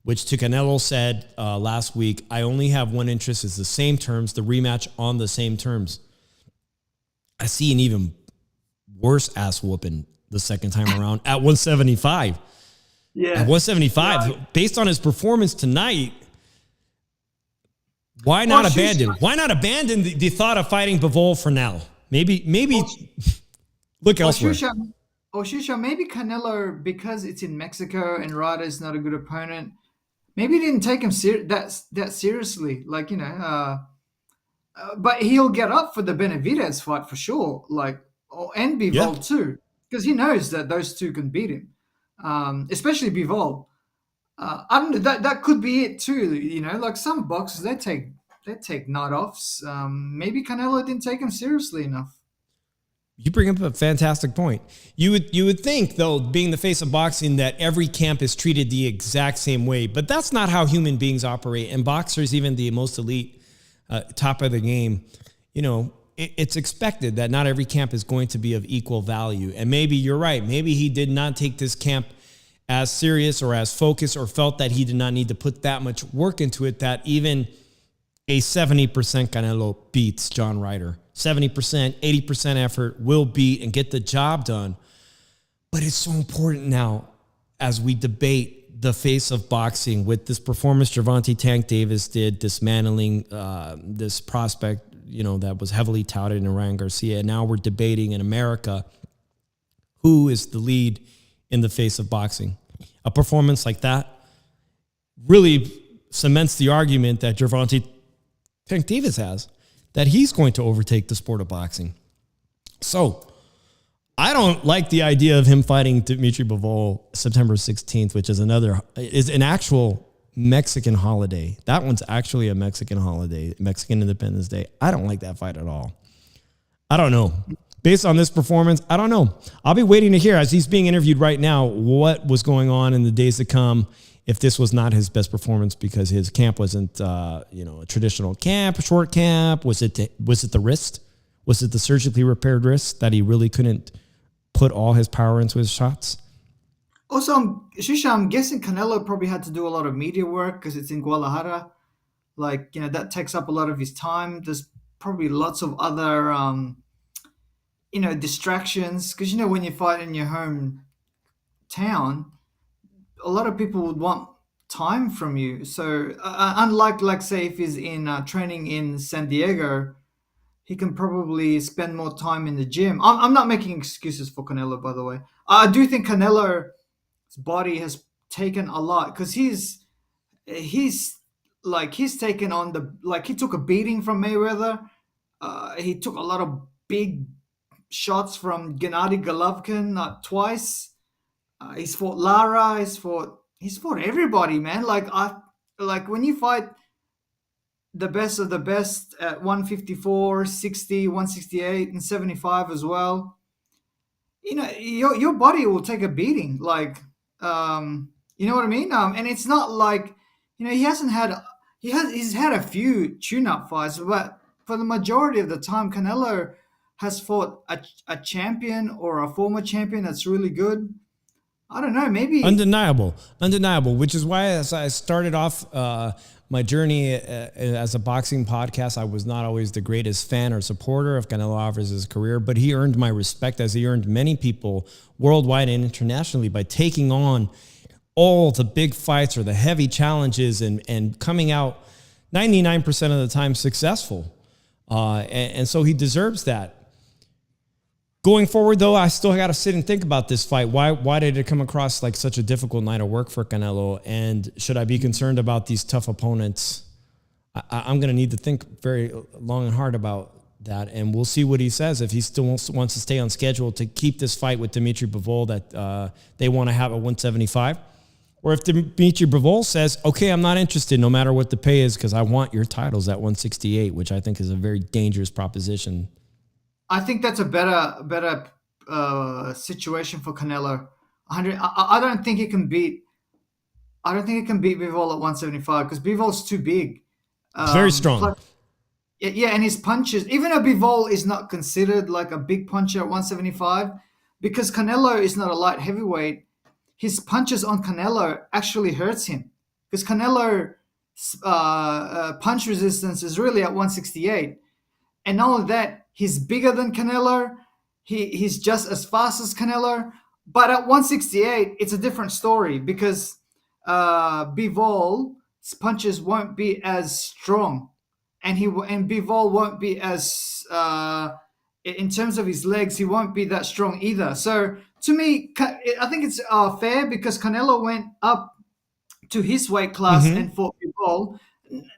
which to Canelo said last week, I only have one interest, it's the same terms, the rematch on the same terms. I see an even worse ass whooping the second time around at 175. Yeah. At 175, right. Based on his performance tonight, why not abandon? Why not abandon the thought of fighting Bivol for now? Maybe look elsewhere. Shusha, maybe Canelo, because it's in Mexico and Ryder is not a good opponent, maybe he didn't take him that seriously. Like, you know, but he'll get up for the Benavidez fight for sure. Like, and Bivol too, because he knows that those two can beat him, especially Bivol. I don't know. That could be it too. You know, like some boxers they take night offs. Maybe Canelo didn't take him seriously enough. You bring up a fantastic point. You would think, though, being the face of boxing, that every camp is treated the exact same way, but that's not how human beings operate. And boxers, even the most elite, top of the game, you know, it's expected that not every camp is going to be of equal value. And maybe you're right. Maybe he did not take this camp as serious or as focused, or felt that he did not need to put that much work into it, that even a 70% Canelo beats John Ryder. 70%, 80% effort will beat and get the job done. But it's so important now as we debate the face of boxing with this performance Gervonta Tank Davis did, dismantling this prospect, you know, that was heavily touted in Ryan Garcia. And now we're debating in America who is the lead in the face of boxing. A performance like that really cements the argument that Gervonta Tank Davis has, that he's going to overtake the sport of boxing. So I don't like the idea of him fighting Dimitri Bivol September 16th, which is an actual Mexican holiday. That one's actually a Mexican holiday, Mexican Independence Day. I don't like that fight at all. I don't know. Based on this performance, I don't know. I'll be waiting to hear, as he's being interviewed right now, what was going on in the days to come, if this was not his best performance because his camp wasn't, a traditional camp, a short camp. Was it the wrist? Was it the surgically repaired wrist that he really couldn't put all his power into his shots? Also, I'm guessing Canelo probably had to do a lot of media work because it's in Guadalajara. Like, you know, that takes up a lot of his time. There's probably lots of other, distractions. Because, you know, when you fight in your hometown, a lot of people would want time from you. So unlike, like, say, if he's in training in San Diego, he can probably spend more time in the gym. I'm not making excuses for Canelo, by the way. I do think Canelo's body has taken a lot because he's taken on he took a beating from Mayweather. He took a lot of big shots from Gennady Golovkin twice. He's fought Lara. He's fought everybody, man. Like when you fight the best of the best at 154, 60, 168, and 75 as well, you know, your body will take a beating. Like, you know what I mean? And it's not like, you know, he's had a few tune-up fights, but for the majority of the time, Canelo has fought a champion or a former champion that's really good. I don't know, maybe undeniable, which is why, as I started off my journey as a boxing podcast, I was not always the greatest fan or supporter of Canelo Alvarez's career, but he earned my respect as he earned many people worldwide and internationally by taking on all the big fights or the heavy challenges and coming out 99% of the time successful. And so he deserves that. Going forward, though, I still got to sit and think about this fight. Why did it come across like such a difficult night of work for Canelo? And should I be concerned about these tough opponents? I'm going to need to think very long and hard about that. And we'll see what he says. If he still wants to stay on schedule to keep this fight with Dimitri Bivol that they want to have at 175. Or if Dimitri Bivol says, okay, I'm not interested no matter what the pay is because I want your titles at 168, which I think is a very dangerous proposition. I think that's a better situation for Canelo. 100. I don't think he can beat. I don't think he can beat Bivol at 175 because Bivol's too big. Very strong. Yeah, and his punches, even though Bivol is not considered like a big puncher at 175, because Canelo is not a light heavyweight, his punches on Canelo actually hurts him because Canelo punch resistance is really at 168. And not only that, he's bigger than Canelo. He's just as fast as Canelo. But at 168, it's a different story because Bivol's punches won't be as strong, and Bivol won't be as in terms of his legs, he won't be that strong either. So to me, I think it's fair because Canelo went up to his weight class and fought Bivol.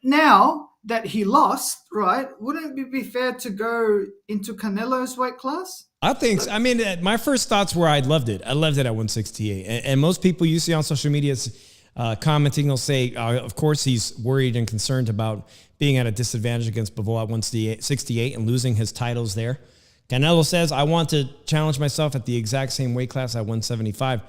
Now that he lost, right? Wouldn't it be fair to go into Canelo's weight class? I think so. I mean, my first thoughts were I loved it. I loved it at 168. And most people you see on social media commenting will say, of course, he's worried and concerned about being at a disadvantage against Bivol at 168 and losing his titles there. Canelo says, I want to challenge myself at the exact same weight class at 175.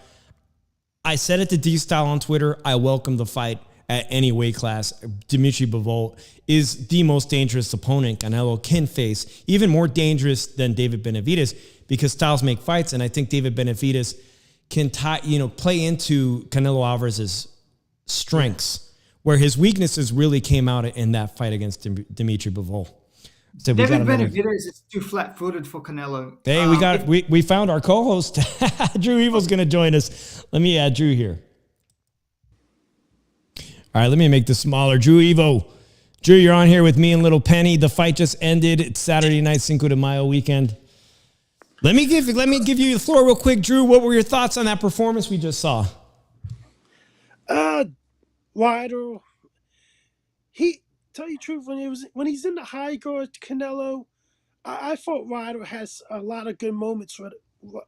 I said it to D-Style on Twitter. I welcome the fight at any weight class. Dimitri Bivol is the most dangerous opponent Canelo can face, even more dangerous than David Benavidez because styles make fights, and I think David Benavidez can play into Canelo Alvarez's strengths, where his weaknesses really came out in that fight against Dimitri Bivol. So David Benavidez is too flat-footed for Canelo. Hey, we found our co-host. Drew Evil's going to join us. Let me add Drew here. All right, let me make this smaller. Drew Evo. Drew, you're on here with me and Little Penny. The fight just ended. It's Saturday night, Cinco de Mayo weekend. Let me give you the floor real quick, Drew. What were your thoughts on that performance we just saw? Ryder. Tell you the truth, when he's in the high guard, Canelo, I thought Ryder has a lot of good moments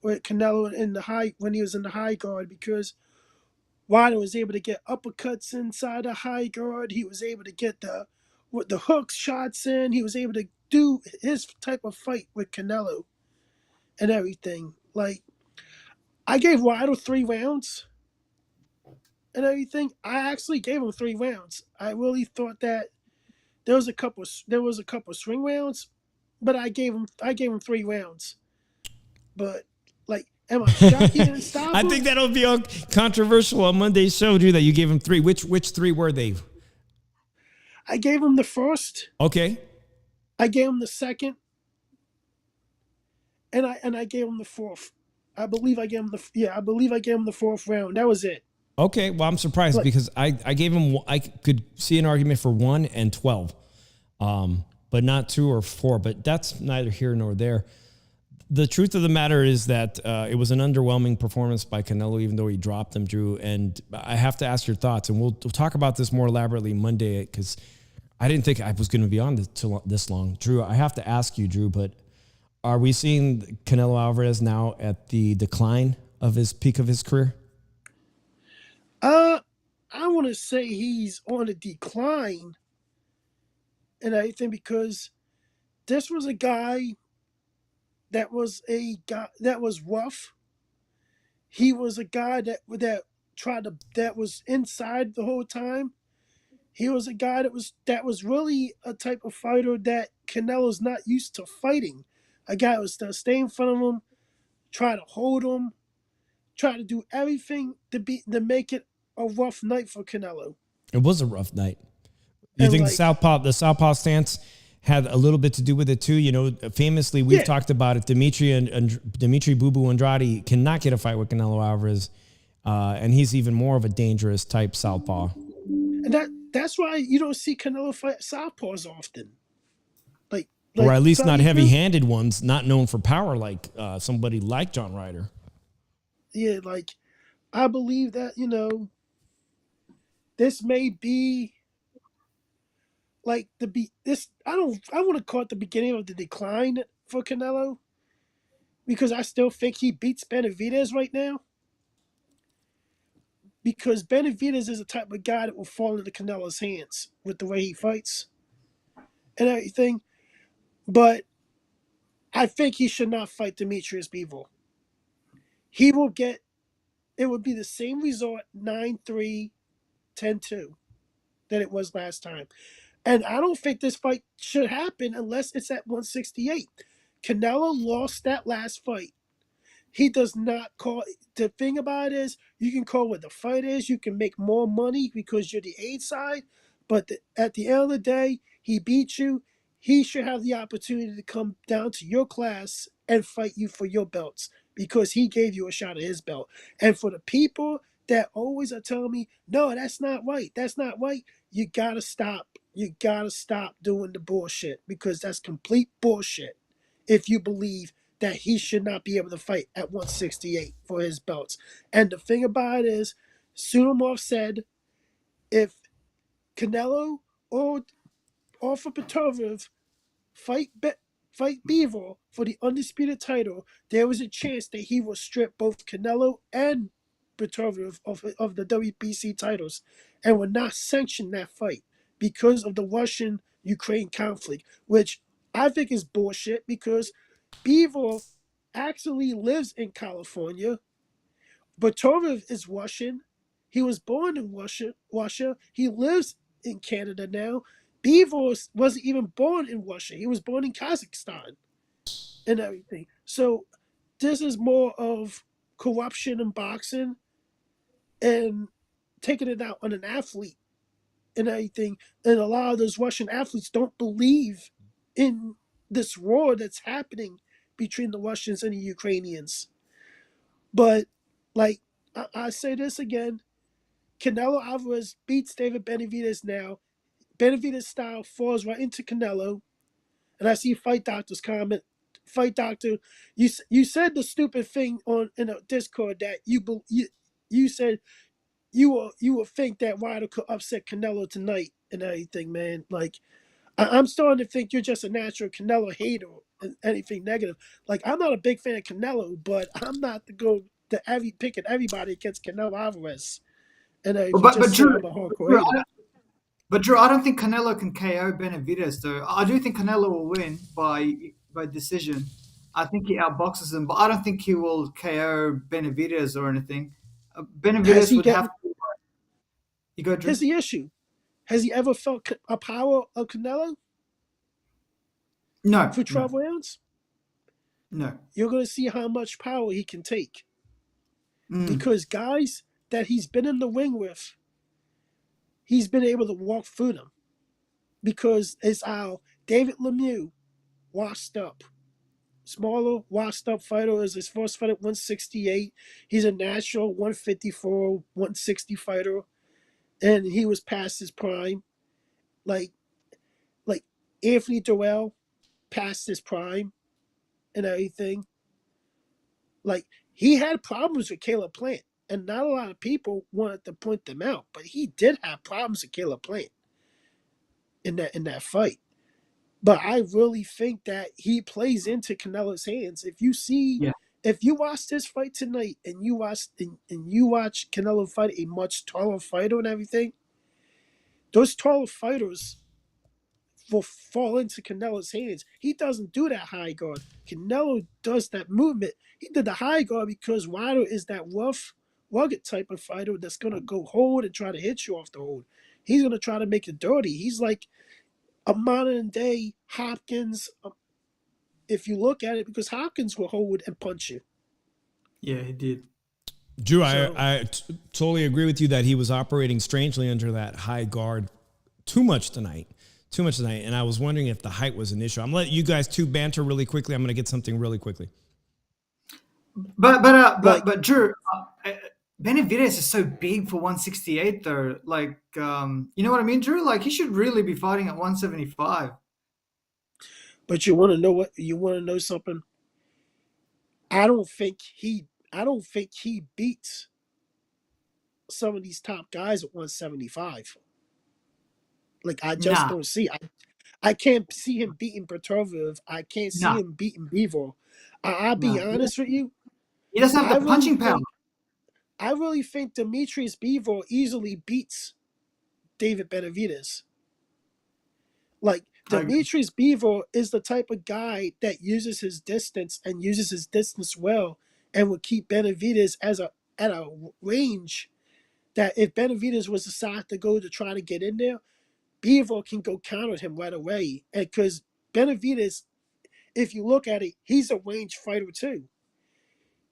with Canelo when he was in the high guard because Ryder was able to get uppercuts inside the high guard. He was able to get the hook shots in. He was able to do his type of fight with Canelo and everything. Like, I gave Ryder 3 rounds and everything. I actually gave him 3 rounds. I really thought that there was a couple swing rounds, but I gave him 3 rounds. But like, am I shocked he didn't stop him? I think that'll be controversial on Monday's show, Drew, that you gave him 3. Which 3 were they? I gave him the first. Okay. I gave him the second. And I gave him the fourth. I believe I gave him the 4th round. That was it. Okay, well, I'm surprised because I gave him. I could see an argument for 1 and 12, but not 2 or 4. But that's neither here nor there. The truth of the matter is that it was an underwhelming performance by Canelo, even though he dropped him, Drew. And I have to ask your thoughts, and we'll talk about this more elaborately Monday because I didn't think I was going to be on this long, Drew. I have to ask you, Drew, but are we seeing Canelo Alvarez now at the decline of his peak of his career? I want to say he's on a decline and everything because this was a guy that was rough. He was a guy that was inside the whole time. He was a guy that was really a type of fighter that Canelo's not used to fighting. A guy that was to stay in front of him, try to hold him, try to do everything to make it a rough night for Canelo. It was a rough night. You And think like, the southpaw stance had a little bit to do with it too? You know, famously, we've yeah, talked about it. Dimitri Boo Boo Andrade cannot get a fight with Canelo Alvarez, and he's even more of a dangerous type southpaw. and that's why you don't see Canelo fight southpaws often. Like Or like at least not Felipe, heavy-handed ones, not known for power like somebody like John Ryder. yeah, like I believe that this may be like the be this. I want to call it the beginning of the decline for Canelo because I still think he beats Benavidez right now. Because Benavidez is the type of guy that will fall into Canelo's hands with the way he fights and everything. But I think he should not fight Demetrius Bivol. He will get it would be the same result 9-3, 10-2 that it was last time. And I don't think this fight should happen unless it's at 168. Canelo lost that last fight. He does not call. The thing about it is, you can call what the fight is. You can make more money because you're the aid side. But at the end of the day, he beat you. He should have the opportunity to come down to your class and fight you for your belts because he gave you a shot at his belt. And for the people that always are telling me, no, that's not right. That's not right. You gotta stop. You gotta stop doing the bullshit because that's complete bullshit. If you believe that he should not be able to fight at 168 for his belts. And the thing about it is, Sunimov said if Canelo or for Petrov fight Bivol for the undisputed title, there was a chance that he will strip both Canelo and Petrov of the WBC titles and will not sanction that fight because of the Russian-Ukraine conflict, which I think is bullshit because Bivol actually lives in California. Petrov is Russian. He was born in Russia. He lives in Canada now. Bivol wasn't even born in Russia. He was born in Kazakhstan and everything. So this is more of corruption in boxing and taking it out on an athlete and everything. And a lot of those Russian athletes don't believe in this war that's happening between the Russians and the Ukrainians. But like I say this again, Canelo Alvarez beats David Benavidez now. Benavidez style falls right into Canelo, and I see Fight Doctor's comment. Fight Doctor, you said the stupid thing on in a Discord that you said you will think that Ryder could upset Canelo tonight and everything, man. Like I'm starting to think you're just a natural Canelo hater and anything negative. Like I'm not a big fan of Canelo, but I'm not to go to picking everybody against Canelo Alvarez and Well, everything but just but say Drew, I'm a hardcore Drew, hater. I don't think Canelo can KO Benavidez though. I do think Canelo will win by decision. I think he outboxes him, but I don't think he will KO Benavidez or anything. Has Benavidez he would get? have to. You go, Here's Drew. the issue. Has he ever felt a power of Canelo No, for no, 12 rounds? no. You're going to see how much power he can take. Mm. Because guys that he's been in the ring with, he's been able to walk through them. Because it's how David Lemieux washed up. Smaller, washed up fighter is his first fight at 168. He's a natural 154, 160 fighter. And he was past his prime. Like like Anthony Durrell past his prime and everything. Like he had problems with Caleb Plant, and not a lot of people wanted to point them out, but he did have problems with Caleb Plant in that fight. But I really think that he plays into Canelo's hands. Yeah, If you watch this fight tonight and you watch Canelo fight a much taller fighter and everything, those taller fighters will fall into Canelo's hands. He doesn't do that high guard. Canelo does that movement. He did the high guard because Ryder is that rough, rugged type of fighter that's gonna go hold and try to hit you off the hold. He's gonna try to make it dirty. He's like a modern day Hopkins, if you look at it, because Hopkins will hold and punch you. yeah, he did. Drew, So totally agree with you that he was operating strangely under that high guard too much tonight. Too much tonight. And I was wondering if the height was an issue. I'm letting you guys two banter really quickly. I'm going to get something really quickly. Like, But Drew, Benavidez is so big for 168 though. Like, you know what I mean, Drew? Like, he should really be fighting at 175. but you want to know what? You want to know something? I don't think he. I don't think he beats some of these top guys at 175. Like, I just Nah, don't see. I can't see him beating Petrov. I can't see nah, him beating Bivol. I'll be nah. honest with you. He doesn't have I the really punching power. think I really think Demetrius Bivol easily beats David Benavidez. Like, I agree. Demetrius Bivol is the type of guy that uses his distance and uses his distance well, and would keep Benavidez as a at a range that if Benavidez was decided to go to try to get in there, Bivol can go counter him right away. And because Benavidez, if you look at it, he's a range fighter too.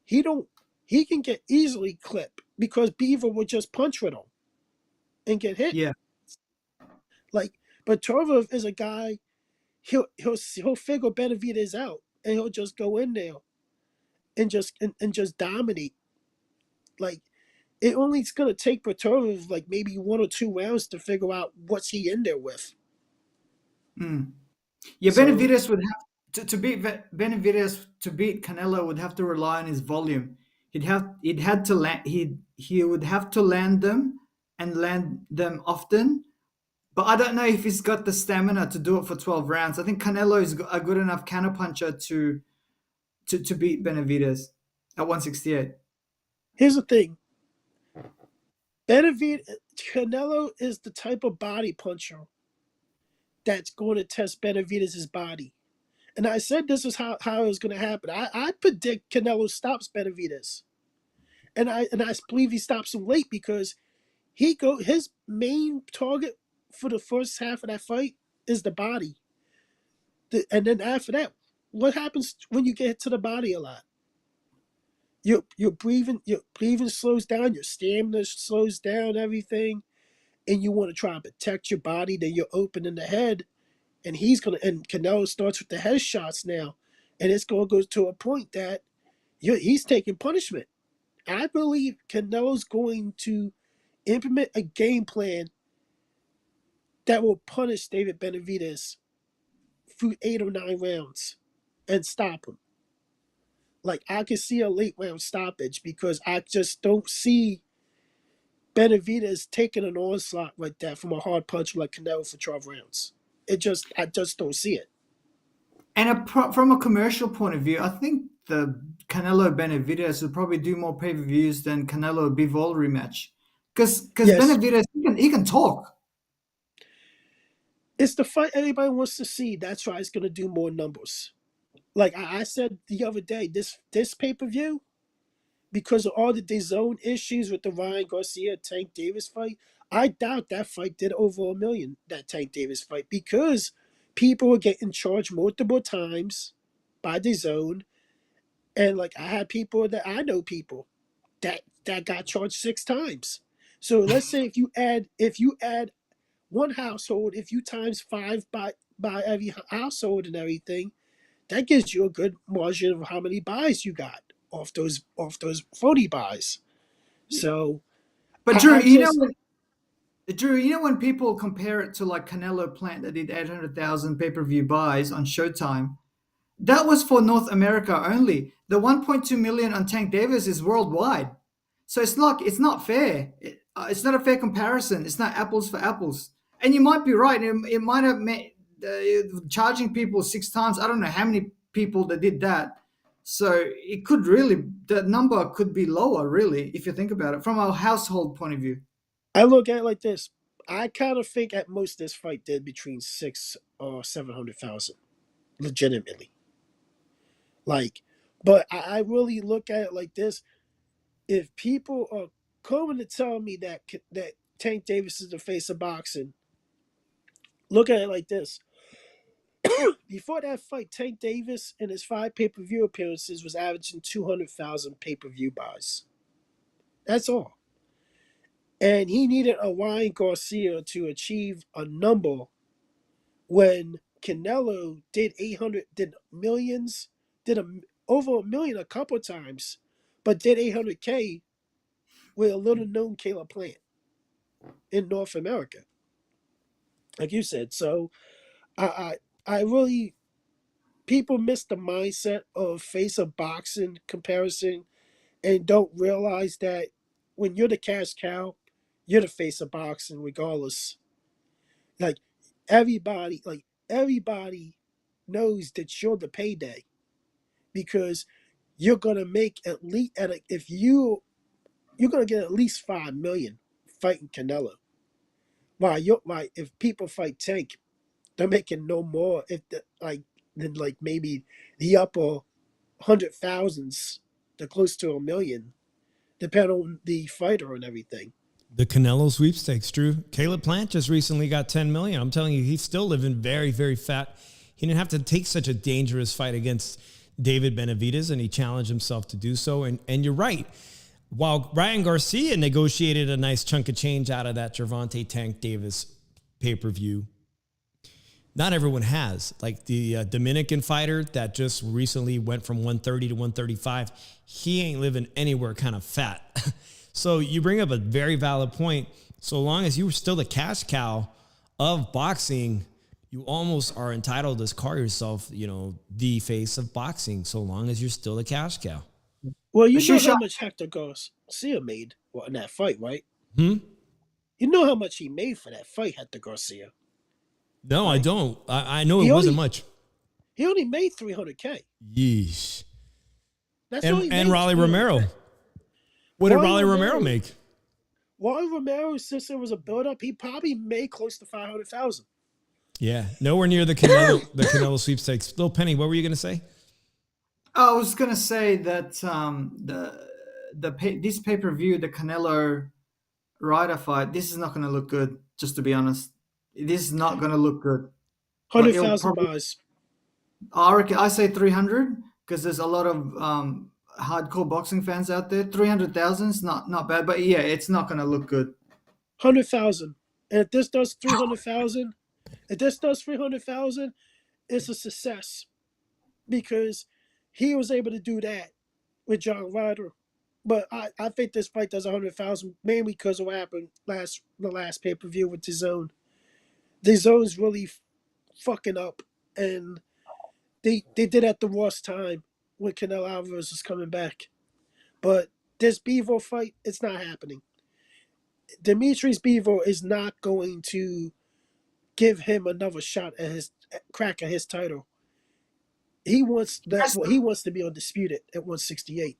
He don't he can get easily clipped because Beaver would just punch with him and get hit. Yeah. Like, but Torvov is a guy, he'll figure Benavidez out and he'll just go in there and just dominate. Like, it only it's gonna take Petrov like maybe 1 or 2 rounds to figure out what's he in there with. Mm. Yeah, So Benavidez would have to beat Benavidez to beat Canelo would have to rely on his volume. He'd had to land he would have to land them and land them often. But I don't know if he's got the stamina to do it for 12 rounds. I think Canelo is a good enough counterpuncher to beat Benavidez at 168. here's the thing: Benavidez Canelo is the type of body puncher that's going to test Benavidez's body. And I said this is how it was going to happen. I predict Canelo stops Benavidez, and I believe he stops him late because his main target for the first half of that fight is the body, and then after that, what happens when you get to the body a lot? Your breathing slows down, your stamina slows down, everything, and you want to try and protect your body. Then you're open in the head, and Canelo starts with the headshots now, and it's gonna go to a point that he's taking punishment. I believe Canelo's going to implement a game plan that will punish David Benavidez through 8 or 9 rounds and stop him. Like, I can see a late round stoppage because I just don't see Benavidez taking an onslaught like that from a hard puncher like Canelo for 12 rounds. I just don't see it. And from a commercial point of view, I think the Canelo Benavidez will probably do more pay-per-views than Canelo Bivol rematch. Because Yes, Benavidez he can talk. it's the fight everybody wants to see. That's why it's going to do more numbers. Like I said the other day, this pay per view, because of all the DAZN issues with the Ryan Garcia Tank Davis fight, I doubt that fight did over 1 million. That Tank Davis fight, because people were getting charged multiple times by DAZN, and like I had people that I know people that got charged 6 times. So let's say if you add one household, if you times five by every household and everything, that gives you a good margin of how many buys you got off those 40 buys. So But I just Drew, you know when people compare it to like Canelo Plant that did 800,000 pay-per-view buys on Showtime, that was for North America only. The 1.2 million on Tank Davis is worldwide. So it's not fair. It's not a fair comparison. It's not apples for apples. And you might be right. It might have made charging people 6 times. I don't know how many people that did that. So it could really the number could be lower, really, if you think about it from a household point of view. I look at it like this. I kind of think at most this fight did between 6 or 700,000, legitimately. Like, but I really look at it like this. If people are coming to tell me that Tank Davis is the face of boxing, look at it like this. Before that fight, Tank Davis in his 5 pay-per-view appearances was averaging 200,000 pay-per-view buys. That's all. And he needed a Ryan Garcia to achieve a number when Canelo did 800, did millions, did over a million a couple times, but did 800K with a little known Caleb Plant in North America, like you said. So I really, people miss the mindset of face of boxing comparison and don't realize that when you're the cash cow, you're the face of boxing regardless. Like everybody knows that you're the payday because you're gonna make at least if you're gonna get at least 5 million fighting Canelo. Why if people fight Tank, they're making no more if than like maybe the upper 100,000s to close to a million, depending on the fighter and everything. The Canelo sweepstakes, Drew. Caleb Plant just recently got 10 million. I'm telling you, he's still living very, very fat. He didn't have to take such a dangerous fight against David Benavidez, and he challenged himself to do so. And you're right. While Ryan Garcia negotiated a nice chunk of change out of that Gervonta Tank Davis pay-per-view, not everyone has. Like the Dominican fighter that just recently went from 130 to 135, he ain't living anywhere kind of fat. So you bring up a very valid point. So long as you were still the cash cow of boxing, you almost are entitled to call yourself, the face of boxing, so long as you're still the cash cow. Well, you know how much Hector Garcia made in that fight, right? You know how much he made for that fight, Hector Garcia. No, right? I don't. I know it wasn't much. He only made $300K. Yeesh. That's all he made. And Raleigh Romero. What did Raleigh Romero make? Raleigh Romero, since there was a build-up, he probably made close to $500,000. Yeah, nowhere near the Canelo sweepstakes. Little Penny, what were you going to say? I was going to say that this pay-per-view, the Canelo Ryder fight, this is not going to look good. Just to be honest, this is not going to look good. 100,000 buys. I say 300 because there's a lot of hardcore boxing fans out there. 300,000 is not bad, but yeah, it's not going to look good. 100,000, and if this does 300,000, it's a success because he was able to do that with John Ryder. But I think this fight does 100,000 mainly because of what happened the last pay-per-view with DAZN. DAZN's really fucking up, and they did at the worst time when Canelo Alvarez is coming back. But this Bivol fight, it's not happening. Demetrius Bivol is not going to give him another shot at his crack at his title. He wants to be undisputed at 168.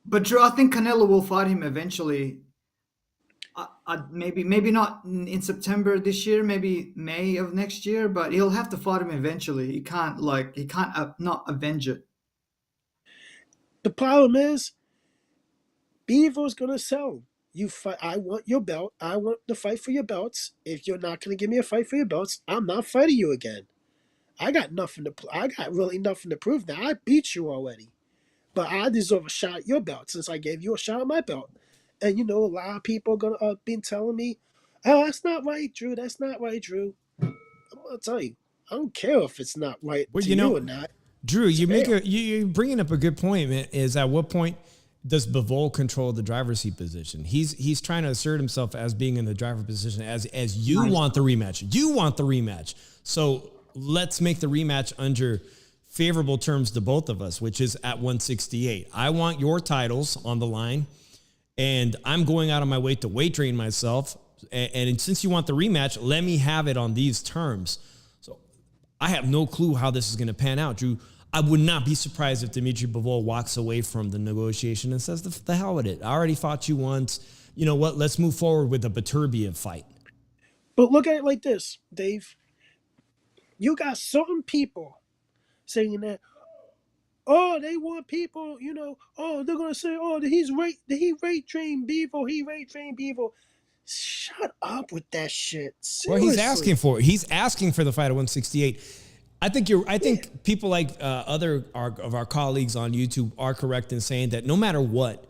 But Drew, I think Canelo will fight him eventually. Maybe not in September this year, maybe May of next year, but he'll have to fight him eventually. He can't not avenge it. The problem is, Beaver's gonna sell. You fight. I want your belt. I want to fight for your belts. If you're not gonna give me a fight for your belts, I'm not fighting you again. I got really nothing to prove now. I beat you already, but I deserve a shot at your belt since I gave you a shot at my belt. And a lot of people are gonna been telling me, "Oh, that's not right, Drew. That's not right, Drew." I'm gonna tell you, I don't care if it's not right to you or not. Drew, you're bringing up a good point. Man, is at what point does Bivol control the driver's seat position? He's trying to assert himself as being in the driver's position as you want the rematch. You want the rematch. So let's make the rematch under favorable terms to both of us, which is at 168. I want your titles on the line, and I'm going out of my way to weight train myself. And since you want the rematch, let me have it on these terms. So I have no clue how this is going to pan out, Drew. I would not be surprised if Dimitri Bivol walks away from the negotiation and says, the hell with it. I already fought you once. You know what? Let's move forward with the Beterbiev fight. But look at it like this, Dave. You got certain people saying that, they want people, they're going to say, did he rate train Bivol? He rate train Bivol. Shut up with that shit. Seriously. Well, he's asking for the fight at 168. I think people like other of our colleagues on YouTube are correct in saying that no matter what,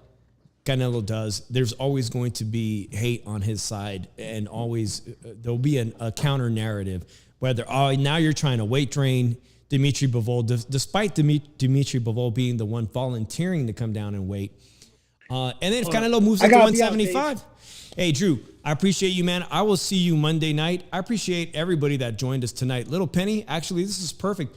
Canelo does, there's always going to be hate on his side, and always there'll be a counter narrative. Whether now you're trying to weight drain Dimitri Bivol, despite Dimitri Bivol being the one volunteering to come down and weight. And then if Canelo moves up to 175, hey Drew, I appreciate you, man. I will see you Monday night. I appreciate everybody that joined us tonight. Little Penny, actually, this is perfect.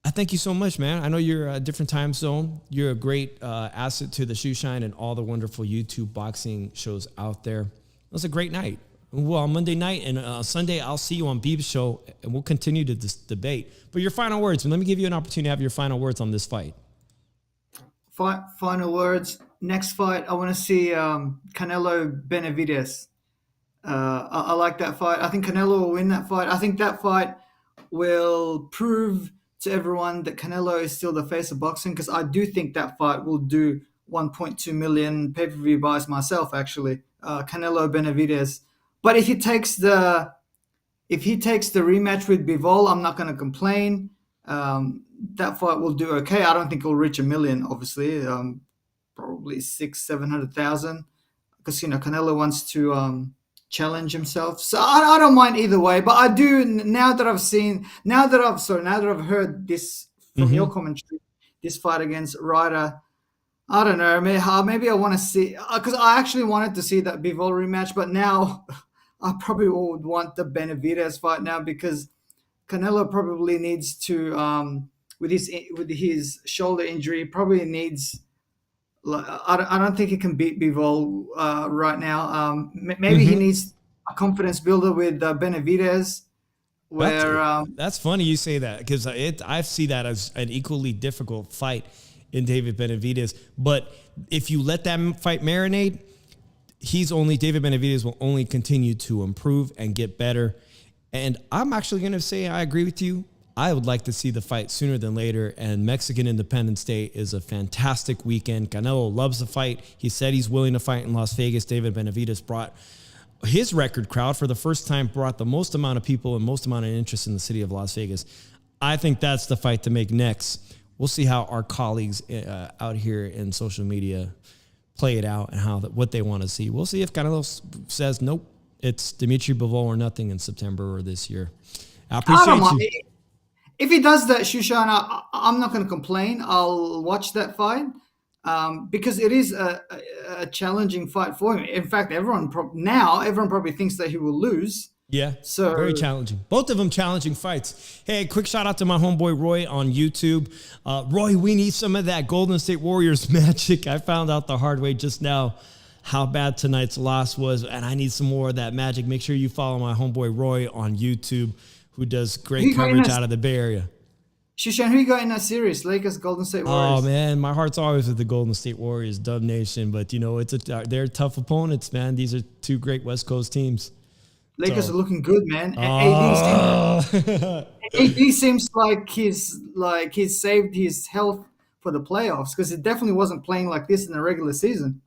I thank you so much, man. I know you're a different time zone. You're a great asset to the Shoe Shine and all the wonderful YouTube boxing shows out there. It was a great night. Well, on Monday night and Sunday, I'll see you on Beeb's show, and we'll continue to this debate. But your final words, and let me give you an opportunity to have your final words on this fight. Final words. Next fight, I want to see Canelo Benavidez. I like that fight. I think Canelo will win that fight. I think that fight will prove to everyone that Canelo is still the face of boxing, because I do think that fight will do 1.2 million pay-per-view buys myself, actually. Canelo Benavidez. But if he takes the rematch with Bivol, I'm not going to complain. That fight will do okay. I don't think it'll reach 1 million, obviously. Probably 600,000-700,000, because Canelo wants to challenge himself. So I don't mind either way. But I do, now that I've heard this from your commentary, this fight against Ryder. I don't know. Maybe I want to see, because I actually wanted to see that Bivol rematch, but now I probably would want the Benavidez fight now, because Canelo probably needs to, with his shoulder injury, probably needs. I don't think he can beat Bivol right now. Maybe he needs a confidence builder with Benavidez. That's funny you say that, because I see that as an equally difficult fight in David Benavidez. But if you let that fight marinate, David Benavidez will only continue to improve and get better. And I'm actually going to say I agree with you. I would like to see the fight sooner than later, and Mexican Independence Day is a fantastic weekend. Canelo loves the fight. He said he's willing to fight in Las Vegas. David Benavidez brought his record crowd for the first time, brought the most amount of people and most amount of interest in the city of Las Vegas. I think that's the fight to make next. We'll see how our colleagues out here in social media play it out and what they want to see. We'll see if Canelo says, nope, it's Dimitri Bivol or nothing in September or this year. I appreciate you. If he does that, Shushan, I'm not going to complain. I'll watch that fight because it is a challenging fight for him. In fact, everyone probably thinks that he will lose. Yeah, so very challenging. Both of them challenging fights. Hey, quick shout out to my homeboy Roy on YouTube. Roy, we need some of that Golden State Warriors magic. I found out the hard way just now how bad tonight's loss was, and I need some more of that magic. Make sure you follow my homeboy Roy on YouTube, who does great coverage out of the Bay Area. Shushan, who you got in that series? Lakers, Golden State Warriors? Oh, man, my heart's always with the Golden State Warriors, Dub Nation. But, they're tough opponents, man. These are two great West Coast teams. Lakers are looking good, man. AD seems like he's saved his health for the playoffs, because it definitely wasn't playing like this in the regular season.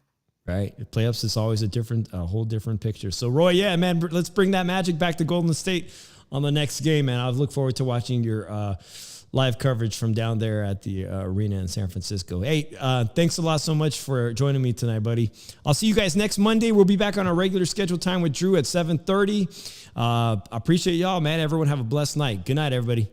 Right. The playoffs is always a whole different picture. So, Roy, yeah, man, let's bring that magic back to Golden State on the next game, man. I look forward to watching your live coverage from down there at the arena in San Francisco. Hey, thanks a lot so much for joining me tonight, buddy. I'll see you guys next Monday. We'll be back on our regular scheduled time with Drew at 7:30. I appreciate y'all, man. Everyone have a blessed night. Good night, everybody.